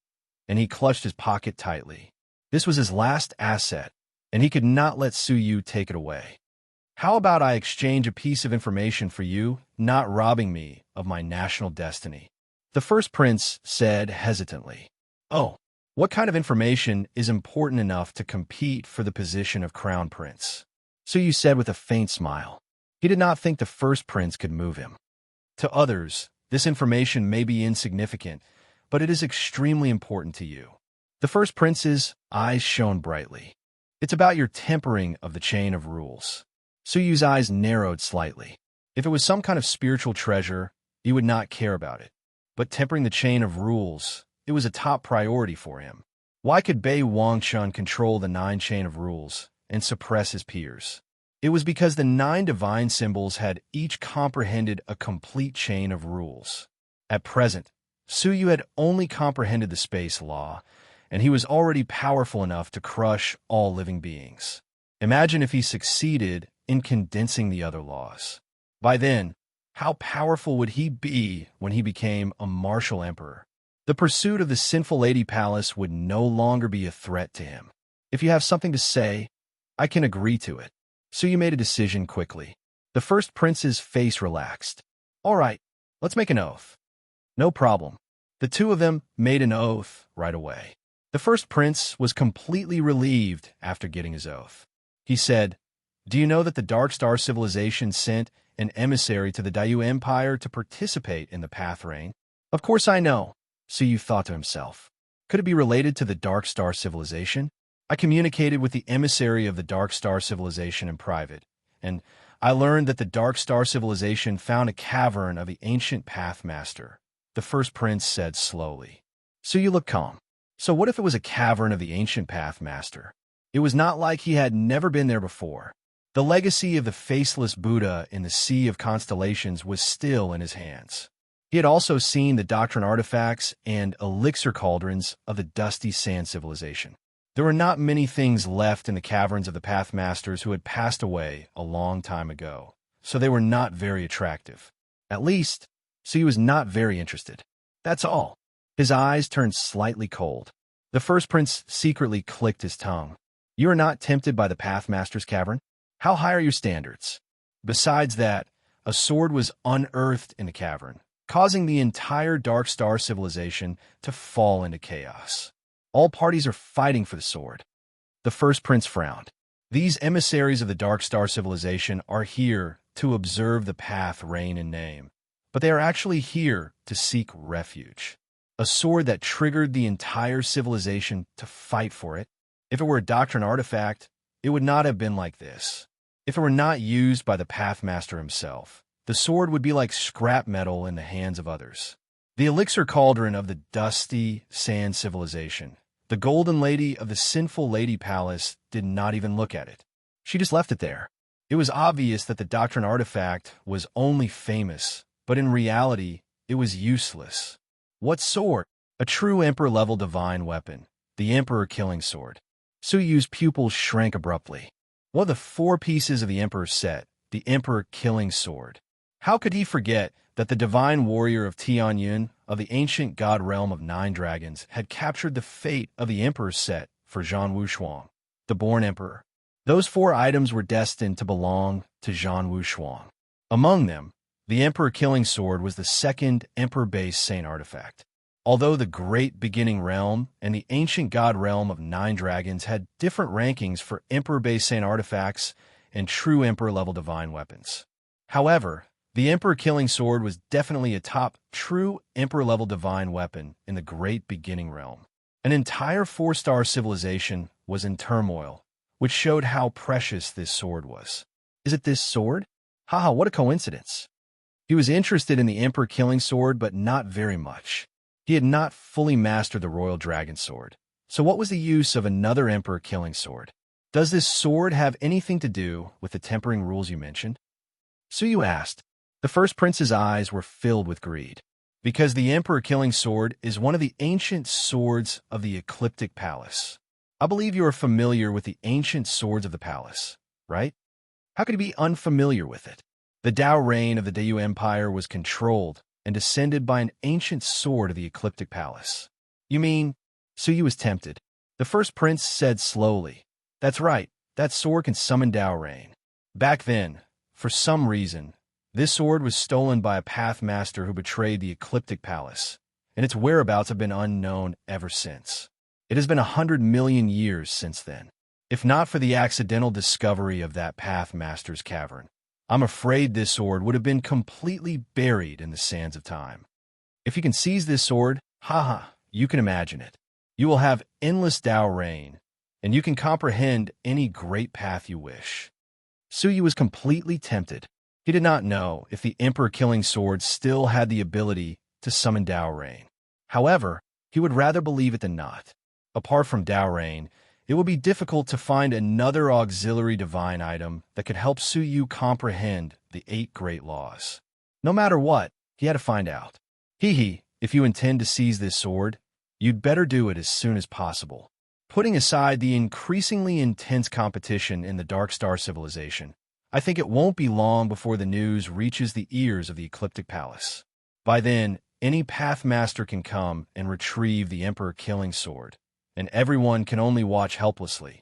and he clutched his pocket tightly. This was his last asset, and he could not let Su Yu take it away. "How about I exchange a piece of information for you, not robbing me of my national destiny?" The first prince said hesitantly. "Oh, what kind of information is important enough to compete for the position of crown prince?" Su Yu said with a faint smile. He did not think the first prince could move him. To others, this information may be insignificant, but it is extremely important to you. The first prince's eyes shone brightly. "It's about your tempering of the chain of rules." Su Yu's eyes narrowed slightly. If it was some kind of spiritual treasure, he would not care about it. But tempering the chain of rules, it was a top priority for him. Why could Bei Wangchun control the 9 chain of rules and suppress his peers? It was because the 9 divine symbols had each comprehended a complete chain of rules. At present, Su Yu had only comprehended the space law, and he was already powerful enough to crush all living beings. Imagine if he succeeded in condensing the other laws. By then, how powerful would he be when he became a martial emperor? The pursuit of the sinful lady palace would no longer be a threat to him. "If you have something to say, I can agree to it." Su Yu made a decision quickly. The first prince's face relaxed. "All right, let's make an oath." "No problem." The two of them made an oath right away. The first prince was completely relieved after getting his oath. He said, "Do you know that the Dark Star civilization sent an emissary to the Dayu Empire to participate in the Path Reign?" "Of course I know," Su Yu thought to himself. "Could it be related to the Dark Star civilization? I communicated with the emissary of the Dark Star civilization in private, and I learned that the Dark Star civilization found a cavern of the ancient Pathmaster," the first prince said slowly. Su Yu looked calm. So what if it was a cavern of the ancient Pathmaster? It was not like he had never been there before. The legacy of the faceless Buddha in the Sea of Constellations was still in his hands. He had also seen the doctrine artifacts and elixir cauldrons of the Dusty Sand civilization. There were not many things left in the caverns of the Pathmasters who had passed away a long time ago, so they were not very attractive. At least, Su Yu was not very interested. That's all. His eyes turned slightly cold. The first prince secretly clicked his tongue. "You are not tempted by the Pathmaster's cavern? How high are your standards?" Besides that, a sword was unearthed in the cavern, causing the entire Dark Star civilization to fall into chaos. All parties are fighting for the sword. The first prince frowned. These emissaries of the Dark Star civilization are here to observe the path reign in name, but they are actually here to seek refuge. A sword that triggered the entire civilization to fight for it. If it were a doctrine artifact, it would not have been like this. If it were not used by the Pathmaster himself, the sword would be like scrap metal in the hands of others. The elixir cauldron of the dusty sand civilization. The golden lady of the sinful lady palace did not even look at it. She just left it there. It was obvious that the doctrine artifact was only famous, but in reality, it was useless. What sword? A true Emperor-level divine weapon, the Emperor Killing Sword. Su Yu's pupils shrank abruptly. One of the 4 pieces of the Emperor's set, the Emperor Killing Sword. How could he forget that the divine warrior of Tianyun, of the ancient god realm of 9 dragons, had captured the fate of the Emperor's set for Zhan Wushuang, the born Emperor? Those 4 items were destined to belong to Zhan Wushuang. Among them, the Emperor Killing Sword was the second Emperor-based Saint artifact. Although the Great Beginning Realm and the Ancient God Realm of 9 Dragons had different rankings for Emperor-based Saint artifacts and true Emperor-level divine weapons. However, the Emperor Killing Sword was definitely a top true Emperor-level divine weapon in the Great Beginning Realm. An entire 4-star civilization was in turmoil, which showed how precious this sword was. Is it this sword? Haha, what a coincidence. He was interested in the Emperor Killing Sword, but not very much. He had not fully mastered the Royal Dragon Sword. So what was the use of another Emperor Killing Sword? Does this sword have anything to do with the tempering rules you mentioned? Su Yu asked. The first prince's eyes were filled with greed. Because the Emperor Killing Sword is one of the ancient swords of the Ecliptic Palace. I believe you are familiar with the ancient swords of the palace, right? How could you be unfamiliar with it? The Dao reign of the Dayu Empire was controlled and descended by an ancient sword of the Ecliptic Palace. You mean? Su Yu was tempted. The first prince said slowly, That's right, that sword can summon Dao reign. Back then, for some reason, this sword was stolen by a Pathmaster who betrayed the Ecliptic Palace, and its whereabouts have been unknown ever since. It has been 100 million years since then. If not for the accidental discovery of that Pathmaster's cavern, I'm afraid this sword would have been completely buried in the sands of time. If you can seize this sword, haha, you can imagine it. You will have endless Dao reign, and you can comprehend any great path you wish. Su Yu was completely tempted. He did not know if the Emperor Killing Sword still had the ability to summon Dao reign. However, he would rather believe it than not. Apart from Dao reign, it would be difficult to find another auxiliary divine item that could help Su Yu comprehend the 8 great laws. No matter what, he had to find out. If you intend to seize this sword, you'd better do it as soon as possible. Putting aside the increasingly intense competition in the Dark Star civilization, I think it won't be long before the news reaches the ears of the Ecliptic Palace. By then, any Pathmaster can come and retrieve the Emperor Killing Sword, and everyone can only watch helplessly.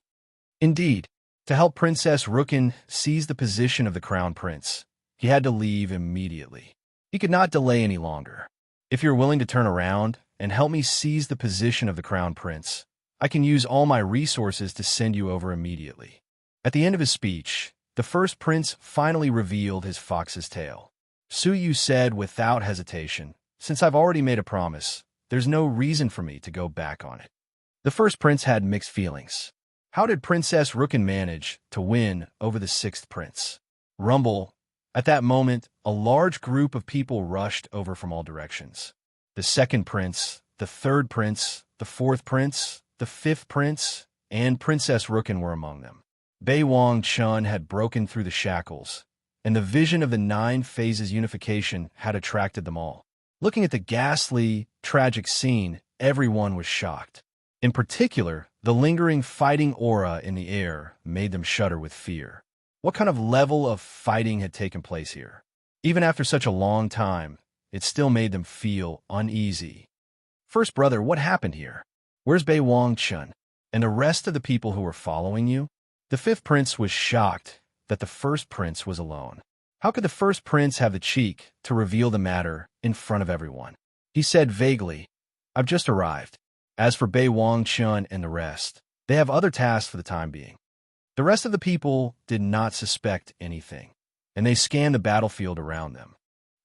Indeed, to help Princess Rukin seize the position of the Crown Prince, he had to leave immediately. He could not delay any longer. If you're willing to turn around and help me seize the position of the Crown Prince, I can use all my resources to send you over immediately. At the end of his speech, the first prince finally revealed his fox's tail. Su Yu said without hesitation, Since I've already made a promise, there's no reason for me to go back on it. The first prince had mixed feelings. How did Princess Rukin manage to win over the 6th prince? Rumble. At that moment, a large group of people rushed over from all directions. The 2nd prince, the 3rd prince, the 4th prince, the 5th prince, and Princess Rukin were among them. Bei Wang Chun had broken through the shackles, and the vision of the 9 phases unification had attracted them all. Looking at the ghastly, tragic scene, everyone was shocked. In particular, the lingering fighting aura in the air made them shudder with fear. What kind of level of fighting had taken place here? Even after such a long time, it still made them feel uneasy. First brother, what happened here? Where's Bei Wang Chun and the rest of the people who were following you? The 5th prince was shocked that the 1st prince was alone. How could the 1st prince have the cheek to reveal the matter in front of everyone. He said vaguely, "I've just arrived. As for Bei Wang-chun and the rest, they have other tasks for the time being." The rest of the people did not suspect anything, and they scanned the battlefield around them.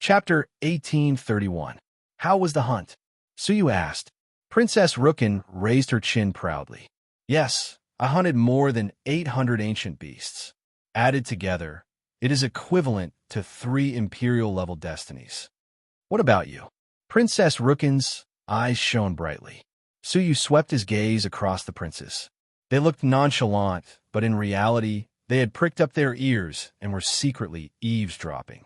Chapter 1831. How was the hunt? Suyu asked. Princess Rukin raised her chin proudly. Yes, I hunted more than 800 ancient beasts. Added together, it is equivalent to 3 imperial-level destinies. What about you? Princess Rukin's eyes shone brightly. Suyu swept his gaze across the princes. They looked nonchalant, but in reality, they had pricked up their ears and were secretly eavesdropping.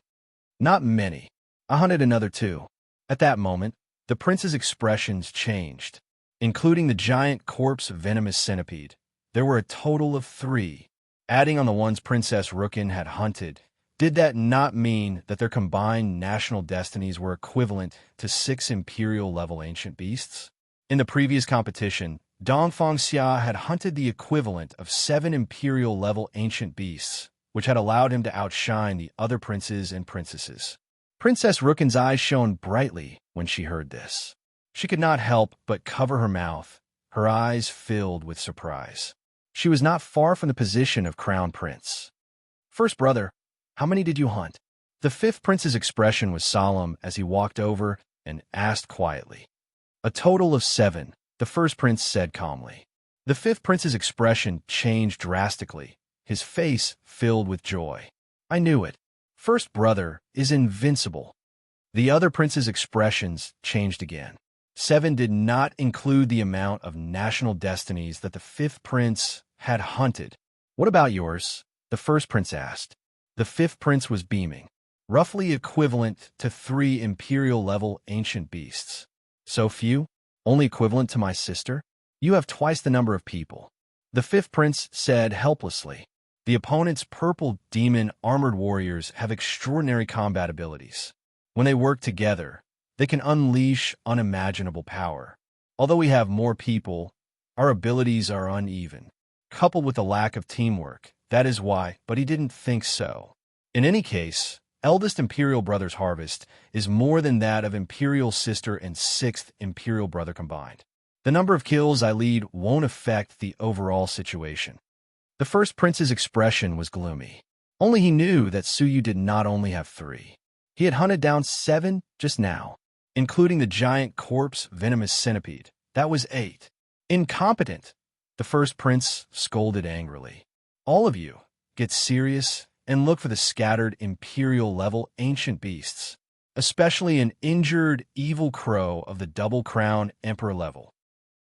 Not many. I hunted another 2. At that moment, the prince's expressions changed. Including the giant corpse venomous centipede, there were a total of 3. Adding on the ones Princess Rukin had hunted, did that not mean that their combined national destinies were equivalent to 6 imperial-level ancient beasts? In the previous competition, Dongfang Xia had hunted the equivalent of 7 imperial-level ancient beasts, which had allowed him to outshine the other princes and princesses. Princess Rukin's eyes shone brightly when she heard this. She could not help but cover her mouth, her eyes filled with surprise. She was not far from the position of crown prince. First brother, how many did you hunt? The 5th prince's expression was solemn as he walked over and asked quietly. A total of 7, the 1st prince said calmly. The 5th prince's expression changed drastically, his face filled with joy. I knew it. First brother is invincible. The other prince's expressions changed again. 7 did not include the amount of national destinies that the 5th prince had hunted. What about yours? The 1st prince asked. The 5th prince was beaming, roughly equivalent to 3 imperial-level ancient beasts. So few? Only equivalent to my sister? You have twice the number of people. The 5th prince said helplessly. The opponent's purple demon armored warriors have extraordinary combat abilities. When they work together, they can unleash unimaginable power. Although we have more people, our abilities are uneven. Coupled with the lack of teamwork, that is why, but he didn't think so. In any case, eldest imperial brother's harvest is more than that of imperial sister and 6th imperial brother combined. The number of kills I lead won't affect the overall situation. The 1st prince's expression was gloomy. Only he knew that Suyu did not only have 3. He had hunted down 7 just now, including the giant corpse venomous centipede. That was 8. Incompetent, the 1st prince scolded angrily. All of you, get serious and look for the scattered imperial-level ancient beasts, especially an injured evil crow of the double-crown emperor level.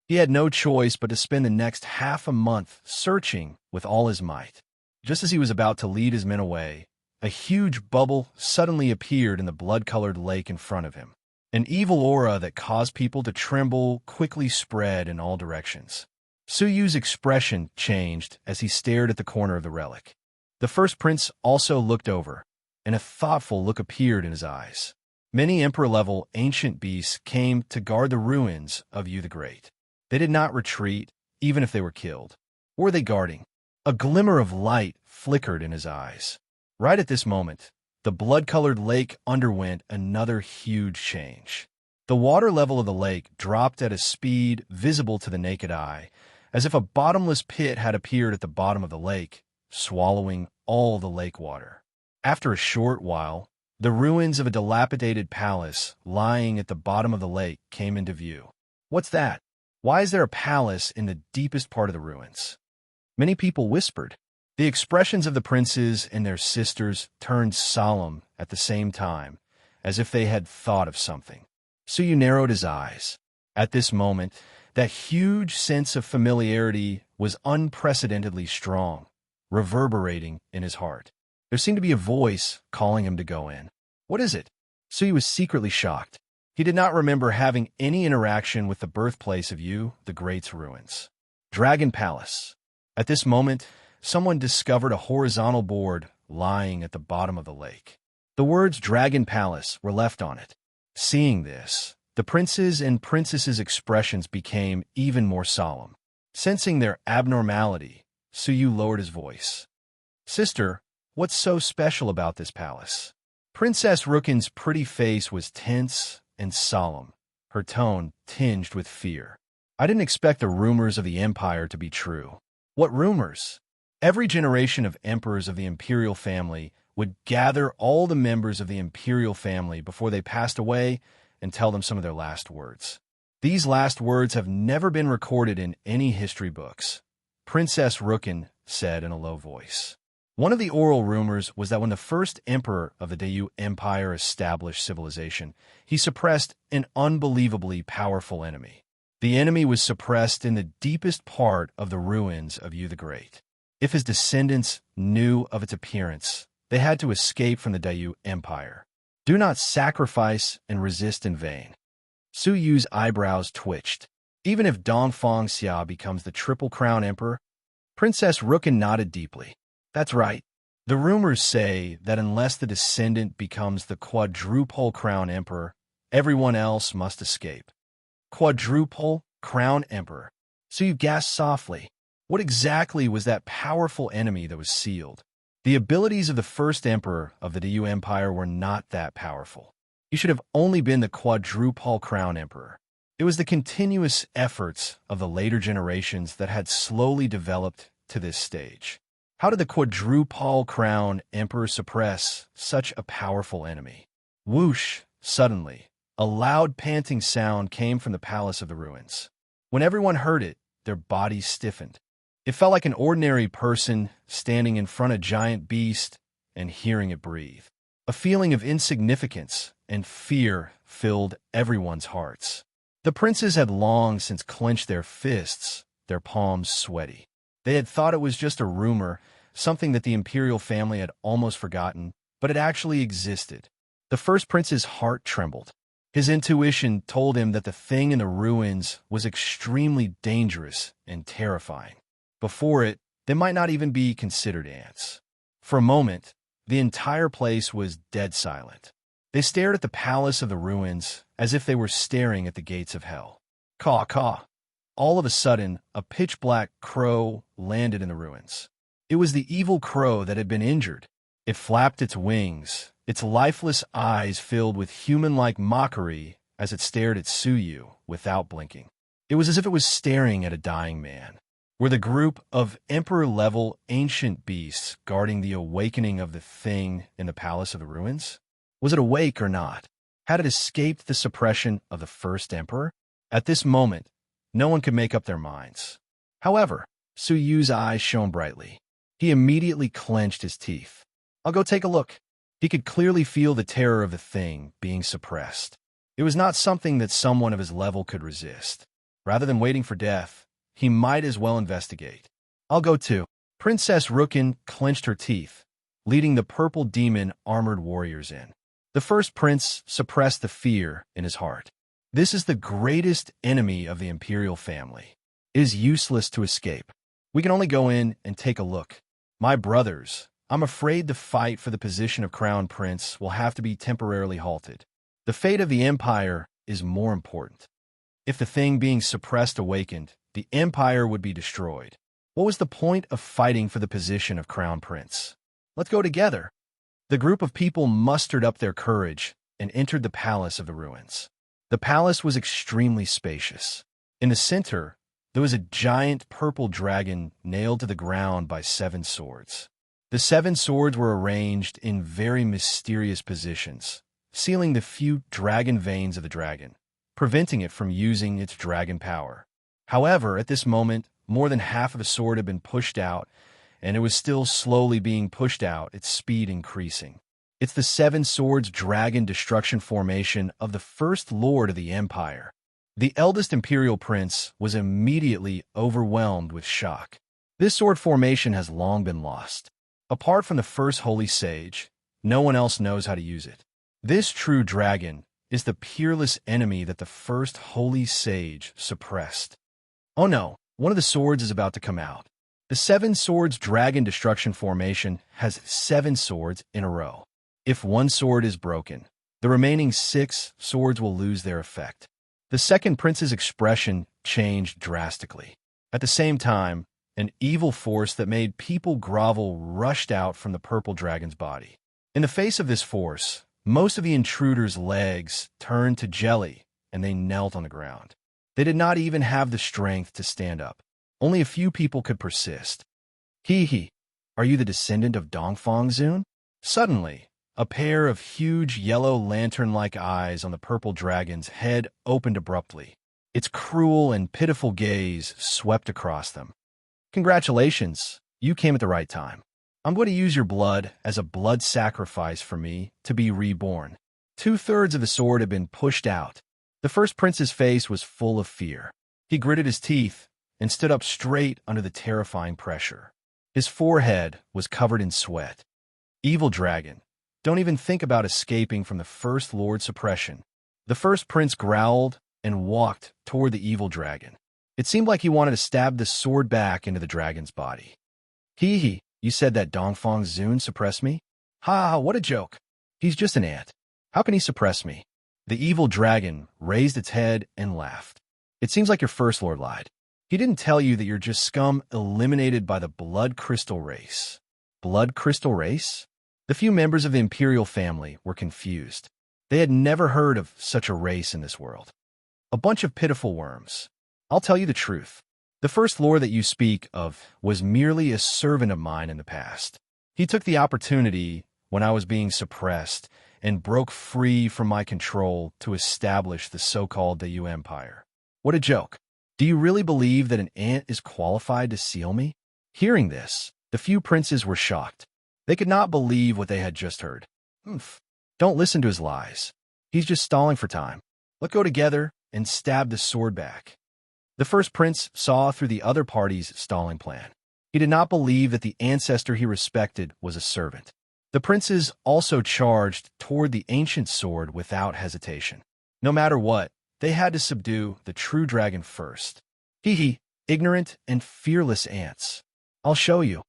He had no choice but to spend the next half a month searching with all his might. Just as he was about to lead his men away, a huge bubble suddenly appeared in the blood-colored lake in front of him. An evil aura that caused people to tremble quickly spread in all directions. Suyu's expression changed as he stared at the corner of the relic. The 1st prince also looked over, and a thoughtful look appeared in his eyes. Many emperor-level ancient beasts came to guard the ruins of Yu the Great. They did not retreat, even if they were killed. What were they guarding? A glimmer of light flickered in his eyes. Right at this moment, the blood-colored lake underwent another huge change. The water level of the lake dropped at a speed visible to the naked eye, as if a bottomless pit had appeared at the bottom of the lake, swallowing all the lake water. After a short while, the ruins of a dilapidated palace lying at the bottom of the lake came into view. What's that? Why is there a palace in the deepest part of the ruins? Many people whispered. The expressions of the princes and their sisters turned solemn at the same time, as if they had thought of something. Suyu narrowed his eyes. At this moment, that huge sense of familiarity was unprecedentedly strong, reverberating in his heart. There seemed to be a voice calling him to go in. What is it? Suyu was secretly shocked. He did not remember having any interaction with the birthplace of Yu the Great's ruins. Dragon Palace. At this moment, someone discovered a horizontal board lying at the bottom of the lake. The words Dragon Palace were left on it. Seeing this, the princes and princesses' expressions became even more solemn. Sensing their abnormality, Suyu lowered his voice. Sister, what's so special about this palace? Princess Rookin's pretty face was tense and solemn, her tone tinged with fear. I didn't expect the rumors of the Empire to be true. What rumors? Every generation of emperors of the imperial family would gather all the members of the imperial family before they passed away and tell them some of their last words. These last words have never been recorded in any history books, Princess Rookin said in a low voice. One of the oral rumors was that when the first emperor of the Dayu Empire established civilization, he suppressed an unbelievably powerful enemy. The enemy was suppressed in the deepest part of the ruins of Yu the Great. If his descendants knew of its appearance, they had to escape from the Dayu Empire. Do not sacrifice and resist in vain. Su Yu's eyebrows twitched. Even if Dongfang Xia becomes the Triple Crown Emperor, Princess Rookin nodded deeply. That's right. The rumors say that unless the descendant becomes the Quadruple Crown Emperor, everyone else must escape. Quadruple Crown Emperor. So you gasped softly. What exactly was that powerful enemy that was sealed? The abilities of the first emperor of the Dayu Empire were not that powerful. He should have only been the Quadruple Crown Emperor. It was the continuous efforts of the later generations that had slowly developed to this stage. How did the Quadruple Crown Emperor suppress such a powerful enemy? Whoosh! Suddenly, a loud panting sound came from the Palace of the Ruins. When everyone heard it, their bodies stiffened. It felt like an ordinary person standing in front of a giant beast and hearing it breathe. A feeling of insignificance and fear filled everyone's hearts. The princes had long since clenched their fists, their palms sweaty. They had thought it was just a rumor, something that the imperial family had almost forgotten, but it actually existed. The first prince's heart trembled. His intuition told him that the thing in the ruins was extremely dangerous and terrifying. Before it, they might not even be considered ants. For a moment, the entire place was dead silent. They stared at the Palace of the Ruins as if they were staring at the gates of hell. Caw, caw. All of a sudden, a pitch-black crow landed in the ruins. It was the evil crow that had been injured. It flapped its wings, its lifeless eyes filled with human-like mockery as it stared at Su Yu without blinking. It was as if it was staring at a dying man. Were the group of emperor-level ancient beasts guarding the awakening of the thing in the Palace of the Ruins? Was it awake or not? Had it escaped the suppression of the first emperor? At this moment, no one could make up their minds. However, Su Yu's eyes shone brightly. He immediately clenched his teeth. I'll go take a look. He could clearly feel the terror of the thing being suppressed. It was not something that someone of his level could resist. Rather than waiting for death, he might as well investigate. I'll go too. Princess Rookin clenched her teeth, leading the purple demon armored warriors in. The first prince suppressed the fear in his heart. This is the greatest enemy of the imperial family. It is useless to escape. We can only go in and take a look. My brothers, I'm afraid the fight for the position of crown prince will have to be temporarily halted. The fate of the empire is more important. If the thing being suppressed awakened, the empire would be destroyed. What was the point of fighting for the position of crown prince? Let's go together. The group of people mustered up their courage and entered the Palace of the Ruins. The palace was extremely spacious. In the center, there was a giant purple dragon nailed to the ground by 7 swords. The 7 swords were arranged in very mysterious positions, sealing the few dragon veins of the dragon, preventing it from using its dragon power. However, at this moment, more than half of the sword had been pushed out, and it was still slowly being pushed out, its speed increasing. It's the 7 swords dragon destruction formation of the first lord of the empire. The eldest imperial prince was immediately overwhelmed with shock. This sword formation has long been lost. Apart from the first holy sage, no one else knows how to use it. This true dragon is the peerless enemy that the first holy sage suppressed. Oh no, one of the swords is about to come out. The 7 swords dragon destruction formation has 7 swords in a row. If one sword is broken, the remaining 6 swords will lose their effect. The second prince's expression changed drastically. At the same time, an evil force that made people grovel rushed out from the purple dragon's body. In the face of this force, most of the intruders' legs turned to jelly and they knelt on the ground. They did not even have the strength to stand up. Only a few people could persist. Hee, are you the descendant of Dongfang Zun? Suddenly, a pair of huge yellow lantern-like eyes on the purple dragon's head opened abruptly. Its cruel and pitiful gaze swept across them. Congratulations, you came at the right time. I'm going to use your blood as a blood sacrifice for me to be reborn. 2/3 of the sword had been pushed out. The first prince's face was full of fear. He gritted his teeth and stood up straight under the terrifying pressure. His forehead was covered in sweat. Evil dragon, don't even think about escaping from the First Lord's suppression. The first prince growled and walked toward the evil dragon. It seemed like he wanted to stab the sword back into the dragon's body. Hee, you said that Dongfang Zun suppressed me? Ha, what a joke. He's just an ant. How can he suppress me? The evil dragon raised its head and laughed. It seems like your first lord lied. He didn't tell you that you're just scum eliminated by the blood crystal race. Blood crystal race? The few members of the imperial family were confused. They had never heard of such a race in this world. A bunch of pitiful worms. I'll tell you the truth. The first lord that you speak of was merely a servant of mine in the past. He took the opportunity when I was being suppressed and broke free from my control to establish the so-called Dayu Empire. What a joke. Do you really believe that an ant is qualified to seal me? Hearing this, the few princes were shocked. They could not believe what they had just heard. Don't listen to his lies. He's just stalling for time. Let's go together and stab the sword back. The first prince saw through the other party's stalling plan. He did not believe that the ancestor he respected was a servant. The princes also charged toward the ancient sword without hesitation. No matter what, they had to subdue the true dragon first. Hee, ignorant and fearless ants. I'll show you.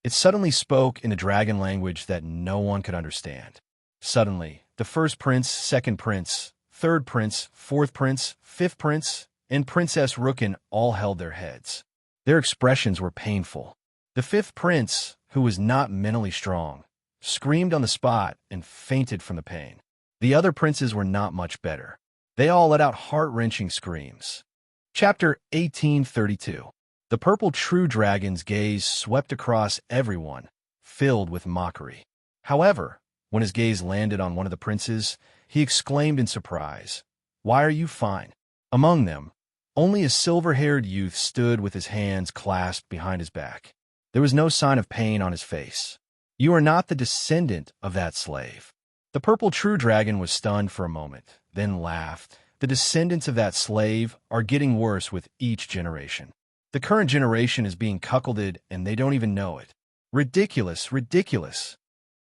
It suddenly spoke in a dragon language that no one could understand. Suddenly, the first prince, second prince, third prince, fourth prince, fifth prince, and Princess Rookin all held their heads. Their expressions were painful. The fifth prince, who was not mentally strong, screamed on the spot and fainted from the pain. The other princes were not much better. They all let out heart-wrenching screams. Chapter 1832. The purple true dragon's gaze swept across everyone, filled with mockery. However, when his gaze landed on one of the princes, he exclaimed in surprise, "Why are you fine?" Among them, only a silver-haired youth stood with his hands clasped behind his back. There was no sign of pain on his face. "You are not the descendant of that slave." The purple true dragon was stunned for a moment, then laughed. "The descendants of that slave are getting worse with each generation. The current generation is being cuckolded and they don't even know it. Ridiculous, ridiculous."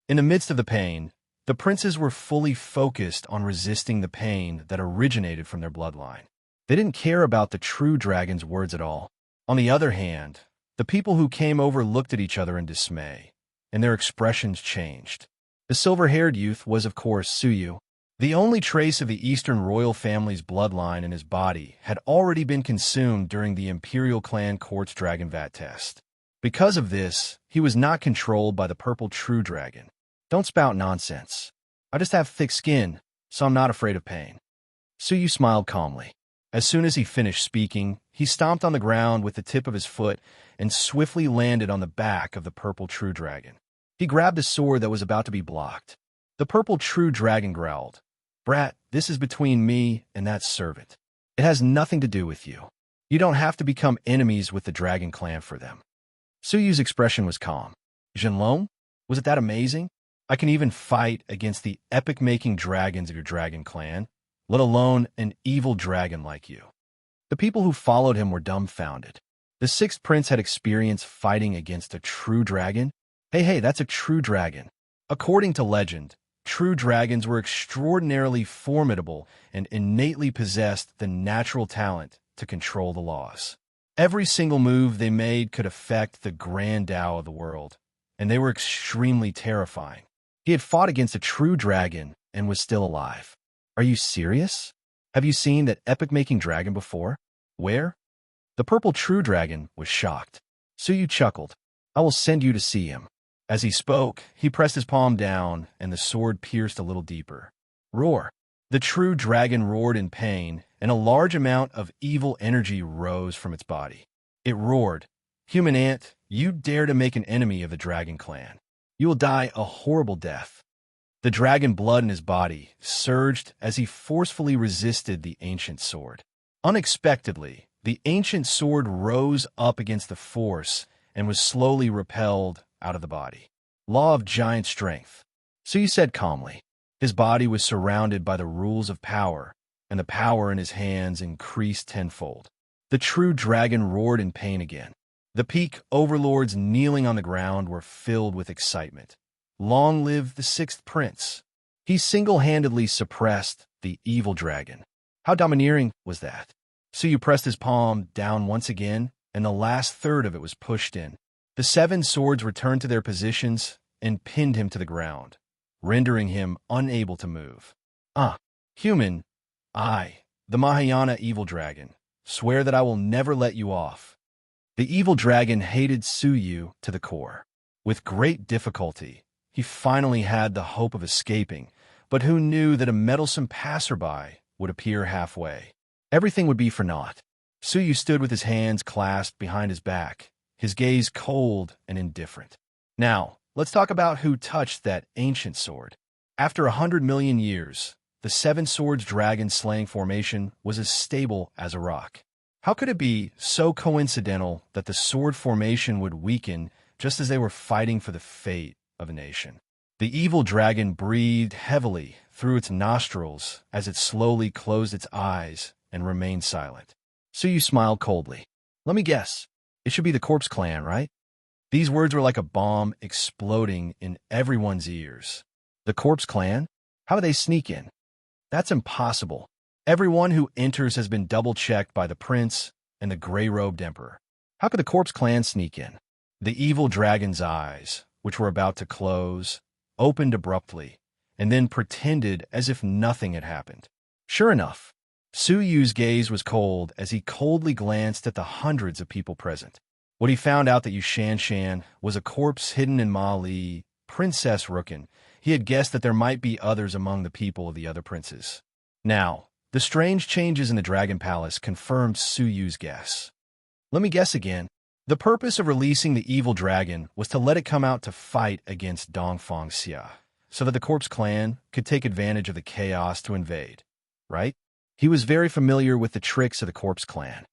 In the midst of the pain, the princes were fully focused on resisting the pain that originated from their bloodline. They didn't care about the true dragon's words at all. On the other hand, the people who came over looked at each other in dismay, and their expressions changed. The silver-haired youth was, of course, Suyu. The only trace of the Eastern royal family's bloodline in his body had already been consumed during the Imperial Clan Court's Dragon Vat test. Because of this, he was not controlled by the purple true dragon. "Don't spout nonsense. I just have thick skin, so I'm not afraid of pain." Suyu smiled calmly. As soon as he finished speaking, he stomped on the ground with the tip of his foot and swiftly landed on the back of the purple true dragon. He grabbed a sword that was about to be blocked. The purple true dragon growled, "Brat, this is between me and that servant. It has nothing to do with you. You don't have to become enemies with the dragon clan for them." Suyu's expression was calm. "Jinlong? Was it that amazing? I can even fight against the epic-making dragons of your dragon clan, let alone an evil dragon like you." The people who followed him were dumbfounded. The sixth prince had experience fighting against a true dragon? Hey, that's a true dragon. According to legend, true dragons were extraordinarily formidable and innately possessed the natural talent to control the laws. Every single move they made could affect the grand Tao of the world, and they were extremely terrifying. He had fought against a true dragon and was still alive. Are you serious? Have you seen that epic-making dragon before? Where? The purple true dragon was shocked. Suyu chuckled. "I will send you to see him." As he spoke, he pressed his palm down, and the sword pierced a little deeper. Roar! The true dragon roared in pain, and a large amount of evil energy rose from its body. It roared, "Human ant, you dare to make an enemy of the dragon clan. You will die a horrible death." The dragon blood in his body surged as he forcefully resisted the ancient sword. Unexpectedly, the ancient sword rose up against the force and was slowly repelled out of the body. Law of giant strength. So you said calmly. His body was surrounded by the rules of power, and the power in his hands increased tenfold. The true dragon roared in pain again. The peak overlords kneeling on the ground were filled with excitement. Long live the sixth prince! He single-handedly suppressed the evil dragon. How domineering was that? Suyu pressed his palm down once again, and the last third of it was pushed in. The 7 swords returned to their positions and pinned him to the ground, rendering him unable to move. Human, I, the Mahayana evil dragon, swear that I will never let you off. The evil dragon hated Suyu to the core. With great difficulty, he finally had the hope of escaping, but who knew that a meddlesome passerby would appear halfway? Everything would be for naught. Suyu stood with his hands clasped behind his back, his gaze cold and indifferent. Now, let's talk about who touched that ancient sword. After 100 million years, the 7 Swords Dragon slaying formation was as stable as a rock. How could it be so coincidental that the sword formation would weaken just as they were fighting for the fate of a nation? The evil dragon breathed heavily through its nostrils as it slowly closed its eyes and remained silent. Suyu smiled coldly. Let me guess. It should be the Corpse Clan, right? These words were like a bomb exploding in everyone's ears. The Corpse Clan? How do they sneak in? That's impossible. Everyone who enters has been double-checked by the prince and the gray-robed emperor. How could the Corpse Clan sneak in? The evil dragon's eyes, which were about to close, opened abruptly, and then pretended as if nothing had happened. Sure enough, Suyu's gaze was cold as he coldly glanced at the hundreds of people present. What he found out that Yushan was a corpse hidden in Ma Li, Princess Rookin. He had guessed that there might be others among the people of the other princes. Now, the strange changes in the Dragon Palace confirmed Suyu's guess. Let me guess again. The purpose of releasing the evil dragon was to let it come out to fight against Dongfang Xia, so that the Corpse Clan could take advantage of the chaos to invade, right? He was very familiar with the tricks of the Corpse Clan.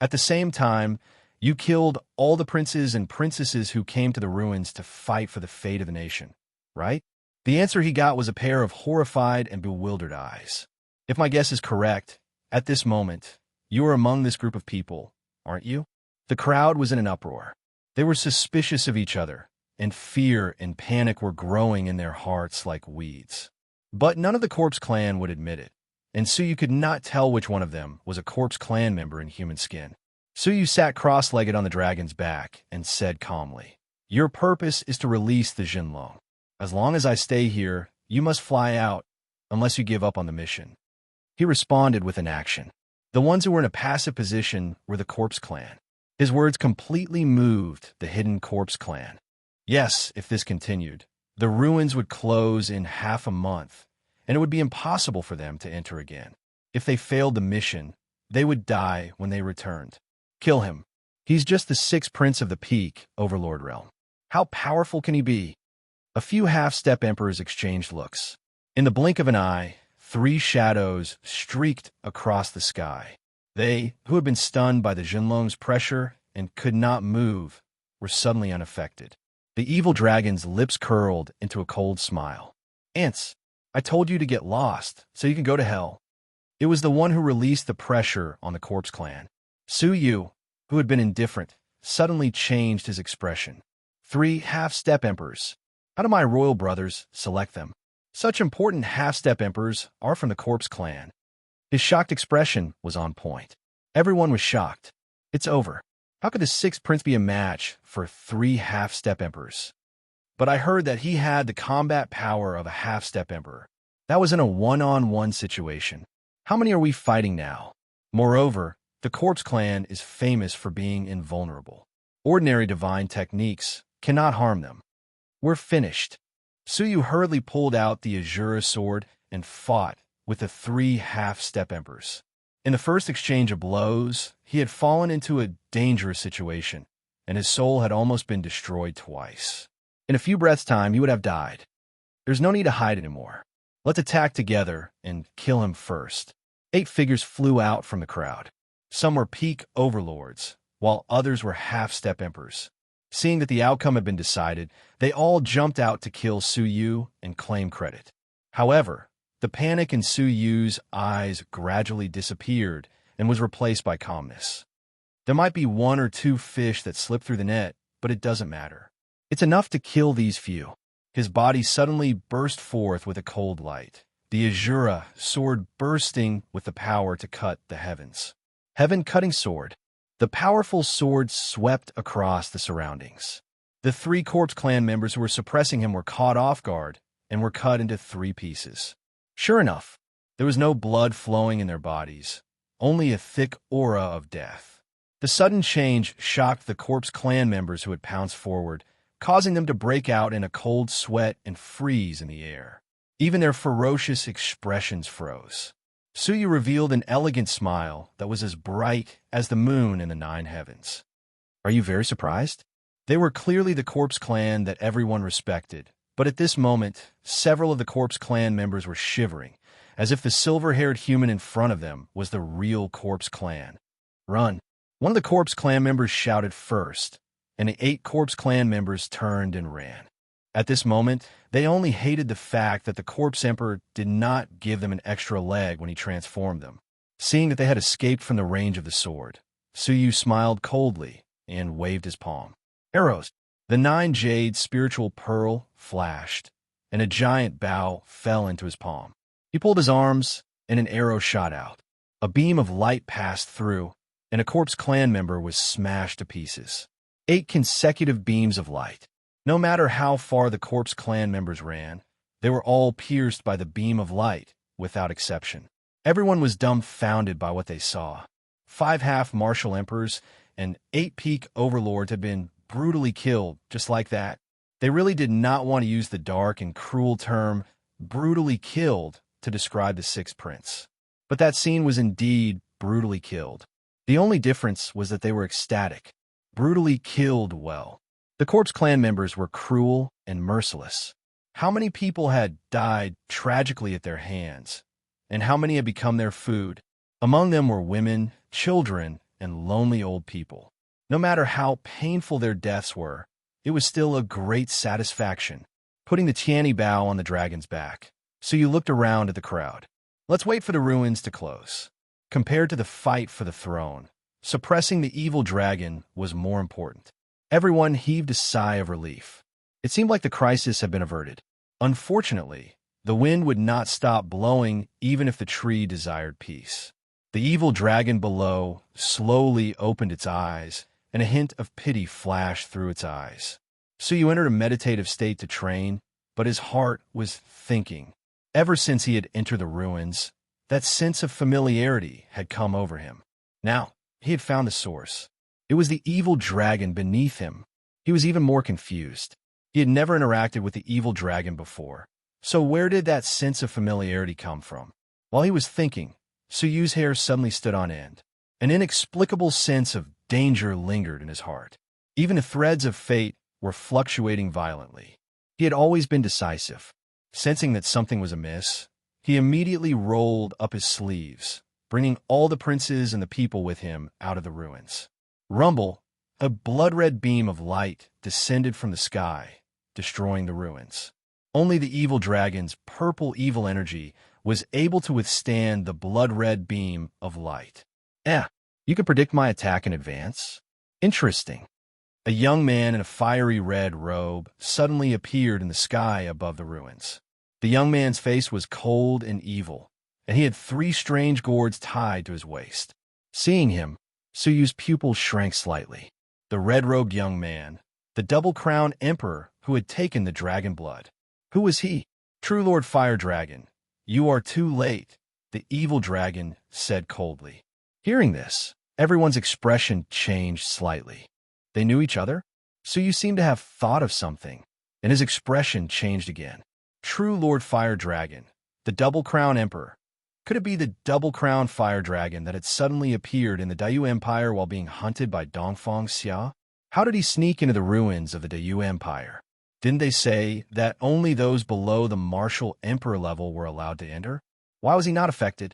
At the same time, you killed all the princes and princesses who came to the ruins to fight for the fate of the nation, right? The answer he got was a pair of horrified and bewildered eyes. If my guess is correct, at this moment, you are among this group of people, aren't you? The crowd was in an uproar. They were suspicious of each other, and fear and panic were growing in their hearts like weeds. But none of the Corpse Clan would admit it, and Suyu could not tell which one of them was a Corpse Clan member in human skin. Suyu sat cross-legged on the dragon's back and said calmly, "Your purpose is to release the Jinlong. As long as I stay here, you must fly out, unless you give up on the mission." He responded with an action. The ones who were in a passive position were the Corpse Clan. His words completely moved the hidden Corpse Clan. Yes, if this continued, the ruins would close in half a month, and it would be impossible for them to enter again. If they failed the mission, they would die when they returned. Kill him. He's just the 6th prince of the Peak, Overlord Realm. How powerful can he be? A few half-step emperors exchanged looks. In the blink of an eye, 3 shadows streaked across the sky. They, who had been stunned by the Jinlong's pressure and could not move, were suddenly unaffected. The evil dragon's lips curled into a cold smile. "Ants, I told you to get lost, so you can go to hell." It was the one who released the pressure on the Corpse Clan. Suyu, who had been indifferent, suddenly changed his expression. 3 half-step emperors. How do my royal brothers select them? Such important half-step emperors are from the Corpse Clan. His shocked expression was on point. Everyone was shocked. It's over. How could the 6th prince be a match for 3 half-step emperors? But I heard that he had the combat power of a half-step emperor. That was in a one-on-one situation. How many are we fighting now? Moreover, the Corpse Clan is famous for being invulnerable. Ordinary divine techniques cannot harm them. "We're finished." Suyu hurriedly pulled out the Azura sword and fought with the three half-step emperors. In the first exchange of blows, he had fallen into a dangerous situation, and his soul had almost been destroyed twice. In a few breaths' time, he would have died. There's no need to hide anymore. Let's attack together and kill him first. 8 figures flew out from the crowd. Some were peak overlords, while others were half-step emperors. Seeing that the outcome had been decided, they all jumped out to kill Suyu and claim credit. However, the panic in Suyu's eyes gradually disappeared and was replaced by calmness. There might be 1 or 2 fish that slipped through the net, but it doesn't matter. It's enough to kill these few. His body suddenly burst forth with a cold light, the Azura sword bursting with the power to cut the heavens. Heaven-cutting sword. The powerful sword swept across the surroundings. The 3 Corpse Clan members who were suppressing him were caught off guard and were cut into 3 pieces. Sure enough, there was no blood flowing in their bodies, only a thick aura of death. The sudden change shocked the Corpse Clan members who had pounced forward, causing them to break out in a cold sweat and freeze in the air. Even their ferocious expressions froze. Suyu revealed an elegant smile that was as bright as the moon in the 9 heavens. "Are you very surprised?" They were clearly the Corpse Clan that everyone respected, but at this moment, several of the Corpse Clan members were shivering, as if the silver-haired human in front of them was the real Corpse Clan. "Run!" One of the Corpse Clan members shouted first, and the 8 Corpse Clan members turned and ran. At this moment, they only hated the fact that the Corpse Emperor did not give them an extra leg when he transformed them. Seeing that they had escaped from the range of the sword, Suyu smiled coldly and waved his palm. Arrows! The 9 jade spiritual pearl flashed, and a giant bow fell into his palm. He pulled his arms, and an arrow shot out. A beam of light passed through, and a Corpse Clan member was smashed to pieces. 8 consecutive beams of light. No matter how far the Corpse Clan members ran, they were all pierced by the beam of light, without exception. Everyone was dumbfounded by what they saw. 5 half-martial emperors and 8 peak overlords had been brutally killed, just like that. They really did not want to use the dark and cruel term, brutally killed, to describe the 6th prince. But that scene was indeed brutally killed. The only difference was that they were ecstatic. Brutally killed well. The Corpse Clan members were cruel and merciless. How many people had died tragically at their hands, and how many had become their food? Among them were women, children, and lonely old people. No matter how painful their deaths were, it was still a great satisfaction, putting the Tiani bow on the dragon's back. So you looked around at the crowd. Let's wait for the ruins to close. Compared to the fight for the throne, suppressing the evil dragon was more important. Everyone heaved a sigh of relief. It seemed like the crisis had been averted. Unfortunately, the wind would not stop blowing even if the tree desired peace. The evil dragon below slowly opened its eyes, and a hint of pity flashed through its eyes. Suyu entered a meditative state to train, but his heart was thinking. Ever since he had entered the ruins, that sense of familiarity had come over him. Now, he had found the source. It was the evil dragon beneath him. He was even more confused. He had never interacted with the evil dragon before. So where did that sense of familiarity come from? While he was thinking, Suyu's hair suddenly stood on end. An inexplicable sense of danger lingered in his heart. Even the threads of fate were fluctuating violently. He had always been decisive. Sensing that something was amiss, he immediately rolled up his sleeves, bringing all the princes and the people with him out of the ruins. Rumble, a blood-red beam of light descended from the sky, destroying the ruins. Only the evil dragon's purple evil energy was able to withstand the blood-red beam of light. You could predict my attack in advance? Interesting. A young man in a fiery red robe suddenly appeared in the sky above the ruins. The young man's face was cold and evil, and he had 3 strange gourds tied to his waist. Seeing him, Suyu's pupils shrank slightly. The red-robed young man, the double-crowned emperor who had taken the dragon blood. Who was he? True Lord Fire Dragon. You are too late, the evil dragon said coldly. Hearing this, everyone's expression changed slightly. They knew each other? Suyu seemed to have thought of something, and his expression changed again. True Lord Fire Dragon, the Double Crown Emperor. Could it be the Double Crown Fire Dragon that had suddenly appeared in the Dayu Empire while being hunted by Dongfang Xia? How did he sneak into the ruins of the Dayu Empire? Didn't they say that only those below the martial emperor level were allowed to enter? Why was he not affected?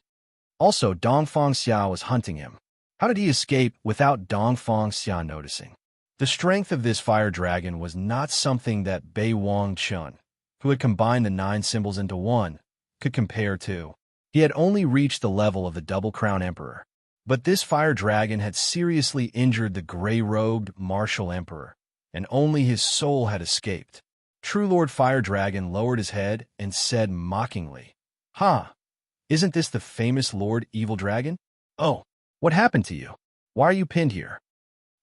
Also, Dongfang Xia was hunting him. How did he escape without Dongfang Xia noticing? The strength of this fire dragon was not something that Bei Wang Chun, who had combined the 9 symbols into one, could compare to. He had only reached the level of the Double Crown Emperor. But this fire dragon had seriously injured the gray-robed martial emperor, and only his soul had escaped. True Lord Fire Dragon lowered his head and said mockingly, "Ha! Isn't this the famous Lord Evil Dragon? Oh, what happened to you? Why are you pinned here?"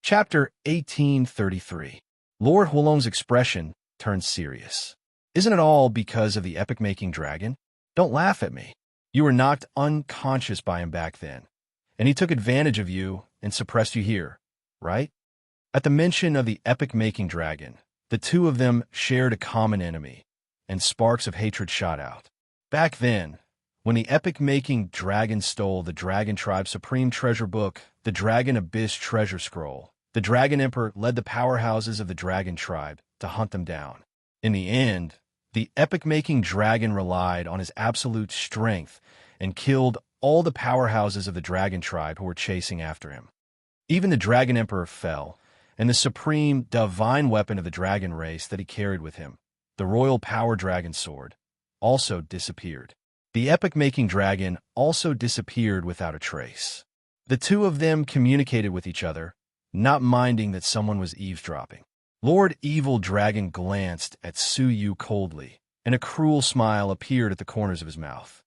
Chapter 1833. Lord Huolong's expression turned serious. "Isn't it all because of the epic-making dragon? Don't laugh at me. You were knocked unconscious by him back then, and he took advantage of you and suppressed you here, right?" At the mention of the epic-making dragon, the two of them shared a common enemy, and sparks of hatred shot out. Back then, when the epic-making dragon stole the Dragon Tribe's supreme treasure book, the Dragon Abyss Treasure Scroll, the Dragon Emperor led the powerhouses of the Dragon Tribe to hunt them down. In the end, the epic-making dragon relied on his absolute strength and killed all the powerhouses of the Dragon Tribe who were chasing after him. Even the Dragon Emperor fell, and the supreme divine weapon of the dragon race that he carried with him, the Royal Power Dragon Sword, also disappeared. The epic-making dragon also disappeared without a trace. The two of them communicated with each other, not minding that someone was eavesdropping. Lord Evil Dragon glanced at Su Yu coldly, and a cruel smile appeared at the corners of his mouth.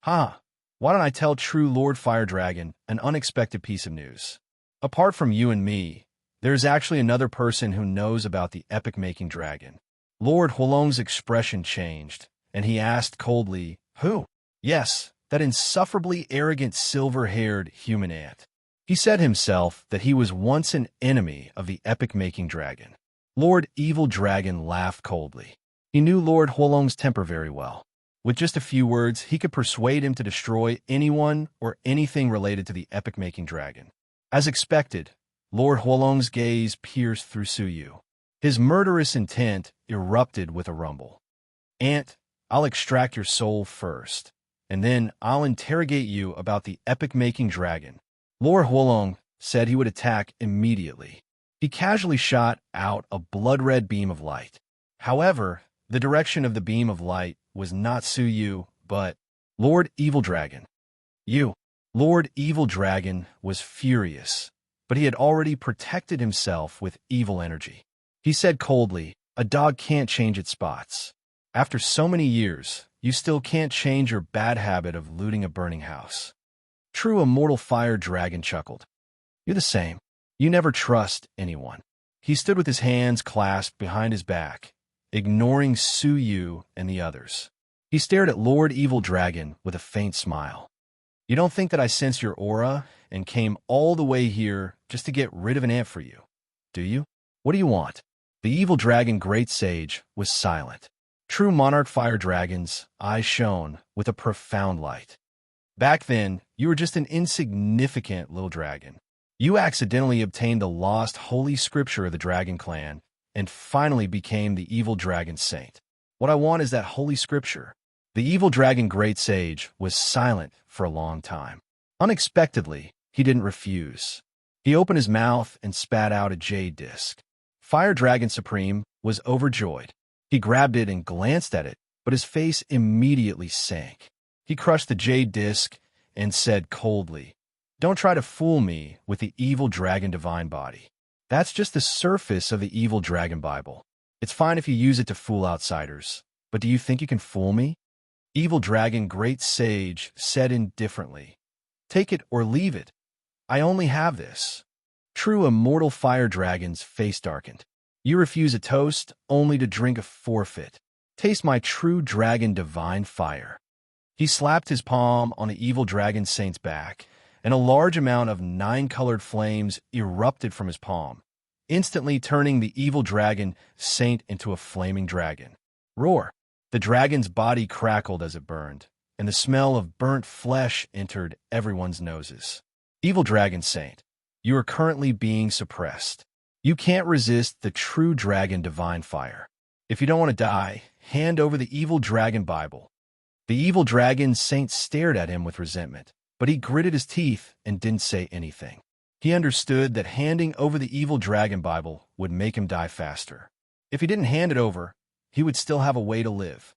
"Ha! Why don't I tell True Lord Fire Dragon an unexpected piece of news? Apart from you and me, there is actually another person who knows about the epic-making dragon." Lord Huolong's expression changed, and he asked coldly, "Who?" "Yes, that insufferably arrogant silver-haired human ant. He said himself that he was once an enemy of the epic-making dragon." Lord Evil Dragon laughed coldly. He knew Lord Huolong's temper very well. With just a few words, he could persuade him to destroy anyone or anything related to the epic-making dragon. As expected, Lord Huolong's gaze pierced through Su Yu. His murderous intent erupted with a rumble. "Ant, I'll extract your soul first, and then I'll interrogate you about the epic-making dragon." Lord Huolong said he would attack immediately. He casually shot out a blood-red beam of light. However, the direction of the beam of light was not Su Yu, but Lord Evil Dragon. "You." Lord Evil Dragon was furious, but he had already protected himself with evil energy. He said coldly, "A dog can't change its spots. After so many years, you still can't change your bad habit of looting a burning house." True Immortal Fire Dragon chuckled. "You're the same. You never trust anyone." He stood with his hands clasped behind his back, ignoring Su Yu and the others. He stared at Lord Evil Dragon with a faint smile. "You don't think that I sense your aura and came all the way here just to get rid of an ant for you, do you? What do you want?" The Evil Dragon Great Sage was silent. True Monarch Fire Dragon's eyes shone with a profound light. "Back then, you were just an insignificant little dragon. You accidentally obtained the lost holy scripture of the Dragon Clan and finally became the Evil Dragon Saint. What I want is that holy scripture." The Evil Dragon Great Sage was silent for a long time. Unexpectedly, he didn't refuse. He opened his mouth and spat out a jade disc. Fire Dragon Supreme was overjoyed. He grabbed it and glanced at it, but his face immediately sank. He crushed the jade disc and said coldly, "Don't try to fool me with the Evil Dragon Divine Body. That's just the surface of the Evil Dragon Bible. It's fine if you use it to fool outsiders, but do you think you can fool me?" Evil Dragon Great Sage said indifferently, "Take it or leave it. I only have this." True Immortal Fire Dragon's face darkened. "You refuse a toast only to drink a forfeit. Taste my true dragon divine fire." He slapped his palm on the Evil Dragon Saint's back, and a large amount of 9-colored flames erupted from his palm, instantly turning the evil dragon Saint into a flaming dragon. Roar! The dragon's body crackled as it burned, and the smell of burnt flesh entered everyone's noses. Evil Dragon Saint, you are currently being suppressed. You can't resist the true dragon divine fire. If you don't want to die, hand over the evil dragon Bible. The evil dragon Saint stared at him with resentment, but he gritted his teeth and didn't say anything. He understood that handing over the evil dragon Bible would make him die faster. If he didn't hand it over, he would still have a way to live.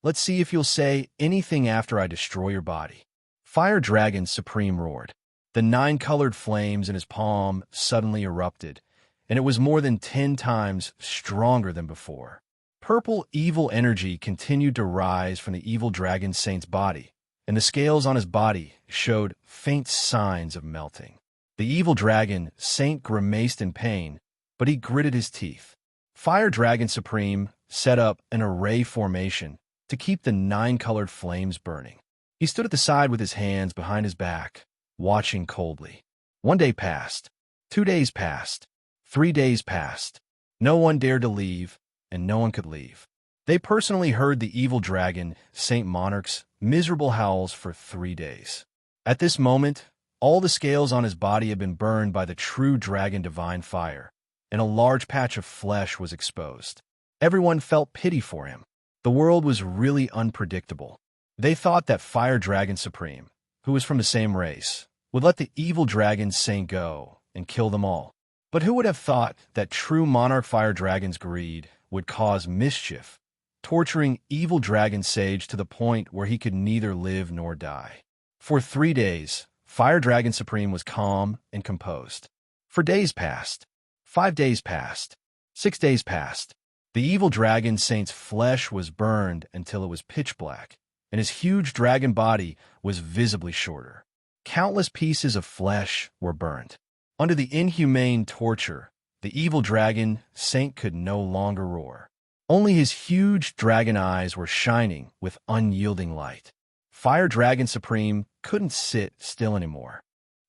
Let's see if you'll say anything after I destroy your body. Fire Dragon Supreme roared. The 9-colored flames in his palm suddenly erupted, and it was more than 10 times stronger than before. Purple evil energy continued to rise from the evil dragon Saint's body, and the scales on his body showed faint signs of melting. The evil dragon Saint grimaced in pain, but he gritted his teeth. Fire Dragon Supreme set up an array formation to keep the 9-colored flames burning. He stood at the side with his hands behind his back, watching coldly. 1 day passed. 2 days passed. 3 days passed. No one dared to leave, and no one could leave. They personally heard the evil dragon Saint Monarch's miserable howls for 3 days. At this moment, all the scales on his body had been burned by the true dragon divine fire, and a large patch of flesh was exposed. Everyone felt pity for him. The world was really unpredictable. They thought that Fire Dragon Supreme, who was from the same race, would let the evil dragon Saint go and kill them all. But who would have thought that true Monarch Fire Dragon's greed would cause mischief, torturing evil Dragon Sage to the point where he could neither live nor die? For 3 days, Fire Dragon Supreme was calm and composed. For days passed. 5 days passed. 6 days passed. The evil dragon Saint's flesh was burned until it was pitch black, and his huge dragon body was visibly shorter. Countless pieces of flesh were burned. Under the inhumane torture, the evil dragon Saint could no longer roar. Only his huge dragon eyes were shining with unyielding light. Fire Dragon Supreme couldn't sit still anymore.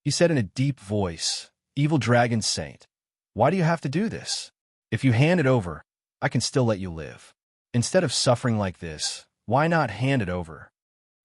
He said in a deep voice, "Evil Dragon Saint, why do you have to do this? If you hand it over, I can still let you live. Instead of suffering like this, why not hand it over?"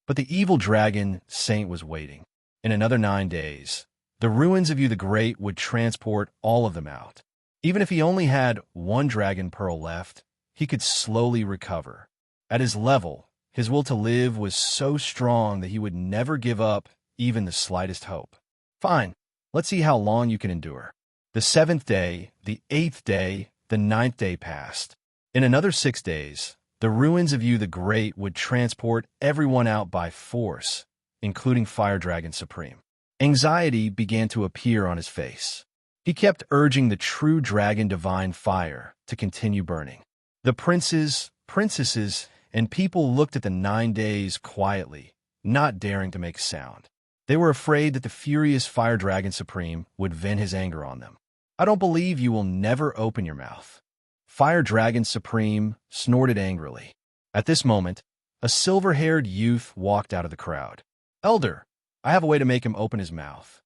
But the evil dragon Saint was waiting. In another 9 days, the ruins of you the Great would transport all of them out. Even if he only had 1 dragon pearl left, he could slowly recover. At his level, his will to live was so strong that he would never give up even the slightest hope. Fine, let's see how long you can endure. The 7th day, the 8th day, the 9th day passed. In another 6 days, the ruins of you the Great would transport everyone out by force, including Fire Dragon Supreme. Anxiety began to appear on his face. He kept urging the true dragon divine fire to continue burning. The princes, princesses, and people looked at the 9 days quietly, not daring to make a sound. They were afraid that the furious Fire Dragon Supreme would vent his anger on them. "I don't believe you will never open your mouth." Fire Dragon Supreme snorted angrily. At this moment, a silver-haired youth walked out of the crowd. "Elder, I have a way to make him open his mouth."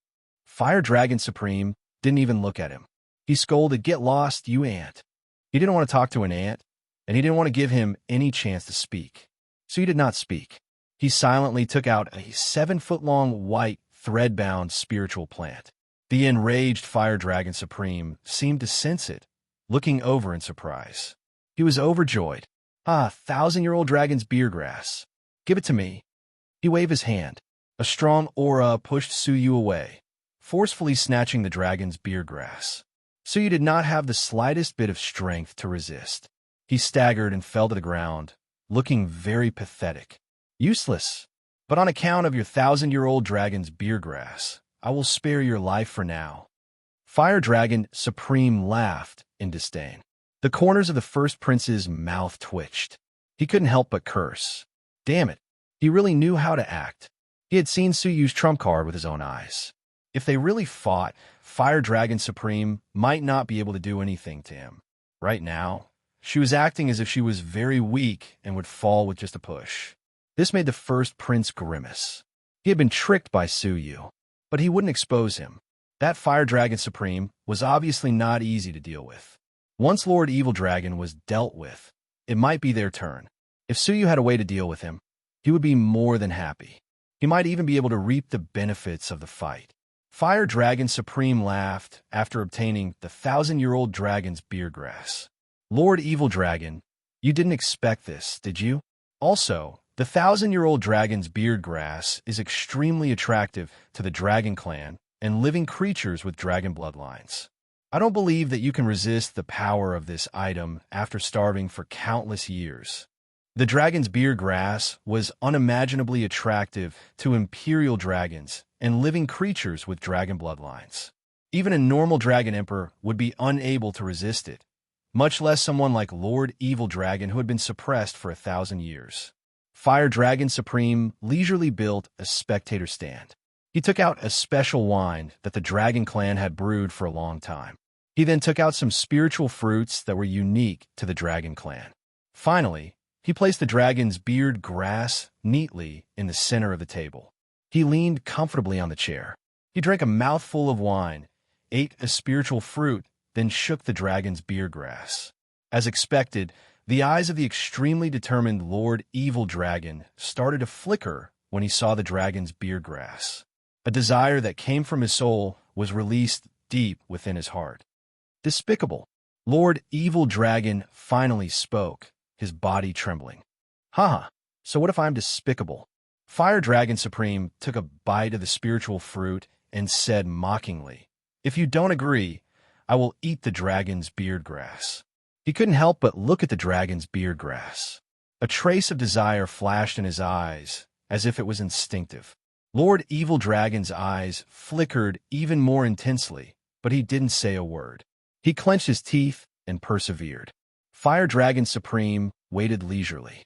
Fire Dragon Supreme didn't even look at him. He scolded, "Get lost, you ant." He didn't want to talk to an ant, and he didn't want to give him any chance to speak. So he did not speak. He silently took out a 7-foot-long white, thread-bound spiritual plant. The enraged Fire Dragon Supreme seemed to sense it, looking over in surprise. He was overjoyed. "Ah, 1,000-year-old dragon's beer grass. Give it to me." He waved his hand. A strong aura pushed Suyu away, forcefully snatching the dragon's beer grass. Suyu did not have the slightest bit of strength to resist. He staggered and fell to the ground, looking very pathetic. "Useless. But on account of your 1,000-year-old dragon's beer grass, I will spare your life for now." Fire Dragon Supreme laughed in disdain. The corners of the first prince's mouth twitched. He couldn't help but curse. Damn it. He really knew how to act. He had seen Suyu's trump card with his own eyes. If they really fought, Fire Dragon Supreme might not be able to do anything to him. Right now, she was acting as if she was very weak and would fall with just a push. This made the first prince grimace. He had been tricked by Suyu, but he wouldn't expose him. That fire dragon supreme was obviously not easy to deal with. Once Lord Evil Dragon was dealt with, it might be their turn. If Suyu had a way to deal with him, he would be more than happy. He might even be able to reap the benefits of the fight. Fire Dragon Supreme laughed after obtaining the 1,000-year-old dragon's beard grass. Lord Evil Dragon, you didn't expect this, did you? Also, the 1,000-year-old dragon's beard grass is extremely attractive to the dragon clan and living creatures with dragon bloodlines. I don't believe that you can resist the power of this item after starving for countless years. The dragon's beard grass was unimaginably attractive to imperial dragons and living creatures with dragon bloodlines. Even a normal dragon emperor would be unable to resist it, much less someone like Lord Evil Dragon who had been suppressed for 1,000 years. Fire Dragon Supreme leisurely built a spectator stand. He took out a special wine that the dragon clan had brewed for a long time. He then took out some spiritual fruits that were unique to the dragon clan. Finally, he placed the dragon's beard grass neatly in the center of the table. He leaned comfortably on the chair. He drank a mouthful of wine, ate a spiritual fruit, then shook the dragon's beard grass. As expected, the eyes of the extremely determined Lord Evil Dragon started to flicker when he saw the dragon's beard grass. A desire that came from his soul was released deep within his heart. Despicable. Lord Evil Dragon finally spoke, his body trembling. Haha, so what if I'm despicable? Fire Dragon Supreme took a bite of the spiritual fruit and said mockingly, if you don't agree, I will eat the dragon's beard grass. He couldn't help but look at the dragon's beard grass. A trace of desire flashed in his eyes, as if it was instinctive. Lord Evil Dragon's eyes flickered even more intensely, but he didn't say a word. He clenched his teeth and persevered. Fire Dragon Supreme waited leisurely.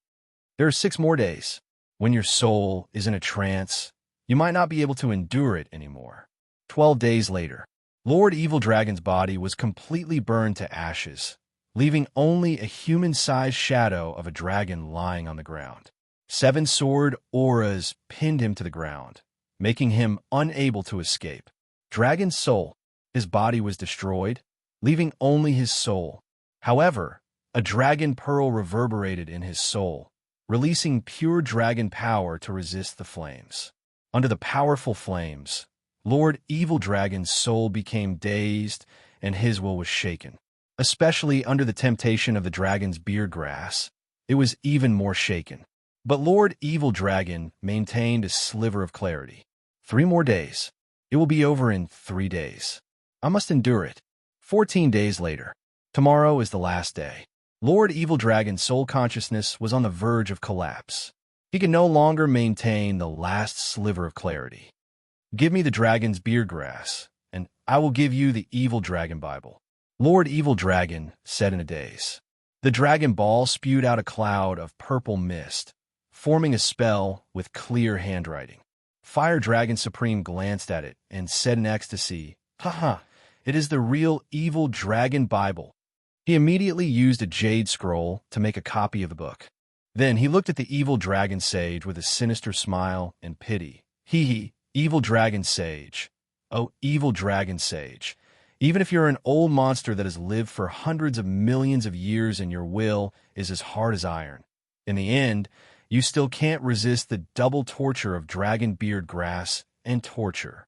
There are 6 more days. When your soul is in a trance, you might not be able to endure it anymore. 12 days later, Lord Evil Dragon's body was completely burned to ashes, leaving only a human-sized shadow of a dragon lying on the ground. 7 sword auras pinned him to the ground, making him unable to escape. Dragon's soul, his body was destroyed, leaving only his soul. However, a dragon pearl reverberated in his soul, releasing pure dragon power to resist the flames. Under the powerful flames, Lord Evil Dragon's soul became dazed and his will was shaken. Especially under the temptation of the dragon's beard grass, it was even more shaken. But Lord Evil Dragon maintained a sliver of clarity. 3 more days. It will be over in 3 days. I must endure it. 14 days later. Tomorrow is the last day. Lord Evil Dragon's soul consciousness was on the verge of collapse. He could no longer maintain the last sliver of clarity. Give me the dragon's beard grass, and I will give you the Evil Dragon Bible. Lord Evil Dragon said in a daze. The dragon ball spewed out a cloud of purple mist, forming a spell with clear handwriting. Fire Dragon Supreme glanced at it and said in ecstasy, haha, it is the real Evil Dragon Bible. He immediately used a jade scroll to make a copy of the book. Then he looked at the Evil Dragon Sage with a sinister smile and pity. Hee, Evil Dragon Sage. Oh, Evil Dragon Sage. Even if you're an old monster that has lived for hundreds of millions of years and your will is as hard as iron, in the end, you still can't resist the double torture of dragon beard grass and torture.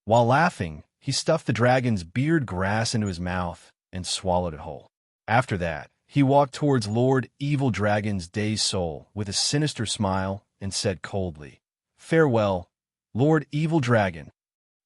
While laughing, he stuffed the dragon's beard grass into his mouth and swallowed it whole. After that, he walked towards Lord Evil Dragon's dazed soul with a sinister smile and said coldly, farewell, Lord Evil Dragon.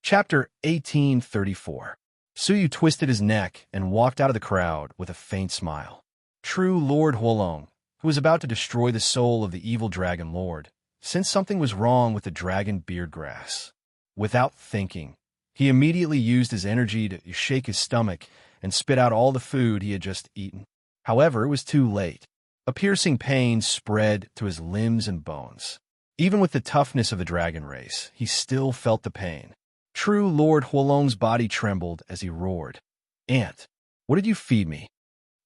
Chapter 1834. Suyu twisted his neck and walked out of the crowd with a faint smile. True Lord Huolong, who was about to destroy the soul of the evil dragon lord, sensed something was wrong with the dragon beard grass. Without thinking, he immediately used his energy to shake his stomach and spit out all the food he had just eaten. However, it was too late. A piercing pain spread to his limbs and bones. Even with the toughness of the dragon race, he still felt the pain. True Lord Huolong's body trembled as he roared. Ant, what did you feed me?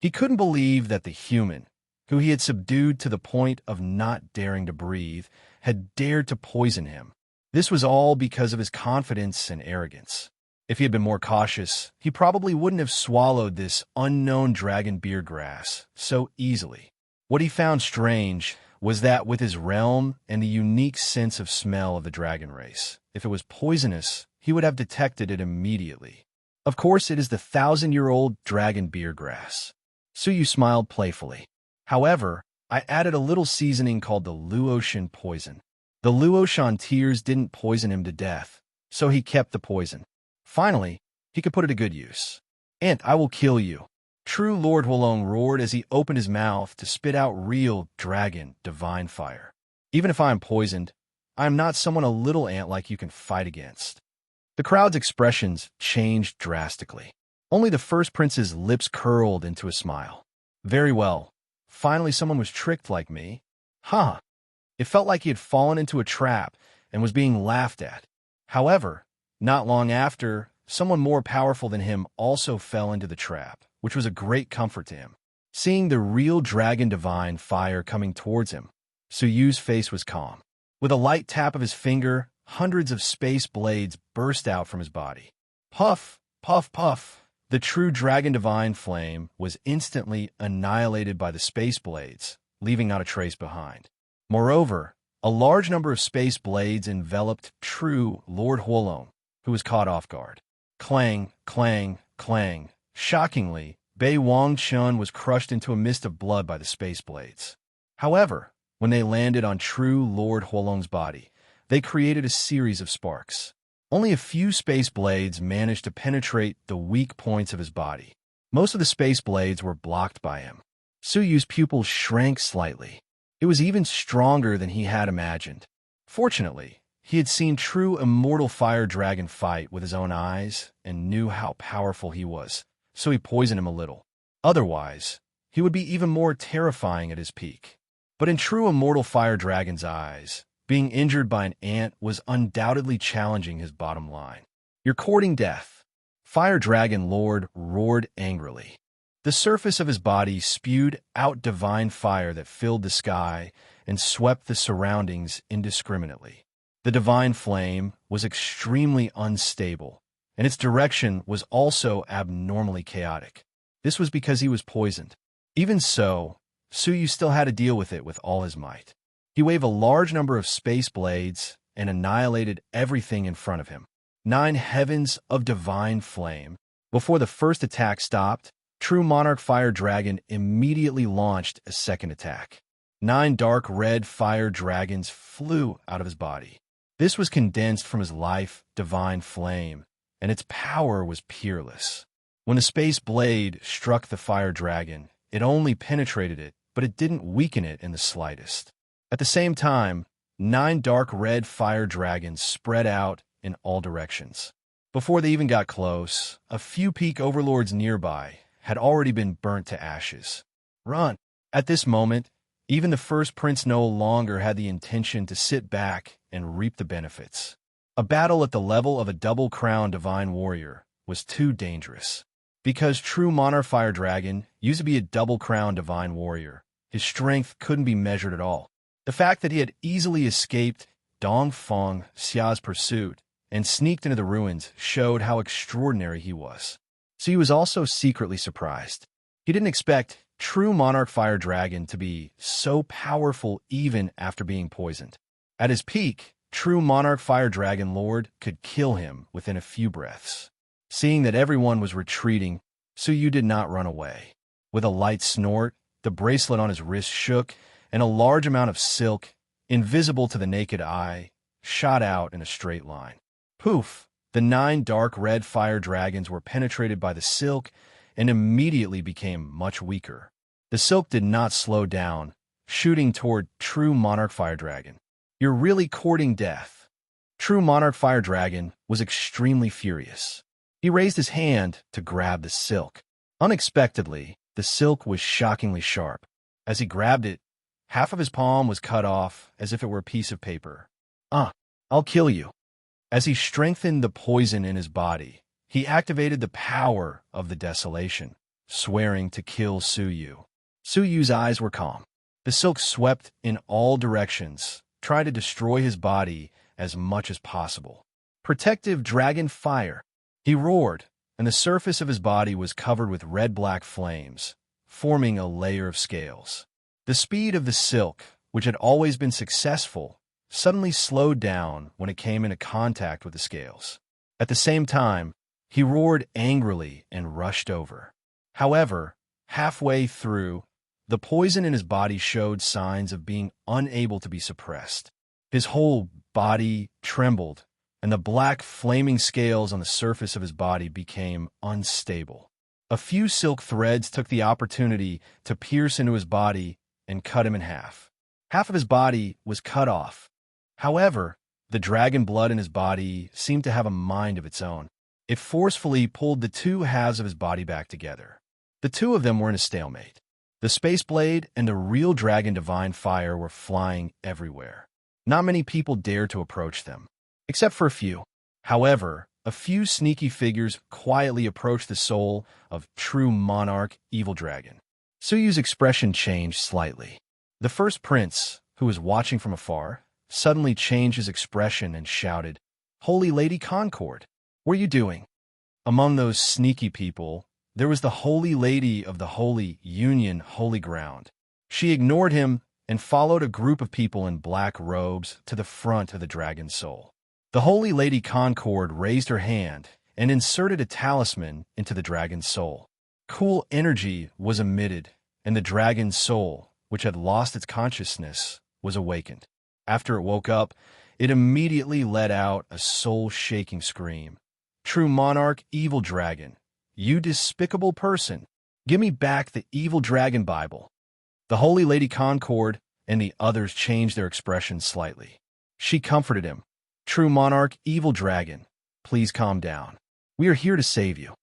He couldn't believe that the human, who he had subdued to the point of not daring to breathe, had dared to poison him. This was all because of his confidence and arrogance. If he had been more cautious, he probably wouldn't have swallowed this unknown dragon beer grass so easily. What he found strange was that with his realm and the unique sense of smell of the dragon race, if it was poisonous, he would have detected it immediately. Of course, it is the 1,000-year-old dragon beer grass. Suyu smiled playfully. However, I added a little seasoning called the Luotian poison. The Luotian tears didn't poison him to death, so he kept the poison. Finally, he could put it to good use. "And I will kill you." True Lord Huolong roared as he opened his mouth to spit out real dragon divine fire. "Even if I am poisoned, I am not someone a little ant like you can fight against." The crowd's expressions changed drastically. Only the first prince's lips curled into a smile. "Very well. Finally someone was tricked like me." Huh. It felt like he had fallen into a trap and was being laughed at. However, not long after, someone more powerful than him also fell into the trap, which was a great comfort to him. Seeing the real dragon divine fire coming towards him, Suyu's face was calm. With a light tap of his finger, hundreds of space blades burst out from his body. Puff, puff, puff. The true dragon divine flame was instantly annihilated by the space blades, leaving not a trace behind. Moreover, a large number of space blades enveloped true Lord Huolong, who was caught off guard. Clang, clang, clang. Shockingly, Bei Wangchun was crushed into a mist of blood by the space blades. However, when they landed on true Lord Huolong's body, they created a series of sparks. Only a few space blades managed to penetrate the weak points of his body. Most of the space blades were blocked by him. Suyu's pupils shrank slightly. It was even stronger than he had imagined. Fortunately, he had seen true immortal fire dragon fight with his own eyes and knew how powerful he was, so he poisoned him a little. Otherwise, he would be even more terrifying at his peak. But in true immortal fire dragon's eyes, being injured by an ant was undoubtedly challenging his bottom line. "You're courting death." Fire Dragon Lord roared angrily. The surface of his body spewed out divine fire that filled the sky and swept the surroundings indiscriminately. The divine flame was extremely unstable, and its direction was also abnormally chaotic. This was because he was poisoned. Even so, Suyu still had to deal with it with all his might. He waved a large number of space blades and annihilated everything in front of him. 9 heavens of divine flame. Before the first attack stopped, True Monarch Fire Dragon immediately launched a second attack. 9 dark red fire dragons flew out of his body. This was condensed from his life, divine flame, and its power was peerless. When the space blade struck the fire dragon, it only penetrated it, but it didn't weaken it in the slightest. At the same time, 9 dark red fire dragons spread out in all directions. Before they even got close, a few peak overlords nearby had already been burnt to ashes. Run! At this moment, even the first prince no longer had the intention to sit back and reap the benefits. A battle at the level of a double-crowned divine warrior was too dangerous. Because True Monarch Fire Dragon used to be a double-crowned divine warrior, his strength couldn't be measured at all. The fact that he had easily escaped Dongfeng Xia's pursuit and sneaked into the ruins showed how extraordinary he was. So he was also secretly surprised. He didn't expect True Monarch Fire Dragon to be so powerful even after being poisoned. At his peak, True Monarch Fire Dragon Lord could kill him within a few breaths. Seeing that everyone was retreating, Suyu did not run away. With a light snort, the bracelet on his wrist shook, and a large amount of silk, invisible to the naked eye, shot out in a straight line. Poof! The 9 dark red fire dragons were penetrated by the silk and immediately became much weaker. The silk did not slow down, shooting toward True Monarch Fire Dragon. "You're really courting death." True Monarch Fire Dragon was extremely furious. He raised his hand to grab the silk. Unexpectedly, the silk was shockingly sharp. As he grabbed it, half of his palm was cut off as if it were a piece of paper. I'll kill you." As he strengthened the poison in his body, he activated the power of the desolation, swearing to kill Suyu. Suyu's eyes were calm. The silk swept in all directions, trying to destroy his body as much as possible. Protective Dragon Fire. He roared, and the surface of his body was covered with red-black flames, forming a layer of scales. The speed of the silk, which had always been successful, suddenly slowed down when it came into contact with the scales. At the same time, he roared angrily and rushed over. However, halfway through, the poison in his body showed signs of being unable to be suppressed. His whole body trembled, and the black flaming scales on the surface of his body became unstable. A few silk threads took the opportunity to pierce into his body and cut him in half. Half of his body was cut off. However, the dragon blood in his body seemed to have a mind of its own. It forcefully pulled the two halves of his body back together. The two of them were in a stalemate. The space blade and the real dragon divine fire were flying everywhere. Not many people dared to approach them, except for a few. However, a few sneaky figures quietly approached the soul of true monarch evil dragon. Suyu's expression changed slightly. The first prince, who was watching from afar, suddenly changed his expression and shouted, "Holy Lady Concord, what are you doing?" Among those sneaky people, there was the Holy Lady of the Holy Union Holy Ground. She ignored him and followed a group of people in black robes to the front of the dragon's soul. The Holy Lady Concord raised her hand and inserted a talisman into the dragon's soul. Cool energy was emitted, and the dragon's soul, which had lost its consciousness, was awakened. After it woke up, it immediately let out a soul-shaking scream. "True monarch, evil dragon, you despicable person, give me back the evil dragon Bible." The Holy Lady Concord and the others changed their expression slightly. She comforted him. "True monarch, evil dragon, please calm down. We are here to save you."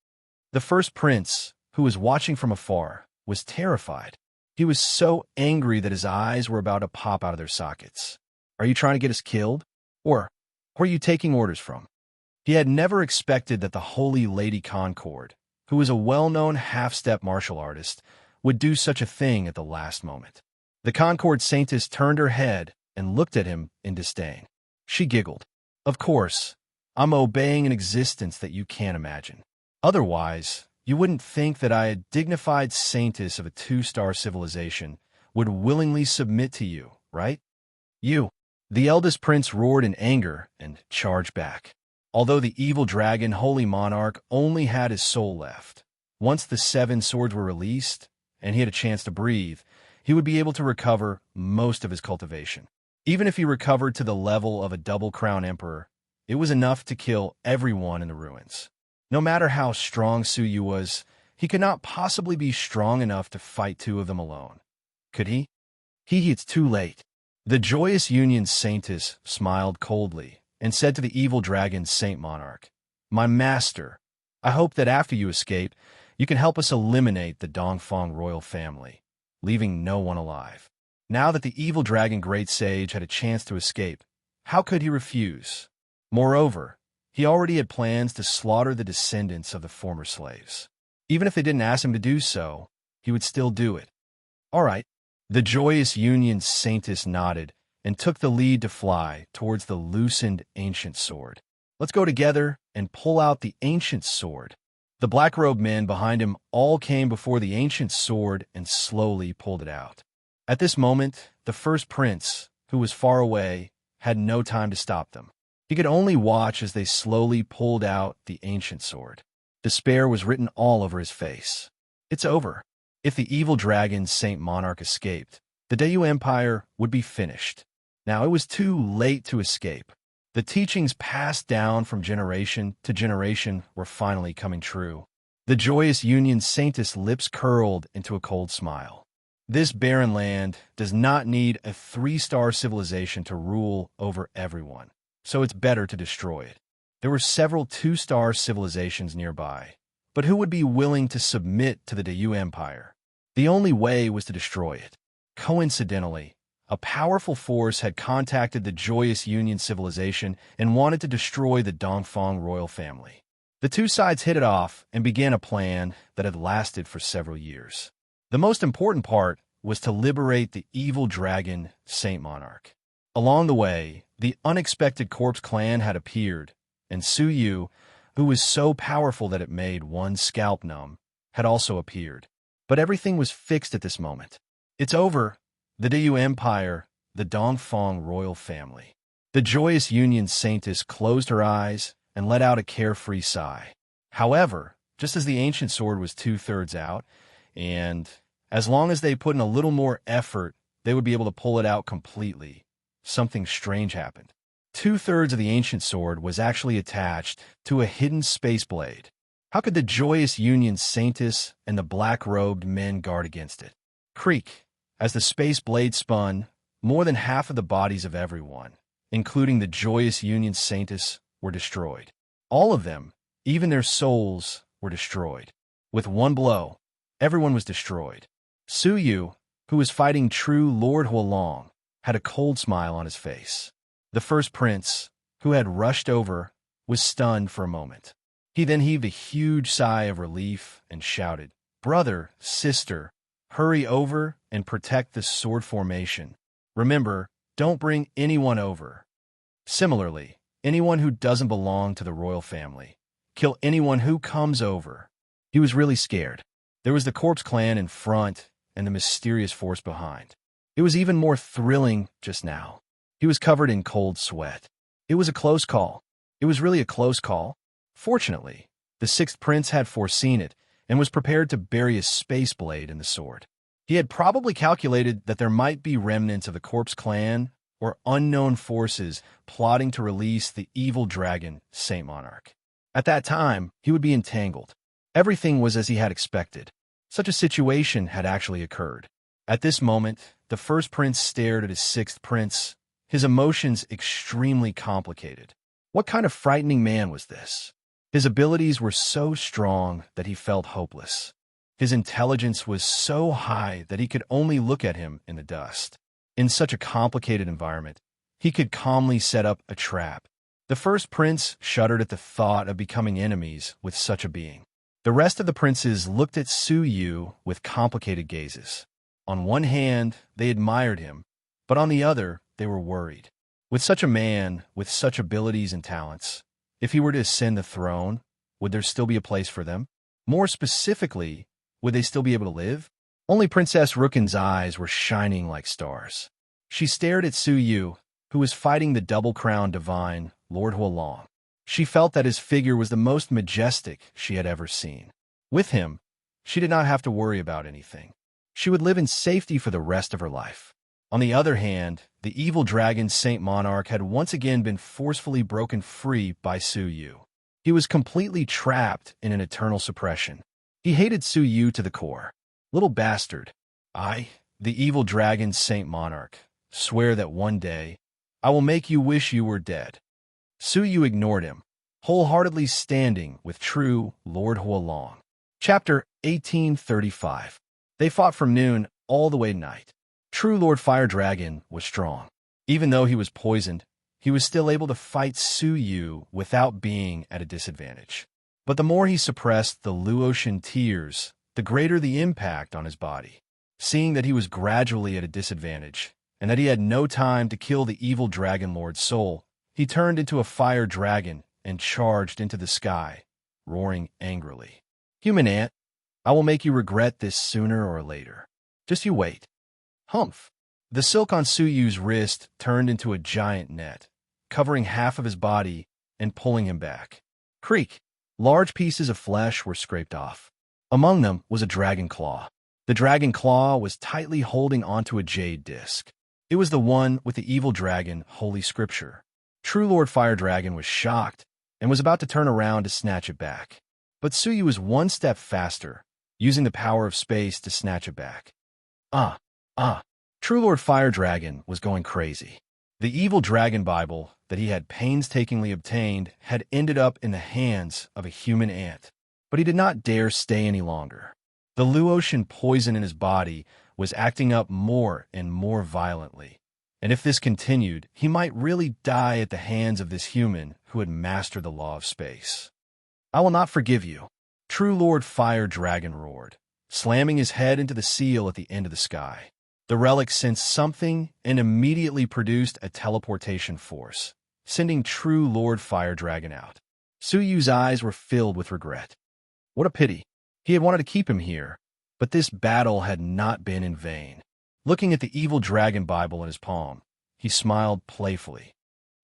The first prince, who was watching from afar, was terrified. He was so angry that his eyes were about to pop out of their sockets. "Are you trying to get us killed? Or where are you taking orders from?" He had never expected that the Holy Lady Concord, who was a well-known half-step martial artist, would do such a thing at the last moment. The Concord Saintess turned her head and looked at him in disdain. She giggled. "Of course, I'm obeying an existence that you can't imagine. Otherwise, you wouldn't think that I, a dignified saintess of a 2-star civilization, would willingly submit to you, right? You." The eldest prince roared in anger and charged back. Although the evil dragon Holy Monarch only had his soul left, once the 7 swords were released and he had a chance to breathe, he would be able to recover most of his cultivation. Even if he recovered to the level of a double-crown emperor, it was enough to kill everyone in the ruins. No matter how strong Suyu was, he could not possibly be strong enough to fight 2 of them alone. Could he? It's too late. The joyous Union Saintess smiled coldly and said to the evil dragon Saint Monarch, "My master, I hope that after you escape, you can help us eliminate the Dongfang royal family, leaving no one alive." Now that the evil dragon Great Sage had a chance to escape, how could he refuse? Moreover, he already had plans to slaughter the descendants of the former slaves. Even if they didn't ask him to do so, he would still do it. All right. The joyous Union Saintess nodded and took the lead to fly towards the loosened ancient sword. "Let's go together and pull out the ancient sword." The black-robed men behind him all came before the ancient sword and slowly pulled it out. At this moment, the first prince, who was far away, had no time to stop them. He could only watch as they slowly pulled out the ancient sword. Despair was written all over his face. It's over. If the evil dragon Saint Monarch escaped, the Dayu Empire would be finished. Now it was too late to escape. The teachings passed down from generation to generation were finally coming true. The joyous Union Saintess' lips curled into a cold smile. This barren land does not need a 3-star civilization to rule over everyone, so it's better to destroy it. There were several 2-star civilizations nearby, but who would be willing to submit to the Dayu Empire? The only way was to destroy it. Coincidentally, a powerful force had contacted the joyous Union civilization and wanted to destroy the Dongfang royal family. The 2 sides hit it off and began a plan that had lasted for several years. The most important part was to liberate the evil dragon Saint Monarch. Along the way, the unexpected corpse clan had appeared, and Suyu, who was so powerful that it made one's scalp numb, had also appeared. But everything was fixed at this moment. It's over. The Du Empire, the Dongfang royal family. The joyous Union Saintess closed her eyes and let out a carefree sigh. However, just as the ancient sword was 2/3 out, and as long as they put in a little more effort, they would be able to pull it out completely, something strange happened. 2/3 of the ancient sword was actually attached to a hidden space blade. How could the joyous Union Saintess and the black-robed men guard against it? Creak. As the space blade spun, more than half of the bodies of everyone, including the joyous Union Saintess, were destroyed. All of them, even their souls, were destroyed. With one blow, everyone was destroyed. Su Yu, who was fighting true Lord Huolong, had a cold smile on his face. The first prince, who had rushed over, was stunned for a moment. He then heaved a huge sigh of relief and shouted, "Brother, sister, hurry over and protect the sword formation. Remember, don't bring anyone over. Similarly, anyone who doesn't belong to the royal family. Kill anyone who comes over." He was really scared. There was the Corpse Clan in front and the mysterious force behind. It was even more thrilling just now. He was covered in cold sweat. It was a close call. It was really a close call. Fortunately, the sixth prince had foreseen it and was prepared to bury a space blade in the sword. He had probably calculated that there might be remnants of the Corpse Clan or unknown forces plotting to release the evil dragon, Saint Monarch. At that time, he would be entangled. Everything was as he had expected. Such a situation had actually occurred. At this moment, the first prince stared at his sixth prince, his emotions extremely complicated. What kind of frightening man was this? His abilities were so strong that he felt hopeless. His intelligence was so high that he could only look at him in the dust. In such a complicated environment, he could calmly set up a trap. The first prince shuddered at the thought of becoming enemies with such a being. The rest of the princes looked at Su Yu with complicated gazes. On one hand, they admired him, but on the other, they were worried. With such a man, with such abilities and talents, if he were to ascend the throne, would there still be a place for them? More specifically, would they still be able to live? Only Princess Rukin's eyes were shining like stars. She stared at Su Yu, who was fighting the double-crowned divine, Lord Huolong. She felt that his figure was the most majestic she had ever seen. With him, she did not have to worry about anything. She would live in safety for the rest of her life. On the other hand, the evil dragon Saint Monarch had once again been forcefully broken free by Su Yu. He was completely trapped in an eternal suppression. He hated Su Yu to the core. Little bastard. I, the evil dragon Saint Monarch, swear that one day I will make you wish you were dead. Su Yu ignored him, wholeheartedly standing with true Lord Huolong. Chapter 1835. They fought from noon all the way to night. True Lord Fire Dragon was strong. Even though he was poisoned, he was still able to fight Su Yu without being at a disadvantage. But the more he suppressed the Luotian tears, the greater the impact on his body. Seeing that he was gradually at a disadvantage, and that he had no time to kill the evil Dragon Lord's soul, he turned into a fire dragon and charged into the sky, roaring angrily. "Human ant, I will make you regret this sooner or later. Just you wait." Humph! The silk on Su Yu's wrist turned into a giant net, covering half of his body and pulling him back. Creak! Large pieces of flesh were scraped off. Among them was a dragon claw. The dragon claw was tightly holding onto a jade disc. It was the one with the evil dragon, Holy Scripture. True Lord Fire Dragon was shocked and was about to turn around to snatch it back. But Su Yu was one step faster, using the power of space to snatch it back. True Lord Fire Dragon was going crazy. The evil dragon Bible that he had painstakingly obtained had ended up in the hands of a human ant, but he did not dare stay any longer. The Luotian poison in his body was acting up more and more violently, and if this continued, he might really die at the hands of this human who had mastered the law of space. "I will not forgive you," True Lord Fire Dragon roared, slamming his head into the seal at the end of the sky. The relic sensed something and immediately produced a teleportation force, sending True Lord Fire Dragon out. Su Yu's eyes were filled with regret. What a pity. He had wanted to keep him here, but this battle had not been in vain. Looking at the evil dragon Bible in his palm, he smiled playfully.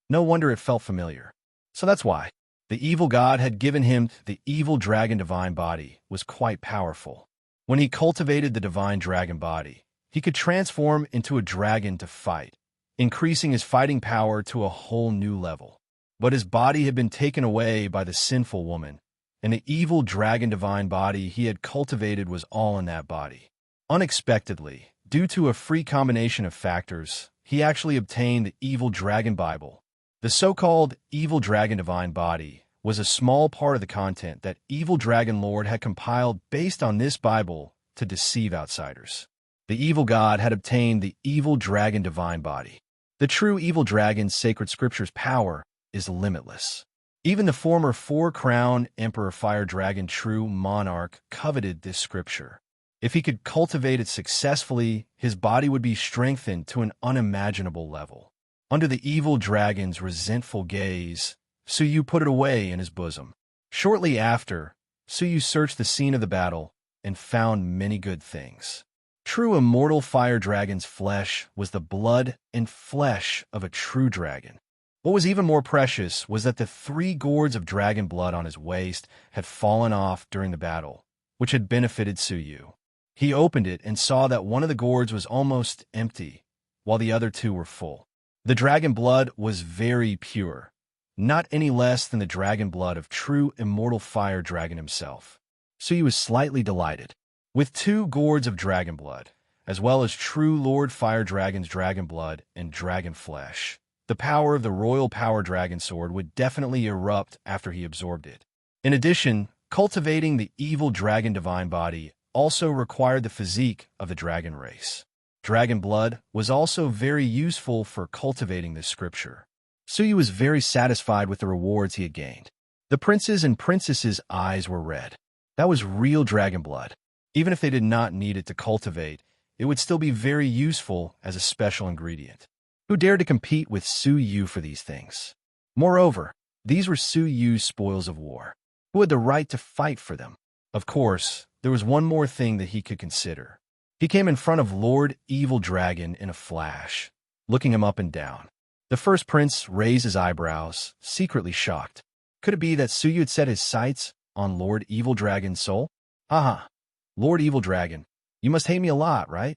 No wonder it felt familiar. So that's why. The evil god had given him the evil dragon divine body was quite powerful. When he cultivated the divine dragon body, he could transform into a dragon to fight, increasing his fighting power to a whole new level. But his body had been taken away by the sinful woman, and the evil dragon divine body he had cultivated was all in that body. Unexpectedly, due to a free combination of factors, he actually obtained the evil dragon Bible. The so-called evil dragon divine body was a small part of the content that evil dragon lord had compiled based on this Bible to deceive outsiders. The evil god had obtained the evil dragon divine body. The true evil dragon's sacred scripture's power is limitless. Even the former four-crown Emperor Fire Dragon True Monarch coveted this scripture. If he could cultivate it successfully, his body would be strengthened to an unimaginable level. Under the evil dragon's resentful gaze, Su Yu put it away in his bosom. Shortly after, Su Yu searched the scene of the battle and found many good things. True immortal fire dragon's flesh was the blood and flesh of a true dragon. What was even more precious was that the 3 gourds of dragon blood on his waist had fallen off during the battle, which had benefited Su Yu. He opened it and saw that one of the gourds was almost empty, while the other 2 were full. The dragon blood was very pure, not any less than the dragon blood of true immortal fire dragon himself. Su Yu was slightly delighted. With 2 gourds of dragon blood, as well as true Lord Fire Dragon's dragon blood and dragon flesh, the power of the royal power dragon sword would definitely erupt after he absorbed it. In addition, cultivating the evil dragon divine body also required the physique of the dragon race. Dragon blood was also very useful for cultivating this scripture. Su Yu was very satisfied with the rewards he had gained. The princes and princesses' eyes were red. That was real dragon blood. Even if they did not need it to cultivate, it would still be very useful as a special ingredient. Who dared to compete with Su Yu for these things? Moreover, these were Su Yu's spoils of war. Who had the right to fight for them? Of course, there was one more thing that he could consider. He came in front of Lord Evil Dragon in a flash, looking him up and down. The first prince raised his eyebrows, secretly shocked. Could it be that Su Yu had set his sights on Lord Evil Dragon's soul? Aha! Lord Evil Dragon, you must hate me a lot, right?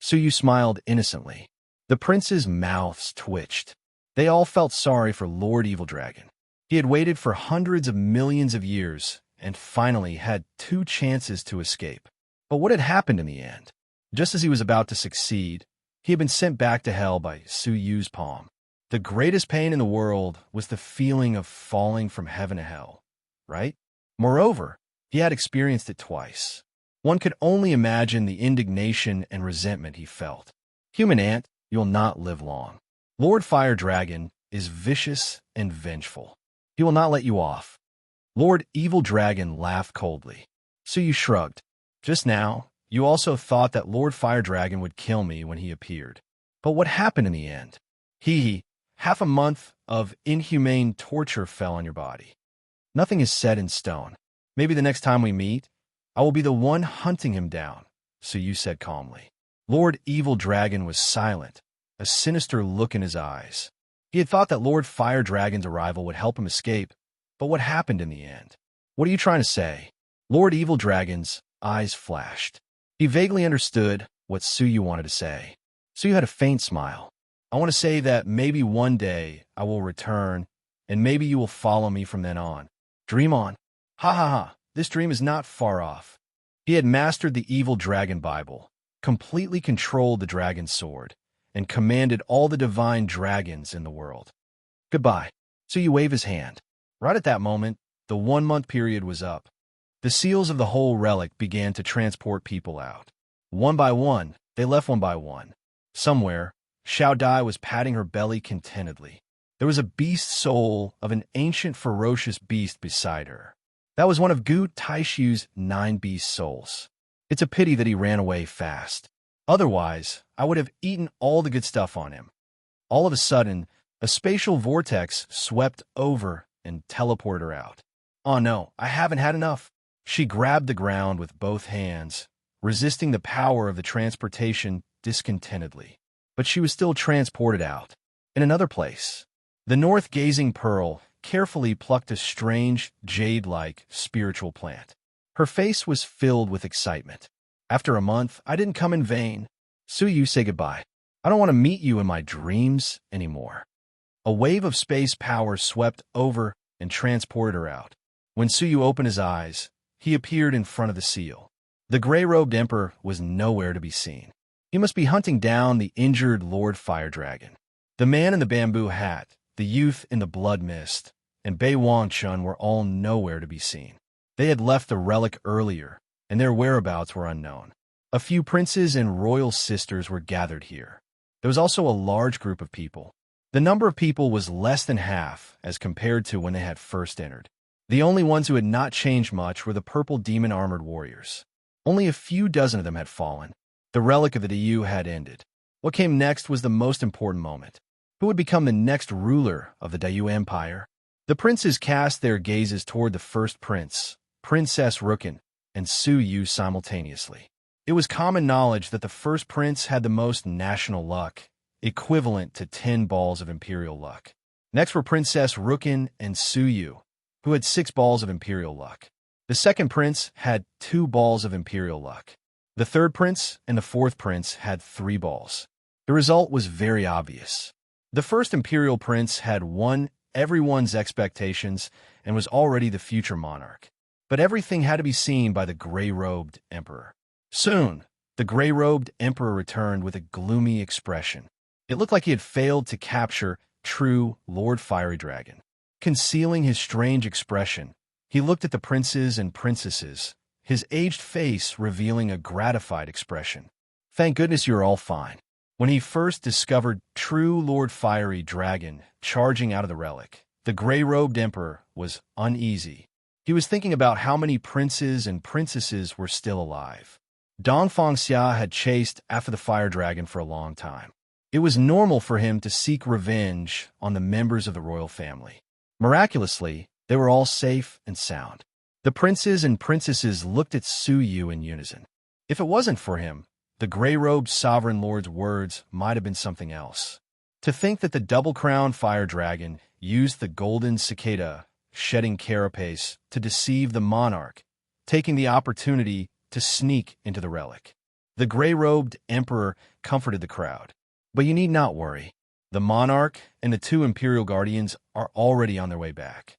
Su Yu smiled innocently. The princes' mouths twitched. They all felt sorry for Lord Evil Dragon. He had waited for hundreds of millions of years and finally had 2 chances to escape. But what had happened in the end? Just as he was about to succeed, he had been sent back to hell by Su Yu's palm. The greatest pain in the world was the feeling of falling from heaven to hell, right? Moreover, he had experienced it twice. One could only imagine the indignation and resentment he felt. Human ant, you'll not live long. Lord Fire Dragon is vicious and vengeful. He will not let you off. Lord Evil Dragon laughed coldly. Su Yu shrugged. Just now, you also thought that Lord Fire Dragon would kill me when he appeared. But what happened in the end? Half a month of inhumane torture fell on your body. Nothing is set in stone. Maybe the next time we meet, I will be the one hunting him down, Su Yu said calmly. Lord Evil Dragon was silent, a sinister look in his eyes. He had thought that Lord Fire Dragon's arrival would help him escape, but what happened in the end? What are you trying to say? Lord Evil Dragon's eyes flashed. He vaguely understood what Su Yu wanted to say. Su Yu had a faint smile. I want to say that maybe one day I will return, and maybe you will follow me from then on. Dream on. Ha ha ha, this dream is not far off. He had mastered the evil dragon Bible, completely controlled the dragon sword, and commanded all the divine dragons in the world. Goodbye. Su Yu waved his hand. Right at that moment, the 1-month period was up. The seals of the whole relic began to transport people out. One by one, they left one by one. Somewhere, Xiao Dai was patting her belly contentedly. There was a beast soul of an ancient ferocious beast beside her. That was one of Gu Taishu's 9 beast souls. It's a pity that he ran away fast. Otherwise, I would have eaten all the good stuff on him. All of a sudden, a spatial vortex swept over and teleported her out. Oh no, I haven't had enough. She grabbed the ground with both hands, resisting the power of the transportation discontentedly. But she was still transported out. In another place, the north-gazing Pearl carefully plucked a strange, jade-like spiritual plant. Her face was filled with excitement. After a month, I didn't come in vain. Suyu, say goodbye. I don't want to meet you in my dreams anymore. A wave of space power swept over and transported her out. When Suyu opened his eyes, he appeared in front of the seal. The gray-robed emperor was nowhere to be seen. He must be hunting down the injured Lord Fire Dragon. The man in the bamboo hat, the youth in the blood mist, and Bei Wangchun were all nowhere to be seen. They had left the relic earlier, and their whereabouts were unknown. A few princes and royal sisters were gathered here. There was also a large group of people. The number of people was less than half as compared to when they had first entered. The only ones who had not changed much were the purple demon-armored warriors. Only a few dozen of them had fallen. The relic of the Dayu had ended. What came next was the most important moment. Who would become the next ruler of the Dayu Empire? The princes cast their gazes toward the first prince, Princess Rukin, and Suyu simultaneously. It was common knowledge that the first prince had the most national luck, equivalent to 10 balls of imperial luck. Next were Princess Rukin and Suyu, who had 6 balls of imperial luck. The second prince had 2 balls of imperial luck. The third prince and the fourth prince had 3 balls. The result was very obvious. The first imperial prince had won everyone's expectations and was already the future monarch. But everything had to be seen by the gray-robed emperor. Soon, the gray-robed emperor returned with a gloomy expression. It looked like he had failed to capture true Lord Fiery Dragon. Concealing his strange expression, he looked at the princes and princesses, his aged face revealing a gratified expression. Thank goodness you're all fine. When he first discovered true Lord Fiery Dragon charging out of the relic, the gray-robed emperor was uneasy. He was thinking about how many princes and princesses were still alive. Dongfang Xia had chased after the fire dragon for a long time. It was normal for him to seek revenge on the members of the royal family. Miraculously, they were all safe and sound. The princes and princesses looked at Suyu in unison. If it wasn't for him, the gray-robed sovereign lord's words might have been something else. To think that the double-crowned fire dragon used the golden cicada shedding carapace to deceive the monarch, taking the opportunity to sneak into the relic. The gray-robed emperor comforted the crowd. But you need not worry. The monarch and the 2 imperial guardians are already on their way back.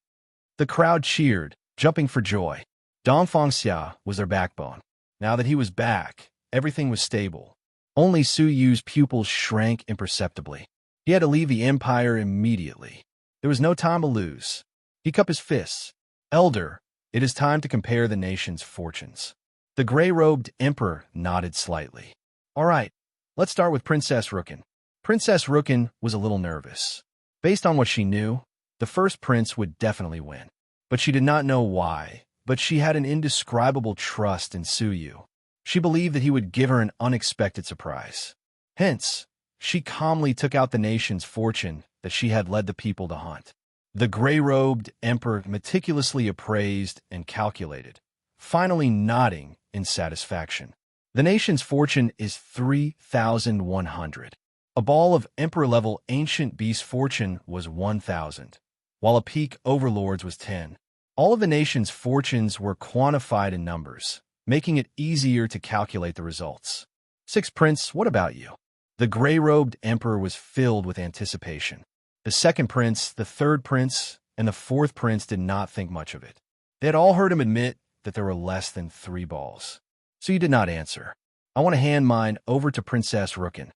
The crowd cheered, jumping for joy. Dongfang Xia was their backbone. Now that he was back, everything was stable. Only Suyu's pupils shrank imperceptibly. He had to leave the empire immediately. There was no time to lose. He cupped his fists. Elder, it is time to compare the nation's fortunes. The gray-robed emperor nodded slightly. All right, let's start with Princess Rukin. Princess Rukin was a little nervous. Based on what she knew, the first prince would definitely win. But she did not know why, but she had an indescribable trust in Suyu. She believed that he would give her an unexpected surprise. Hence, she calmly took out the nation's fortune that she had led the people to hunt. The gray-robed emperor meticulously appraised and calculated, finally nodding in satisfaction. The nation's fortune is 3,100. A ball of emperor-level ancient beast fortune was 1,000, while a peak overlord's was 10. All of the nation's fortunes were quantified in numbers, making it easier to calculate the results. 6th Prince, what about you? The gray-robed emperor was filled with anticipation. The 2nd prince, the 3rd prince, and the 4th prince did not think much of it. They had all heard him admit that there were less than 3 balls. So you did not answer. I want to hand mine over to Princess Rukin.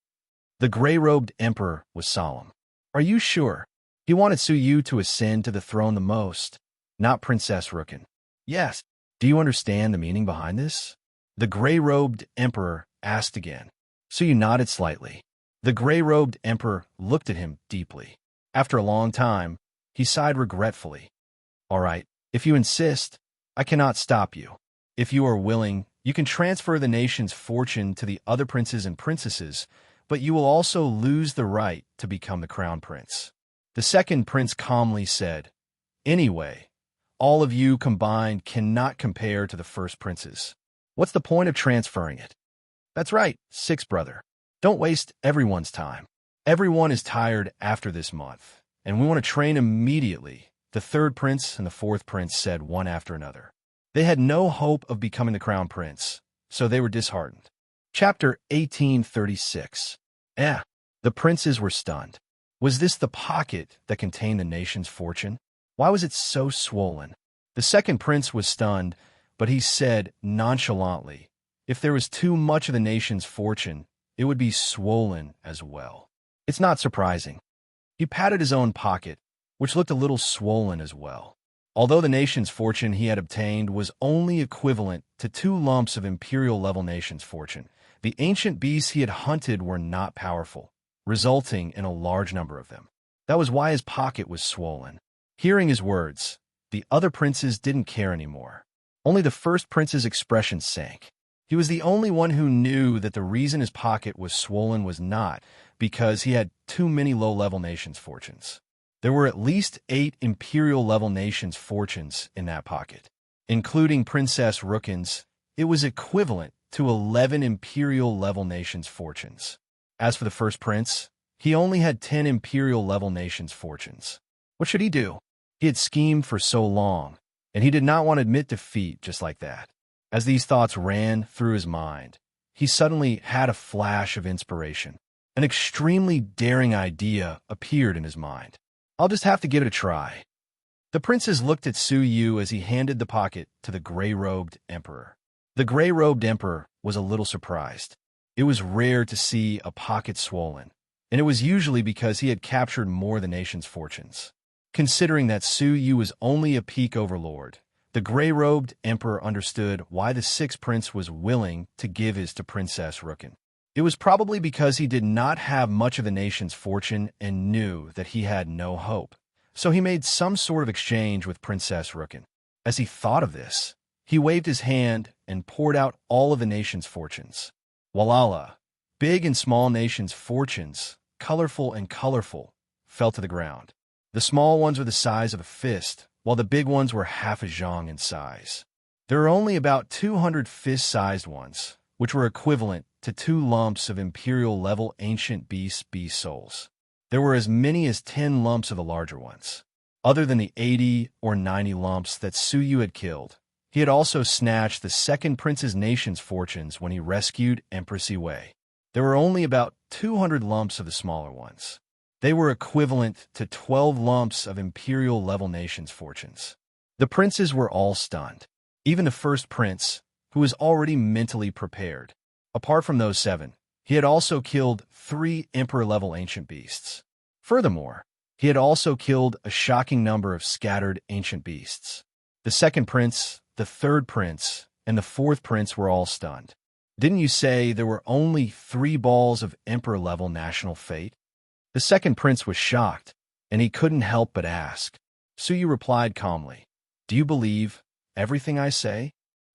The gray-robed emperor was solemn. Are you sure? He wanted Suyu to ascend to the throne the most, not Princess Rukin. Yes. Do you understand the meaning behind this? The gray-robed emperor asked again. Suyu nodded slightly. The gray-robed emperor looked at him deeply. After a long time, he sighed regretfully. All right, if you insist, I cannot stop you. If you are willing, you can transfer the nation's fortune to the other princes and princesses, but you will also lose the right to become the crown prince. The 2nd prince calmly said, Anyway, all of you combined cannot compare to the first princes. What's the point of transferring it? That's right, sixth brother. Don't waste everyone's time. Everyone is tired after this month, and we want to train immediately, the third prince and the fourth prince said one after another. They had no hope of becoming the crown prince, so they were disheartened. Chapter 1836. The princes were stunned. Was this the pocket that contained the nation's fortune? Why was it so swollen? The second prince was stunned, but he said nonchalantly, if there was too much of the nation's fortune, it would be swollen as well. It's not surprising. He patted his own pocket, which looked a little swollen as well. Although the nation's fortune he had obtained was only equivalent to 2 lumps of imperial-level nation's fortune, the ancient beasts he had hunted were not powerful, resulting in a large number of them. That was why his pocket was swollen. Hearing his words, the other princes didn't care anymore. Only the first prince's expression sank. He was the only one who knew that the reason his pocket was swollen was not because he had too many low-level nations' fortunes. There were at least 8 imperial-level nations' fortunes in that pocket. Including Princess Rookin's, it was equivalent to 11 imperial-level nations' fortunes. As for the first prince, he only had 10 imperial-level nations' fortunes. What should he do? He had schemed for so long, and he did not want to admit defeat just like that. As these thoughts ran through his mind, he suddenly had a flash of inspiration. An extremely daring idea appeared in his mind. I'll just have to give it a try. The princes looked at Su Yu as he handed the pocket to the gray-robed emperor. The gray-robed emperor was a little surprised. It was rare to see a pocket swollen, and it was usually because he had captured more of the nation's fortunes. Considering that Su Yu was only a peak overlord, the gray-robed emperor understood why the sixth prince was willing to give his to Princess Rookin. It was probably because he did not have much of the nation's fortune and knew that he had no hope. So he made some sort of exchange with Princess Rookin. As he thought of this, he waved his hand and poured out all of the nation's fortunes. Walala, big and small nations' fortunes, colorful and colorful, fell to the ground. The small ones were the size of a fist, while the big ones were half a zhang in size. There were only about 200 fist-sized ones, which were equivalent to 2 lumps of imperial-level ancient beast souls. There were as many as 10 lumps of the larger ones. Other than the 80 or 90 lumps that Su Yu had killed, he had also snatched the second prince's nation's fortunes when he rescued Empress Wei. There were only about 200 lumps of the smaller ones. They were equivalent to 12 lumps of imperial-level nation's fortunes. The princes were all stunned. Even the first prince, who was already mentally prepared. Apart from those 7, he had also killed 3 emperor-level ancient beasts. Furthermore, he had also killed a shocking number of scattered ancient beasts. The second prince, the third prince, and the fourth prince were all stunned. Didn't you say there were only 3 balls of emperor-level national fate? The second prince was shocked, and he couldn't help but ask. Su Yu replied calmly, "Do you believe everything I say?"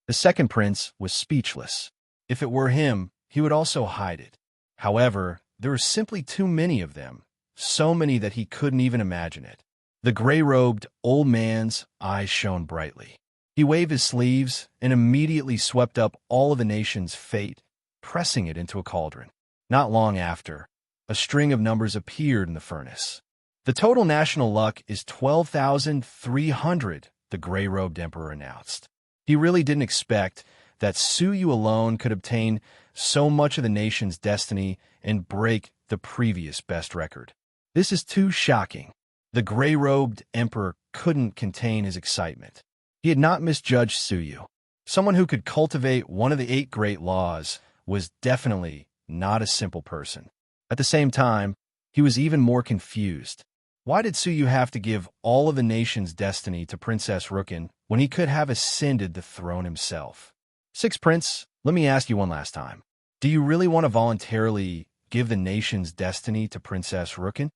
The second prince was speechless. If it were him, he would also hide it. However, there were simply too many of them, so many that he couldn't even imagine it. The gray-robed old man's eyes shone brightly. He waved his sleeves and immediately swept up all of the nation's fate, pressing it into a cauldron. Not long after, a string of numbers appeared in the furnace. The total national luck is 12,300, the gray-robed emperor announced. He really didn't expect that Su Yu alone could obtain so much of the nation's destiny and break the previous best record. This is too shocking. The gray-robed emperor couldn't contain his excitement. He had not misjudged Su Yu. Someone who could cultivate one of the 8 great laws was definitely not a simple person. At the same time, he was even more confused. Why did Su Yu have to give all of the nation's destiny to Princess Rookin when he could have ascended the throne himself? Sixth Prince, let me ask you one last time. Do you really want to voluntarily give the nation's destiny to Princess Rookin?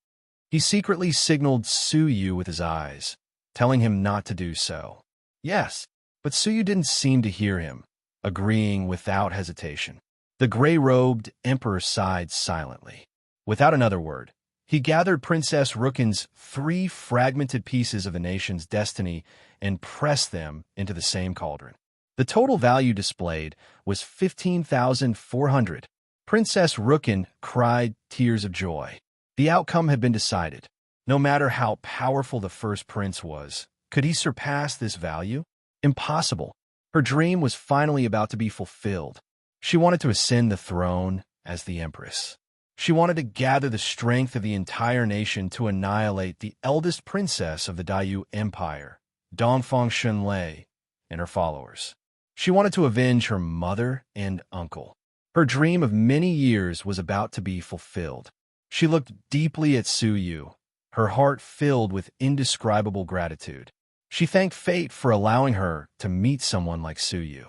He secretly signaled Su Yu with his eyes, telling him not to do so. Yes, but Su Yu didn't seem to hear him, agreeing without hesitation. The gray-robed emperor sighed silently. Without another word, He gathered Princess Rookin's 3 fragmented pieces of the nation's destiny and pressed them into the same cauldron. The total value displayed was 15,400. Princess Rookin cried tears of joy. The outcome had been decided. No matter how powerful the first prince was, could he surpass this value? Impossible. Her dream was finally about to be fulfilled. She wanted to ascend the throne as the empress. She wanted to gather the strength of the entire nation to annihilate the eldest princess of the Dayu Empire, Dongfang Shunlei, and her followers. She wanted to avenge her mother and uncle. Her dream of many years was about to be fulfilled. She looked deeply at Su Yu, her heart filled with indescribable gratitude. She thanked fate for allowing her to meet someone like Su Yu.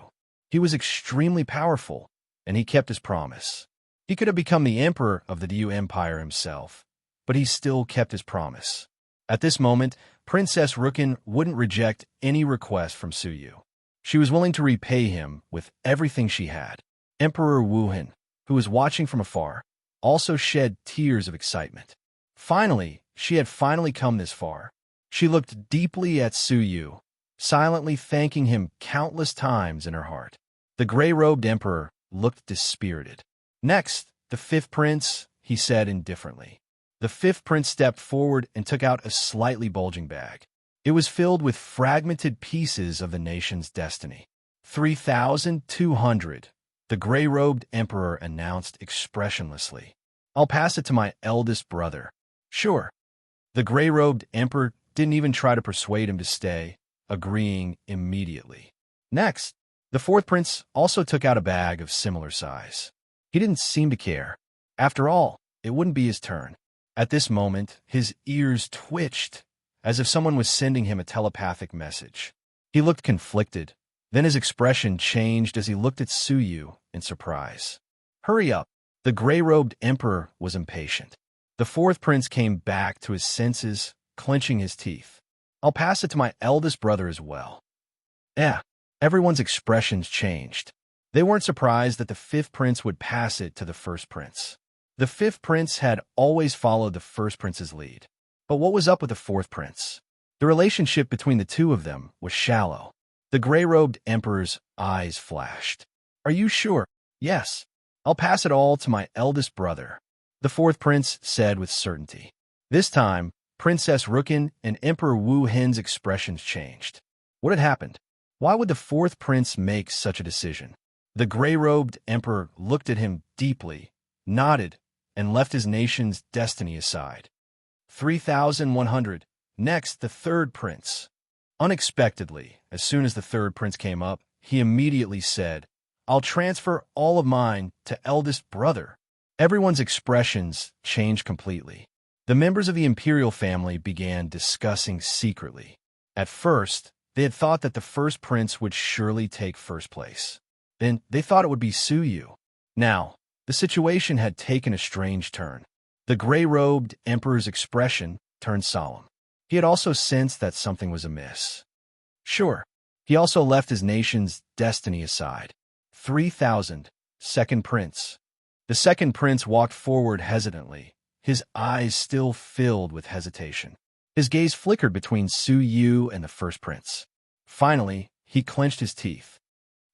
He was extremely powerful, and he kept his promise. He could have become the emperor of the Dayu Empire himself, but he still kept his promise. At this moment, Princess Rookin wouldn't reject any request from Su Yu. She was willing to repay him with everything she had. Emperor Wuhan, who was watching from afar, also shed tears of excitement. Finally, she had come this far. She looked deeply at Su Yu, silently thanking him countless times in her heart. The gray-robed emperor looked dispirited. Next, the 5th prince, he said indifferently. The 5th prince stepped forward and took out a slightly bulging bag. It was filled with fragmented pieces of the nation's destiny. 3,200, the gray-robed emperor announced expressionlessly. I'll pass it to my eldest brother. Sure. The gray-robed emperor didn't even try to persuade him to stay, agreeing immediately. Next, the 4th prince also took out a bag of similar size. He didn't seem to care. After all, it wouldn't be his turn. At this moment, his ears twitched, as if someone was sending him a telepathic message. He looked conflicted. Then his expression changed as he looked at Su Yu in surprise. Hurry up. The gray-robed emperor was impatient. The 4th prince came back to his senses, clenching his teeth. I'll pass it to my eldest brother as well. Everyone's expressions changed. They weren't surprised that the 5th prince would pass it to the 1st prince. The 5th prince had always followed the 1st prince's lead. But what was up with the 4th prince? The relationship between the two of them was shallow. The gray-robed emperor's eyes flashed. Are you sure? Yes. I'll pass it all to my eldest brother, the 4th prince said with certainty. This time, Princess Rookin and Emperor Wu Hen's expressions changed. What had happened? Why would the 4th prince make such a decision? The gray-robed emperor looked at him deeply, nodded, and left his nation's destiny aside. 3,100. Next, the 3rd prince. Unexpectedly, as soon as the 3rd prince came up, he immediately said, I'll transfer all of mine to eldest brother. Everyone's expressions changed completely. The members of the imperial family began discussing secretly. At first, they had thought that the 1st prince would surely take 1st place. Then they thought it would be Su Yu. Now, the situation had taken a strange turn. The gray-robed emperor's expression turned solemn. He had also sensed that something was amiss. Sure, he also left his nation's destiny aside. 3,000, 2nd prince. The 2nd prince walked forward hesitantly, his eyes still filled with hesitation. His gaze flickered between Su Yu and the 1st prince. Finally, he clenched his teeth.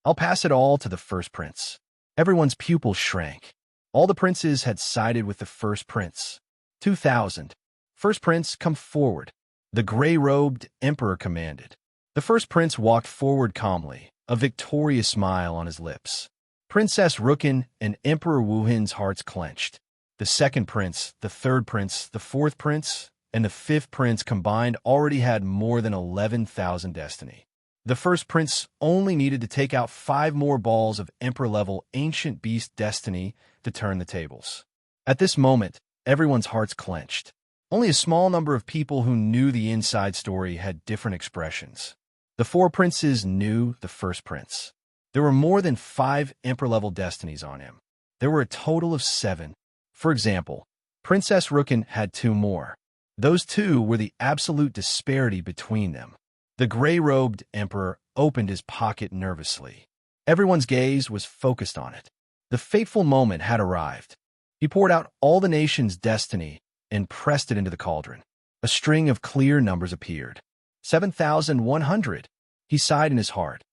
I'll pass it all to the 1st prince. Everyone's pupils shrank. All the princes had sided with the 1st prince. 2,000. 1st prince, come forward. The gray-robed emperor commanded. The 1st prince walked forward calmly, a victorious smile on his lips. Princess Rookin and Emperor Wuhan's hearts clenched. The 2nd prince, the 3rd prince, the 4th prince, and the 5th prince combined already had more than 11,000 destiny. The 1st prince only needed to take out 5 more balls of emperor-level ancient beast destiny to turn the tables. At this moment, everyone's hearts clenched. Only a small number of people who knew the inside story had different expressions. The 4 princes knew the 1st prince. There were more than 5 emperor-level destinies on him. There were a total of 7. For example, Princess Rookin had 2 more. Those 2 were the absolute disparity between them. The gray-robed emperor opened his pocket nervously. Everyone's gaze was focused on it. The fateful moment had arrived. He poured out all the nation's destiny and pressed it into the cauldron. A string of clear numbers appeared. 7,100. He sighed in his heart.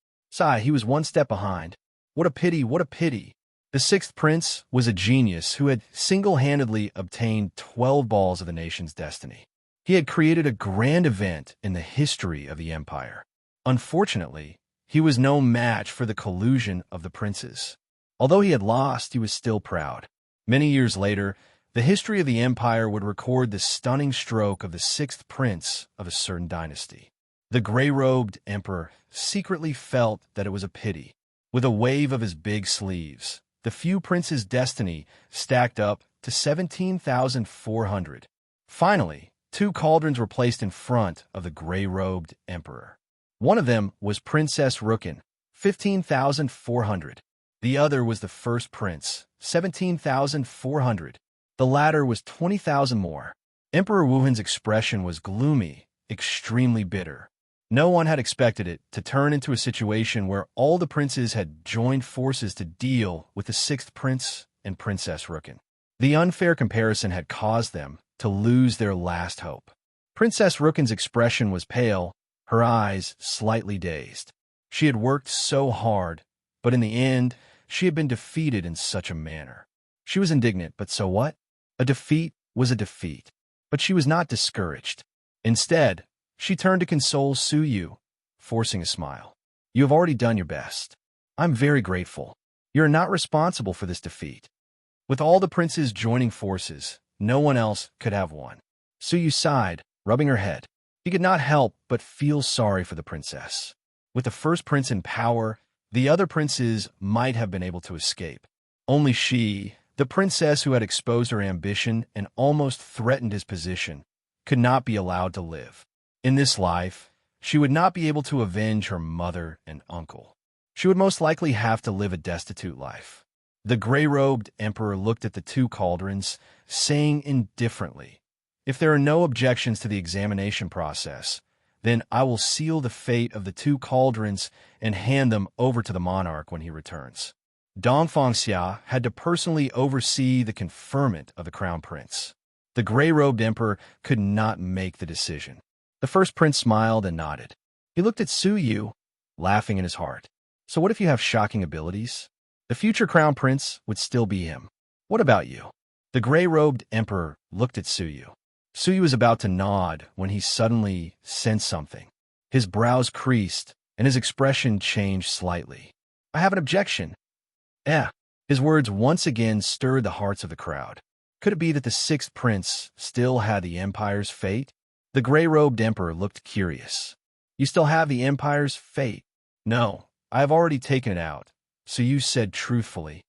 He was one step behind. What a pity, what a pity. The sixth prince was a genius who had single-handedly obtained 12 balls of the nation's destiny. He had created a grand event in the history of the empire. Unfortunately, he was no match for the collusion of the princes. Although he had lost, he was still proud. Many years later, the history of the empire would record the stunning stroke of the sixth prince of a certain dynasty. The gray-robed emperor secretly felt that it was a pity. With a wave of his big sleeves, the few princes' destiny stacked up to 17,400. Finally, 2 cauldrons were placed in front of the gray-robed emperor. One of them was Princess Rookin, 15,400. The other was the first prince, 17,400. The latter was 20,000 more. Emperor Wuhan's expression was gloomy, extremely bitter. No one had expected it to turn into a situation where all the princes had joined forces to deal with the sixth prince and Princess Rookin. The unfair comparison had caused them to lose their last hope. Princess Rookin's expression was pale, her eyes slightly dazed. She had worked so hard, but in the end, she had been defeated in such a manner. She was indignant, but so what? A defeat was a defeat. But she was not discouraged. Instead, she turned to console Su Yu, forcing a smile. You have already done your best. I'm very grateful. You are not responsible for this defeat. With all the princes joining forces, no one else could have won. Su Yu sighed, rubbing her head. He could not help but feel sorry for the princess. With the first prince in power, the other princes might have been able to escape. Only she, the princess who had exposed her ambition and almost threatened his position, could not be allowed to live. In this life, she would not be able to avenge her mother and uncle. She would most likely have to live a destitute life. The gray-robed emperor looked at the 2 cauldrons, saying indifferently, "If there are no objections to the examination process, then I will seal the fate of the 2 cauldrons and hand them over to the monarch when he returns." Dong Fangxia had to personally oversee the conferment of the crown prince. The gray-robed emperor could not make the decision. The first prince smiled and nodded. He looked at Su Yu, laughing in his heart. So what if you have shocking abilities? The future crown prince would still be him. What about you? The gray-robed emperor looked at Su Yu. Su Yu was about to nod when he suddenly sensed something. His brows creased, and his expression changed slightly. I have an objection. His words once again stirred the hearts of the crowd. Could it be that the sixth prince still had the empire's fate? The gray-robed emperor looked curious. You still have the empire's fate? No, I have already taken it out, Su Yu said truthfully.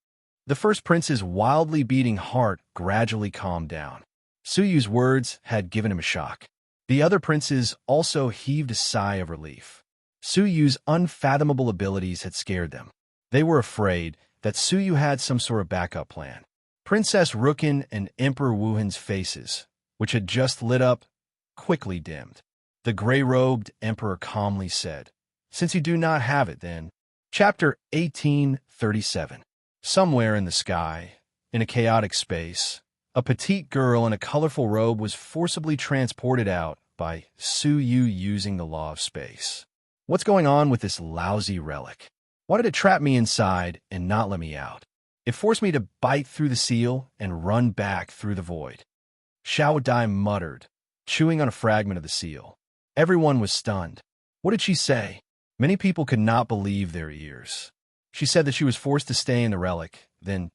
The first prince's wildly beating heart gradually calmed down. Su Yu's words had given him a shock. The other princes also heaved a sigh of relief. Su Yu's unfathomable abilities had scared them. They were afraid that Su Yu had some sort of backup plan. Princess Rookin and Emperor Wuhan's faces, which had just lit up, quickly dimmed. The gray-robed emperor calmly said, "Since you do not have it, then." Chapter 1837. Somewhere in the sky, in a chaotic space, a petite girl in a colorful robe was forcibly transported out by Su Yu using the law of space. What's going on with this lousy relic? Why did it trap me inside and not let me out? It forced me to bite through the seal and run back through the void. Xiao Dai muttered, chewing on a fragment of the seal. Everyone was stunned. What did she say? Many people could not believe their ears. She said that she was forced to stay in the relic, then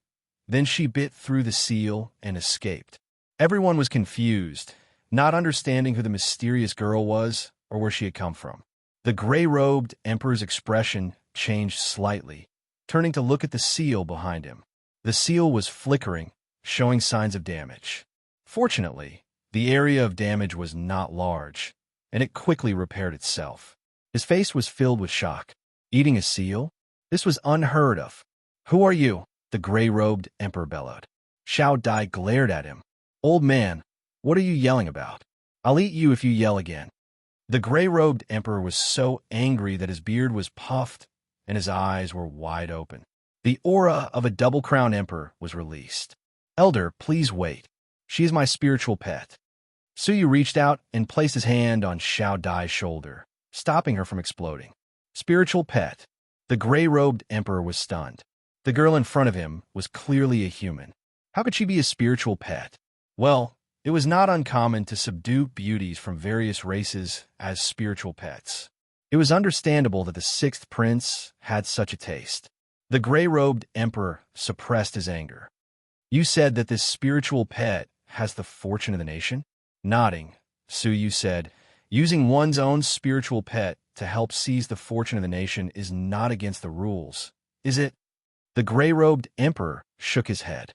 she bit through the seal and escaped. Everyone was confused, not understanding who the mysterious girl was or where she had come from. The gray-robed emperor's expression changed slightly, turning to look at the seal behind him. The seal was flickering, showing signs of damage. Fortunately, the area of damage was not large, and it quickly repaired itself. His face was filled with shock. Eating a seal? This was unheard of. Who are you? The gray-robed emperor bellowed. Xiao Dai glared at him. Old man, what are you yelling about? I'll eat you if you yell again. The gray-robed emperor was so angry that his beard was puffed and his eyes were wide open. The aura of a double-crowned emperor was released. Elder, please wait. She is my spiritual pet. Suyu reached out and placed his hand on Xiao Dai's shoulder, stopping her from exploding. Spiritual pet. The gray-robed emperor was stunned. The girl in front of him was clearly a human. How could she be a spiritual pet? Well, it was not uncommon to subdue beauties from various races as spiritual pets. It was understandable that the sixth prince had such a taste. The gray-robed emperor suppressed his anger. You said that this spiritual pet has the fortune of the nation? Nodding, Suyu said, using one's own spiritual pet to help seize the fortune of the nation is not against the rules, is it? The gray-robed emperor shook his head.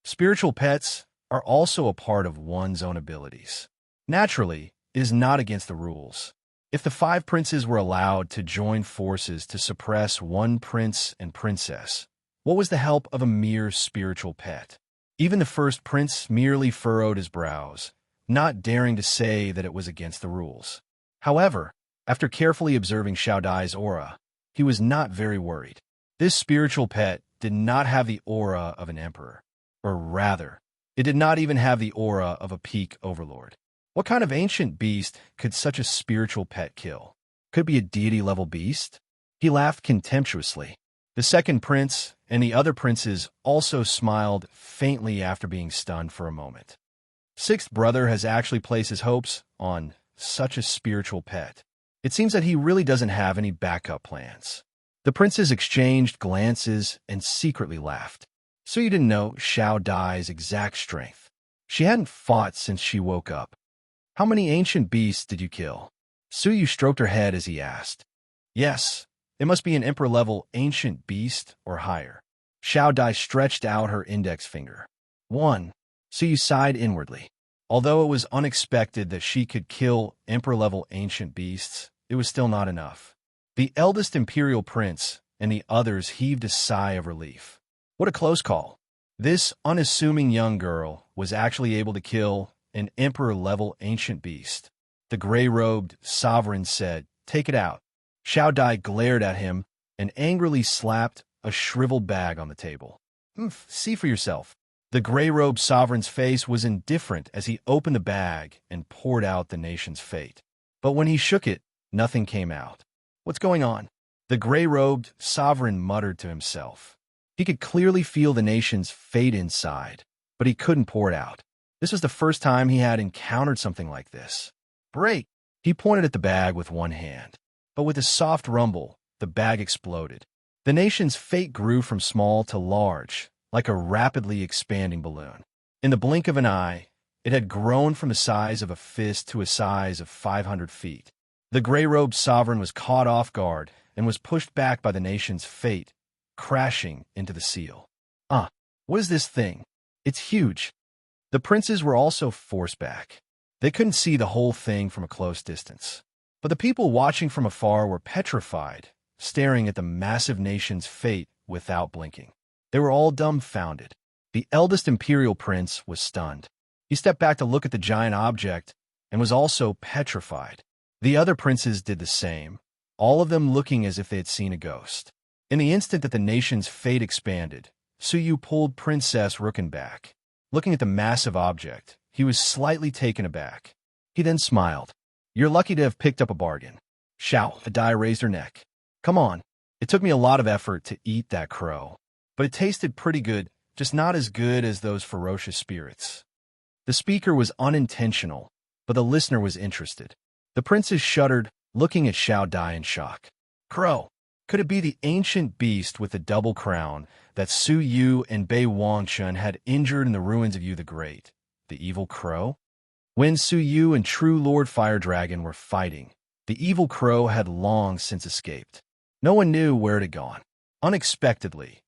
Spiritual pets are also a part of one's own abilities. Naturally, it is not against the rules. If the five princes were allowed to join forces to suppress one prince and princess, what was the help of a mere spiritual pet? Even the first prince merely furrowed his brows, not daring to say that it was against the rules. However, after carefully observing Xiao Dai's aura, he was not very worried. This spiritual pet did not have the aura of an emperor, or rather, it did not even have the aura of a peak overlord. What kind of ancient beast could such a spiritual pet kill? Could it be a deity-level beast? He laughed contemptuously. The second prince and the other princes also smiled faintly after being stunned for a moment. Sixth brother has actually placed his hopes on such a spiritual pet. It seems that he really doesn't have any backup plans. The princes exchanged glances and secretly laughed. So you didn't know Xiao Dai's exact strength. She hadn't fought since she woke up. How many ancient beasts did you kill? Suyu stroked her head as he asked. Yes, it must be an emperor-level ancient beast or higher. Xiao Dai stretched out her index finger. 1. Suyu sighed inwardly. Although it was unexpected that she could kill emperor-level ancient beasts, it was still not enough. The eldest imperial prince and the others heaved a sigh of relief. What a close call. This unassuming young girl was actually able to kill an emperor-level ancient beast. The gray-robed sovereign said, "Take it out." Xiao Dai glared at him and angrily slapped a shriveled bag on the table. See for yourself." The gray-robed sovereign's face was indifferent as he opened the bag and poured out the nation's fate. But when he shook it, nothing came out. What's going on? The gray-robed sovereign muttered to himself. He could clearly feel the nation's fate inside, but he couldn't pour it out. This was the first time he had encountered something like this. Break! He pointed at the bag with one hand, but with a soft rumble, the bag exploded. The nation's fate grew from small to large, like a rapidly expanding balloon. In the blink of an eye, it had grown from the size of a fist to a size of 500 feet. The gray-robed sovereign was caught off guard and was pushed back by the nation's fate, crashing into the seal. What is this thing? It's huge. The princes were also forced back. They couldn't see the whole thing from a close distance. But the people watching from afar were petrified, staring at the massive nation's fate without blinking. They were all dumbfounded. The eldest imperial prince was stunned. He stepped back to look at the giant object and was also petrified. The other princes did the same, all of them looking as if they had seen a ghost. In the instant that the nation's fate expanded, Suyu pulled Princess Rooken back. Looking at the massive object, he was slightly taken aback. He then smiled. "You're lucky to have picked up a bargain." Xiao Dai raised her neck. "Come on. It took me a lot of effort to eat that crow, but it tasted pretty good, just not as good as those ferocious spirits." The speaker was unintentional, but the listener was interested. The princes shuddered, looking at Xiao Dai in shock. Crow. Could it be the ancient beast with the double crown that Su Yu and Bei Wangchun had injured in the ruins of Yu the Great? The evil crow? When Su Yu and True Lord Fire Dragon were fighting, the evil crow had long since escaped. No one knew where it had gone. Unexpectedly,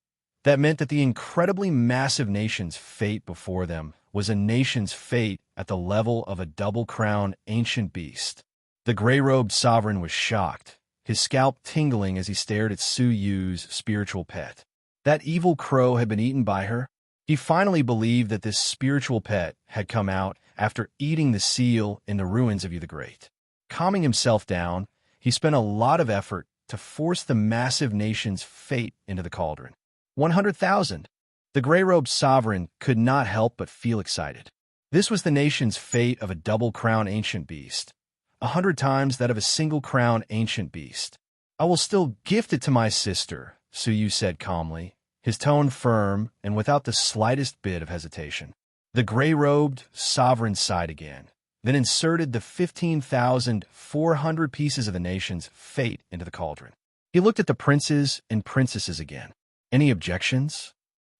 that meant that the incredibly massive nation's fate before them was a nation's fate at the level of a double-crowned ancient beast. The gray-robed sovereign was shocked, his scalp tingling as he stared at Su Yu's spiritual pet. That evil crow had been eaten by her? He finally believed that this spiritual pet had come out after eating the seal in the ruins of Yu the Great. Calming himself down, he spent a lot of effort to force the massive nation's fate into the cauldron. 100,000! The gray-robed sovereign could not help but feel excited. This was the nation's fate of a double-crown ancient beast, 100 times that of a single-crown ancient beast. I will still gift it to my sister, Suyu said calmly, his tone firm and without the slightest bit of hesitation. The gray-robed sovereign sighed again, then inserted the 15,400 pieces of the nation's fate into the cauldron. He looked at the princes and princesses again. Any objections?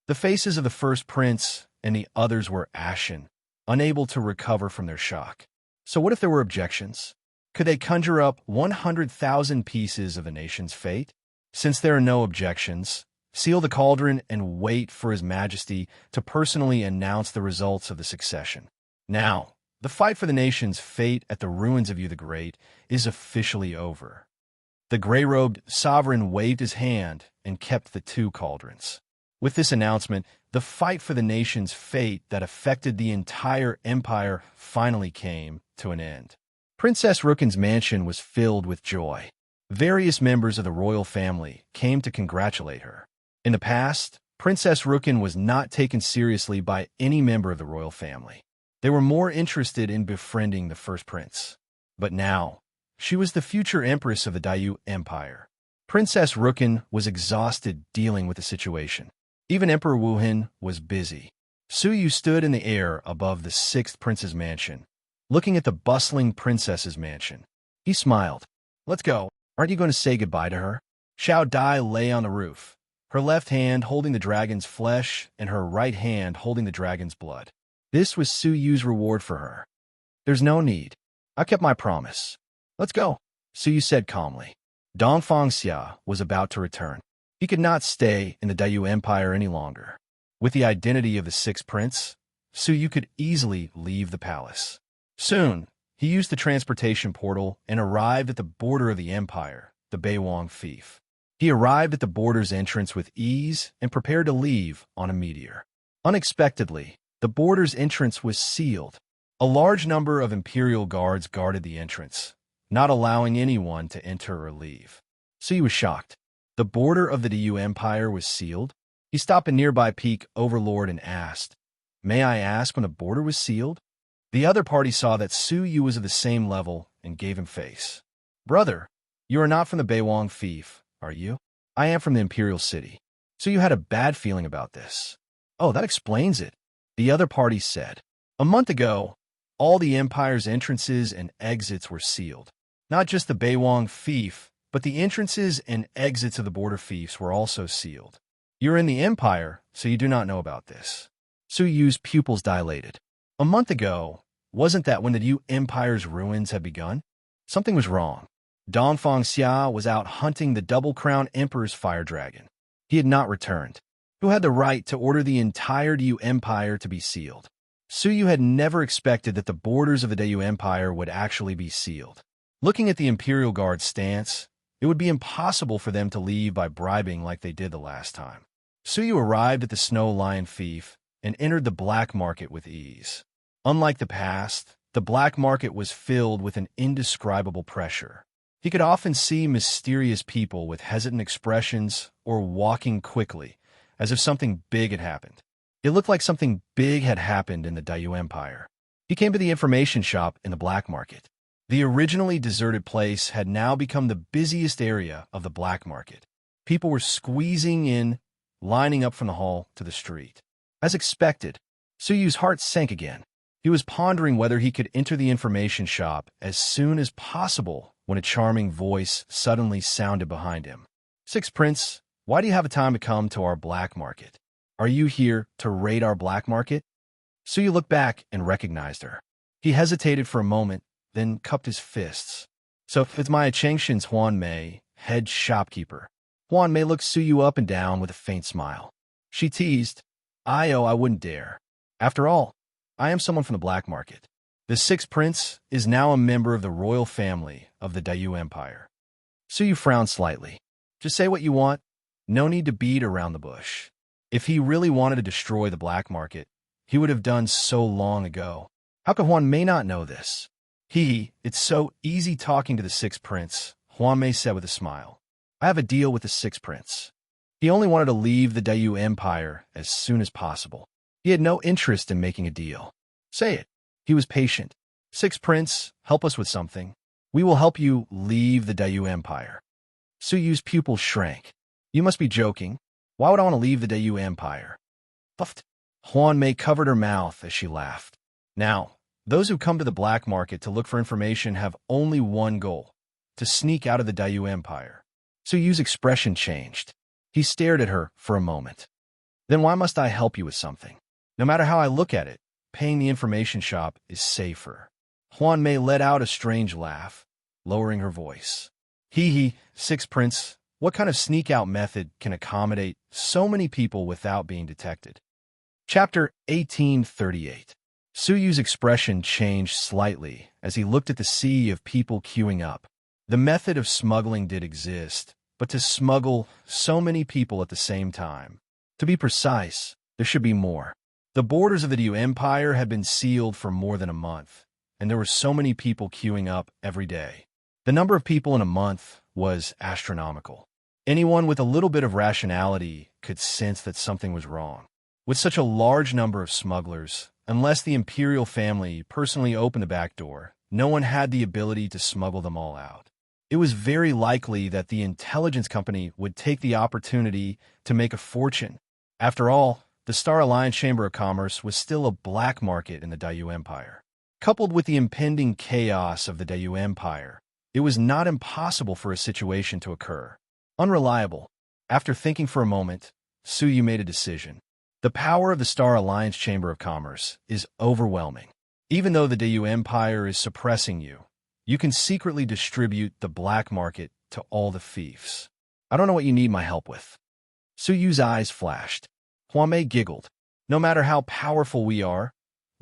The faces of the first prince and the others were ashen, unable to recover from their shock. So what if there were objections? Could they conjure up 100,000 pieces of the nation's fate? Since there are no objections, seal the cauldron and wait for His Majesty to personally announce the results of the succession. Now, the fight for the nation's fate at the ruins of Yu the Great is officially over. The gray-robed sovereign waved his hand and kept the 2 cauldrons. With this announcement, the fight for the nation's fate that affected the entire empire finally came to an end. Princess Rukin's mansion was filled with joy. Various members of the royal family came to congratulate her. In the past, Princess Rukin was not taken seriously by any member of the royal family. They were more interested in befriending the first prince. But now, she was the future empress of the Dayu Empire. Princess Rukin was exhausted dealing with the situation. Even Emperor Wuhan was busy. Suyu stood in the air above the 6th prince's mansion, looking at the bustling princess's mansion. He smiled. Let's go. Aren't you going to say goodbye to her? Xiao Dai lay on the roof, her left hand holding the dragon's flesh and her right hand holding the dragon's blood. This was Suyu's reward for her. There's no need. I kept my promise. Let's go, Suyu said calmly. Dongfang Xia was about to return. He could not stay in the Dayu Empire any longer. With the identity of the 6th prince, Suyu could easily leave the palace. Soon, he used the transportation portal and arrived at the border of the empire, the Beiwang Fief. He arrived at the border's entrance with ease and prepared to leave on a meteor. Unexpectedly, the border's entrance was sealed. A large number of imperial guards guarded the entrance, not allowing anyone to enter or leave. Suyu was shocked. The border of the Dayu Empire was sealed. He stopped a nearby peak overlord and asked, "May I ask when the border was sealed?" The other party saw that Suyu was of the same level and gave him face. "Brother, you are not from the Beiwang Fief, are you?" "I am from the Imperial City." Suyu had a bad feeling about this. "Oh, that explains it," the other party said. "A month ago, all the Empire's entrances and exits were sealed. Not just the Beiwang Fief, but the entrances and exits of the border fiefs were also sealed. You're in the Empire, so you do not know about this." Suyu's pupils dilated. A month ago, wasn't that when the Dayu Empire's ruins had begun? Something was wrong. Dongfang Xia was out hunting the double-crown Emperor's fire dragon. He had not returned. Who had the right to order the entire Dayu Empire to be sealed? Suyu had never expected that the borders of the Dayu Empire would actually be sealed. Looking at the Imperial Guard's stance, it would be impossible for them to leave by bribing like they did the last time. Suyu arrived at the Snow Lion Fief and entered the black market with ease. Unlike the past, the black market was filled with an indescribable pressure. He could often see mysterious people with hesitant expressions or walking quickly, as if something big had happened. It looked like something big had happened in the Dayu Empire. He came to the information shop in the black market. The originally deserted place had now become the busiest area of the black market. People were squeezing in, lining up from the hall to the street. As expected, Suyu's heart sank again. He was pondering whether he could enter the information shop as soon as possible when a charming voice suddenly sounded behind him. "Sixth Prince, why do you have a time to come to our black market? Are you here to raid our black market?" Suyu looked back and recognized her. He hesitated for a moment, then cupped his fists. "So it's my Chengshin's Huan Mei, head shopkeeper." Huan Mei looked Suyu up and down with a faint smile. She teased, I wouldn't dare. After all, I am someone from the black market. The 6th prince is now a member of the royal family of the Dayu Empire." Suyu frowned slightly. "Just say what you want. No need to beat around the bush. If he really wanted to destroy the black market, he would have done so long ago. How could Huan Mei not know this?" It's so easy talking to the 6th prince, Huan Mei said with a smile. "I have a deal with the 6th prince." He only wanted to leave the Dayu Empire as soon as possible. He had no interest in making a deal. Say it. He was patient. Sixth Prince, help us with something. We will help you leave the Dayu Empire. Su Yu's pupils shrank. You must be joking. Why would I want to leave the Dayu Empire? Puffed. Huan Mei covered her mouth as she laughed. Now, those who come to the black market to look for information have only one goal: to sneak out of the Dayu Empire. Su Yu's expression changed. He stared at her for a moment. Then why must I help you with something? No matter how I look at it, paying the information shop is safer. Huan Mei let out a strange laugh, lowering her voice. Hee, Sixth Prince, what kind of sneak-out method can accommodate so many people without being detected? Chapter 1838. Su Yu's expression changed slightly as he looked at the sea of people queuing up. The method of smuggling did exist, but to smuggle so many people at the same time. To be precise, there should be more. The borders of the Dayu Empire had been sealed for more than a month, and there were so many people queuing up every day. The number of people in a month was astronomical. Anyone with a little bit of rationality could sense that something was wrong. With such a large number of smugglers, unless the imperial family personally opened the back door, no one had the ability to smuggle them all out. It was very likely that the intelligence company would take the opportunity to make a fortune. After all, the Star Alliance Chamber of Commerce was still a black market in the Dayu Empire. Coupled with the impending chaos of the Dayu Empire, it was not impossible for a situation to occur. Unreliable. After thinking for a moment, Su Yu made a decision. The power of the Star Alliance Chamber of Commerce is overwhelming. Even though the Dayu Empire is suppressing you, you can secretly distribute the black market to all the fiefs. I don't know what you need my help with. Su Yu's eyes flashed. Huan Mei giggled. No matter how powerful we are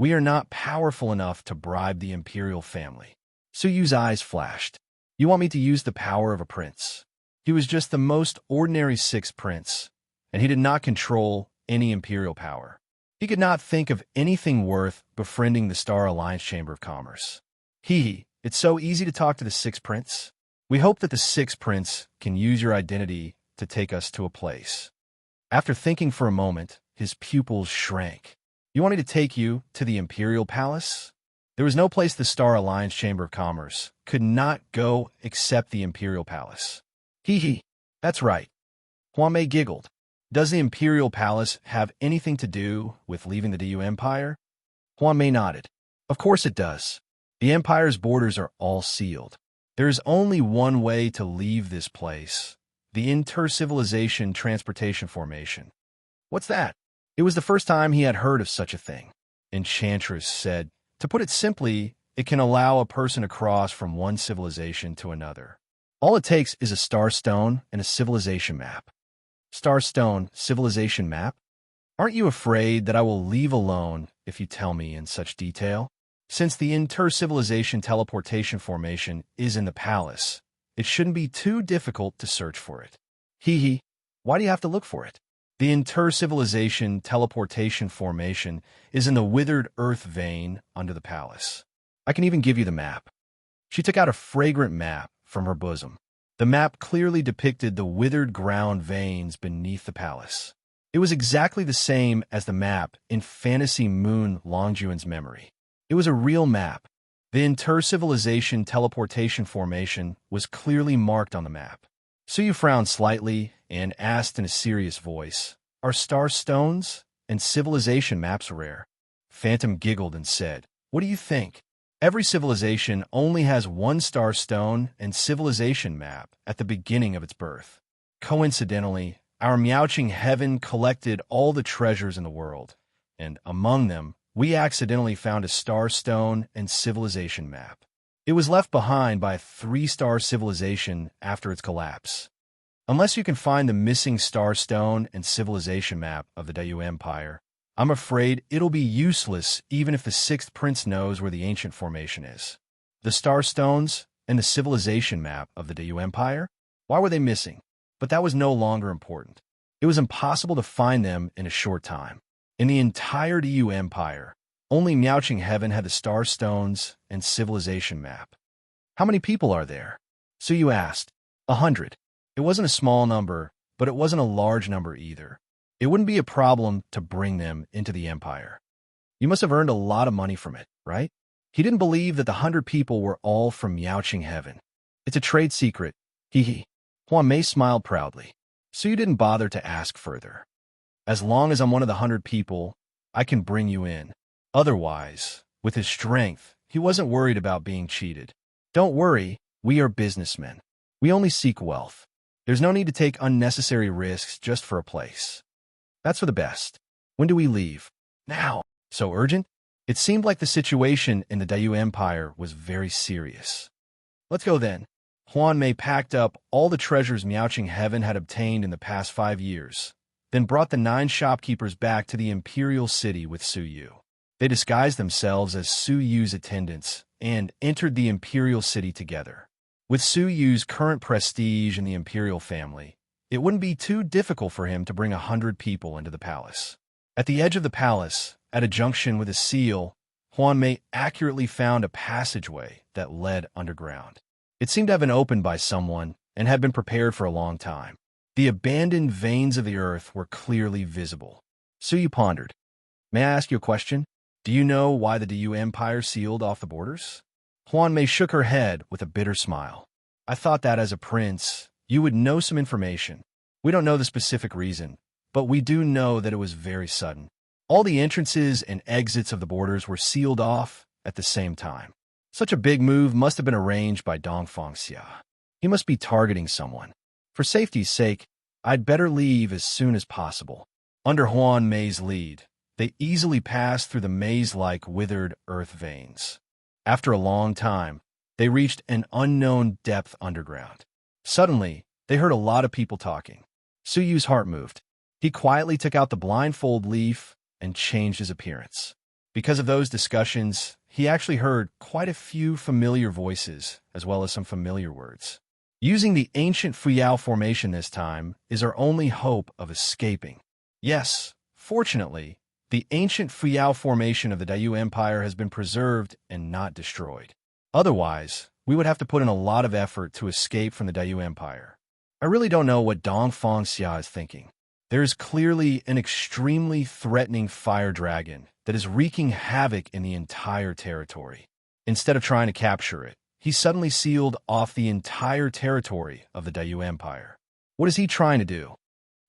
not powerful enough to bribe the imperial family. Su Yu's eyes flashed. You want me to use the power of a prince? He was just the most ordinary sixth prince, and he did not control any imperial power. He could not think of anything worth befriending the Star Alliance Chamber of Commerce. It's so easy to talk to the sixth prince. We hope that the sixth prince can use your identity to take us to a place. After thinking for a moment, his pupils shrank. You want me to take you to the Imperial Palace? There was no place the Star Alliance Chamber of Commerce could not go except the Imperial Palace. That's right. Huan Mei giggled. Does the Imperial Palace have anything to do with leaving the Dayu Empire? Huan Mei nodded. Of course it does. The Empire's borders are all sealed. There is only one way to leave this place: the Inter-Civilization Transportation Formation. What's that? It was the first time he had heard of such a thing. Enchantress said, to put it simply, it can allow a person to cross from one civilization to another. All it takes is a star stone and a civilization map. Star stone, civilization map? Aren't you afraid that I will leave alone if you tell me in such detail? Since the Inter-Civilization Teleportation Formation is in the palace, it shouldn't be too difficult to search for it. Why do you have to look for it? The Inter-Civilization Teleportation Formation is in the withered earth vein under the palace. I can even give you the map. She took out a fragrant map from her bosom. The map clearly depicted the withered ground veins beneath the palace. It was exactly the same as the map in Fantasy Moon Longjuan's memory. It was a real map. The Inter-Civilization Teleportation Formation was clearly marked on the map. Su Yu frowned slightly and asked in a serious voice, Are star stones and civilization maps rare? Phantom giggled and said, What do you think? Every civilization only has one star stone and civilization map at the beginning of its birth. Coincidentally, our Miaoqing heaven collected all the treasures in the world, and among them, we accidentally found a star stone and civilization map. It was left behind by a 3-star civilization after its collapse. Unless you can find the missing star stone and civilization map of the Dayu Empire, I'm afraid it'll be useless even if the 6th prince knows where the ancient formation is. The star stones and the civilization map of the Dayu Empire? Why were they missing? But that was no longer important. It was impossible to find them in a short time. In the entire Dayu Empire, only Miaoqing Heaven had the star stones and civilization map. How many people are there? Su Yu asked. 100. It wasn't a small number, but it wasn't a large number either. It wouldn't be a problem to bring them into the Empire. You must have earned a lot of money from it, right? He didn't believe that the 100 people were all from Meowching Heaven. It's a trade secret. Hee hee. Huan Mei smiled proudly. So you didn't bother to ask further. As long as I'm one of the 100 people, I can bring you in. Otherwise, with his strength, he wasn't worried about being cheated. Don't worry, we are businessmen. We only seek wealth. There's no need to take unnecessary risks just for a place. That's for the best. When do we leave? Now. So urgent? It seemed like the situation in the Dayu Empire was very serious. Let's go then. Huan Mei packed up all the treasures Meowching Heaven had obtained in the past 5 years, then brought the 9 shopkeepers back to the imperial city with Su Yu. They disguised themselves as Su Yu's attendants and entered the imperial city together. With Su Yu's current prestige in the imperial family, it wouldn't be too difficult for him to bring 100 people into the palace. At the edge of the palace, at a junction with a seal, Huan Mei accurately found a passageway that led underground. It seemed to have been opened by someone and had been prepared for a long time. The abandoned veins of the earth were clearly visible. Su Yu pondered. May I ask you a question? Do you know why the Dayu Empire sealed off the borders? Huan Mei shook her head with a bitter smile. I thought that as a prince, you would know some information. We don't know the specific reason, but we do know that it was very sudden. All the entrances and exits of the borders were sealed off at the same time. Such a big move must have been arranged by Dongfang Xia. He must be targeting someone. For safety's sake, I'd better leave as soon as possible. Under Huan Mei's lead, they easily passed through the maze-like withered earth veins. After a long time, they reached an unknown depth underground. Suddenly, they heard a lot of people talking. Su Yu's heart moved. He quietly took out the blindfold leaf and changed his appearance. Because of those discussions, he actually heard quite a few familiar voices, as well as some familiar words. Using the ancient Fuyao formation this time is our only hope of escaping. Yes, fortunately, the ancient Fuyao formation of the Dayu Empire has been preserved and not destroyed. Otherwise, we would have to put in a lot of effort to escape from the Dayu Empire. I really don't know what Dongfang Xia is thinking. There is clearly an extremely threatening fire dragon that is wreaking havoc in the entire territory. Instead of trying to capture it, he suddenly sealed off the entire territory of the Dayu Empire. What is he trying to do?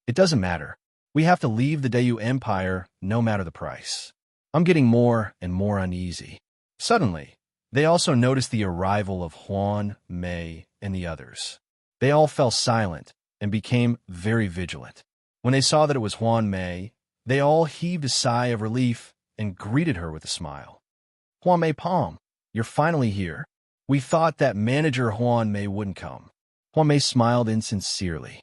It doesn't matter. We have to leave the Dayu Empire no matter the price. I'm getting more and more uneasy. Suddenly, they also noticed the arrival of Huan Mei and the others. They all fell silent and became very vigilant. When they saw that it was Huan Mei, they all heaved a sigh of relief and greeted her with a smile. Huan Mei Palm, you're finally here. We thought that manager Huan Mei wouldn't come. Huan Mei smiled insincerely.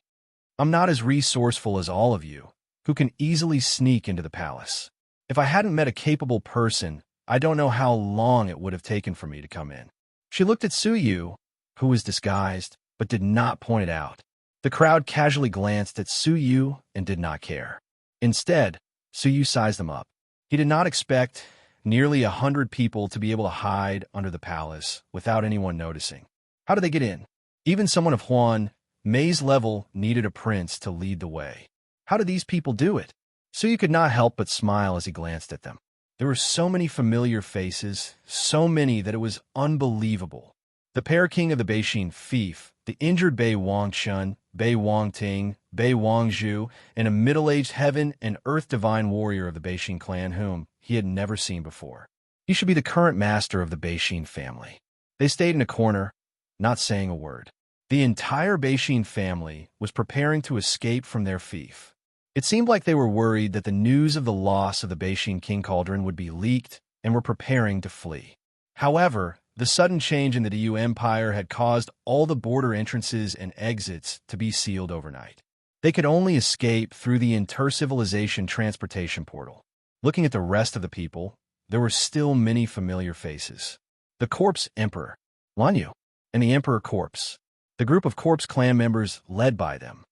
I'm not as resourceful as all of you, who can easily sneak into the palace. If I hadn't met a capable person, I don't know how long it would have taken for me to come in. She looked at Su Yu, who was disguised, but did not point it out. The crowd casually glanced at Su Yu and did not care. Instead, Su Yu sized them up. He did not expect nearly 100 people to be able to hide under the palace without anyone noticing. How did they get in? Even someone of Huan Mei's level needed a prince to lead the way. How did these people do it? Su Yu could not help but smile as he glanced at them. There were so many familiar faces, so many that it was unbelievable. The Pear King of the Beixin fief, the injured Bei Wangchun, Bei Wangting, Bei Wangzhu, and a middle-aged heaven and earth divine warrior of the Beixin clan whom he had never seen before. He should be the current master of the Beixin family. They stayed in a corner, not saying a word. The entire Beixin family was preparing to escape from their fief. It seemed like they were worried that the news of the loss of the Beixin King Cauldron would be leaked and were preparing to flee. However, the sudden change in the Dayu Empire had caused all the border entrances and exits to be sealed overnight. They could only escape through the inter-civilization transportation portal. Looking at the rest of the people, there were still many familiar faces. The Corpse Emperor, Lanyu, and the Emperor Corpse, the group of Corpse clan members led by them.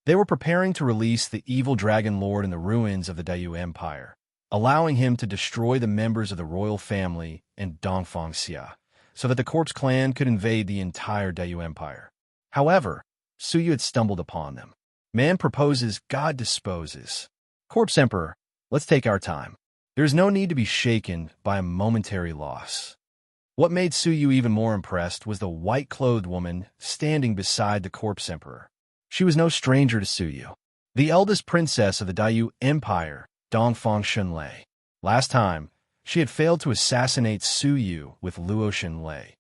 They were preparing to release the evil Dragon Lord in the ruins of the Dayu Empire, allowing him to destroy the members of the royal family and Dongfang Xia, so that the Corpse clan could invade the entire Dayu Empire. However, Su Yu had stumbled upon them. Man proposes, God disposes. Corpse Emperor, let's take our time. There's no need to be shaken by a momentary loss. What made Suyu even more impressed was the white-clothed woman standing beside the corpse emperor. She was no stranger to Suyu, the eldest princess of the Dayu Empire, Dongfang Shunlei. Last time, she had failed to assassinate Suyu with Luo Shenlei,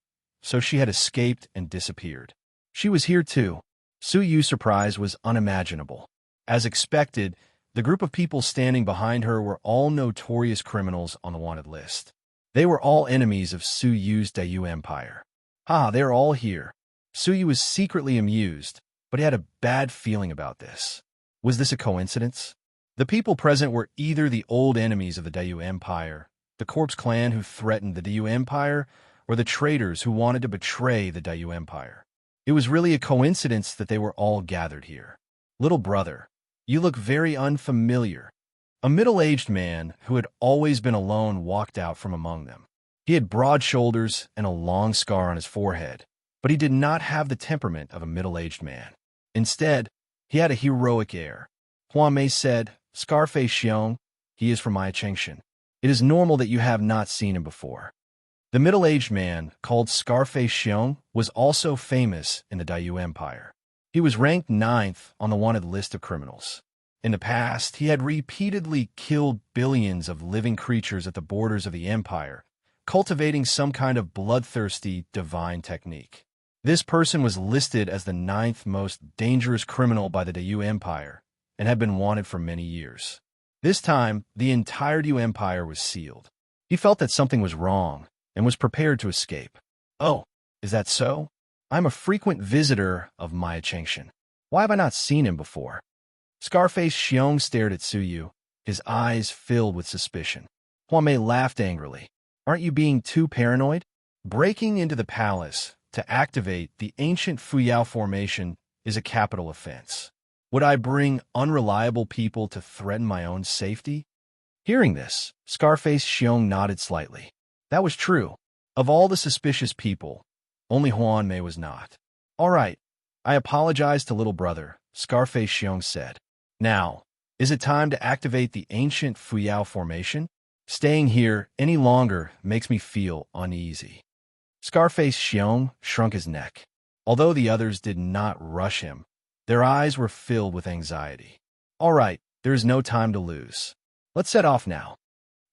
so she had escaped and disappeared. She was here too. Suyu's surprise was unimaginable. As expected, the group of people standing behind her were all notorious criminals on the wanted list. They were all enemies of Suyu's Dayu Empire. They are all here. Suyu was secretly amused, but he had a bad feeling about this. Was this a coincidence? The people present were either the old enemies of the Dayu Empire, the Corpse clan who threatened the Dayu Empire, or the traitors who wanted to betray the Dayu Empire. It was really a coincidence that they were all gathered here. Little brother, you look very unfamiliar. A middle-aged man who had always been alone walked out from among them. He had broad shoulders and a long scar on his forehead, but he did not have the temperament of a middle-aged man. Instead, he had a heroic air. Huan Mei said, "Scarface Xiong, he is from my Chengshan. It is normal that you have not seen him before." The middle-aged man, called Scarface Xiong, was also famous in the Dayu Empire. He was ranked 9th on the wanted list of criminals. In the past, he had repeatedly killed billions of living creatures at the borders of the empire, cultivating some kind of bloodthirsty, divine technique. This person was listed as the 9th most dangerous criminal by the Dayu Empire and had been wanted for many years. This time, the entire Dayu Empire was sealed. He felt that something was wrong and was prepared to escape. "Oh, is that so? I'm a frequent visitor of Maya Chengshan. Why have I not seen him before?" Scarface Xiong stared at Suyu, his eyes filled with suspicion. Huan Mei laughed angrily. "Aren't you being too paranoid? Breaking into the palace to activate the ancient Fuyao formation is a capital offense. Would I bring unreliable people to threaten my own safety?" Hearing this, Scarface Xiong nodded slightly. That was true. Of all the suspicious people, only Huan Mei was not. "All right, I apologize to little brother," Scarface Xiong said. "Now, is it time to activate the ancient Fuyao formation? Staying here any longer makes me feel uneasy." Scarface Xiong shrunk his neck. Although the others did not rush him, their eyes were filled with anxiety. "All right, there is no time to lose. Let's set off now."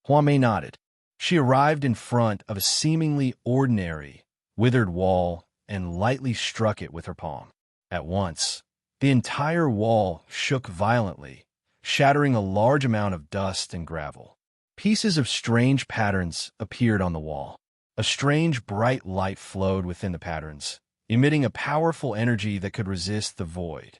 Huan Mei nodded. She arrived in front of a seemingly ordinary, withered wall and lightly struck it with her palm. At once, the entire wall shook violently, shattering a large amount of dust and gravel. Pieces of strange patterns appeared on the wall. A strange bright light flowed within the patterns, emitting a powerful energy that could resist the void.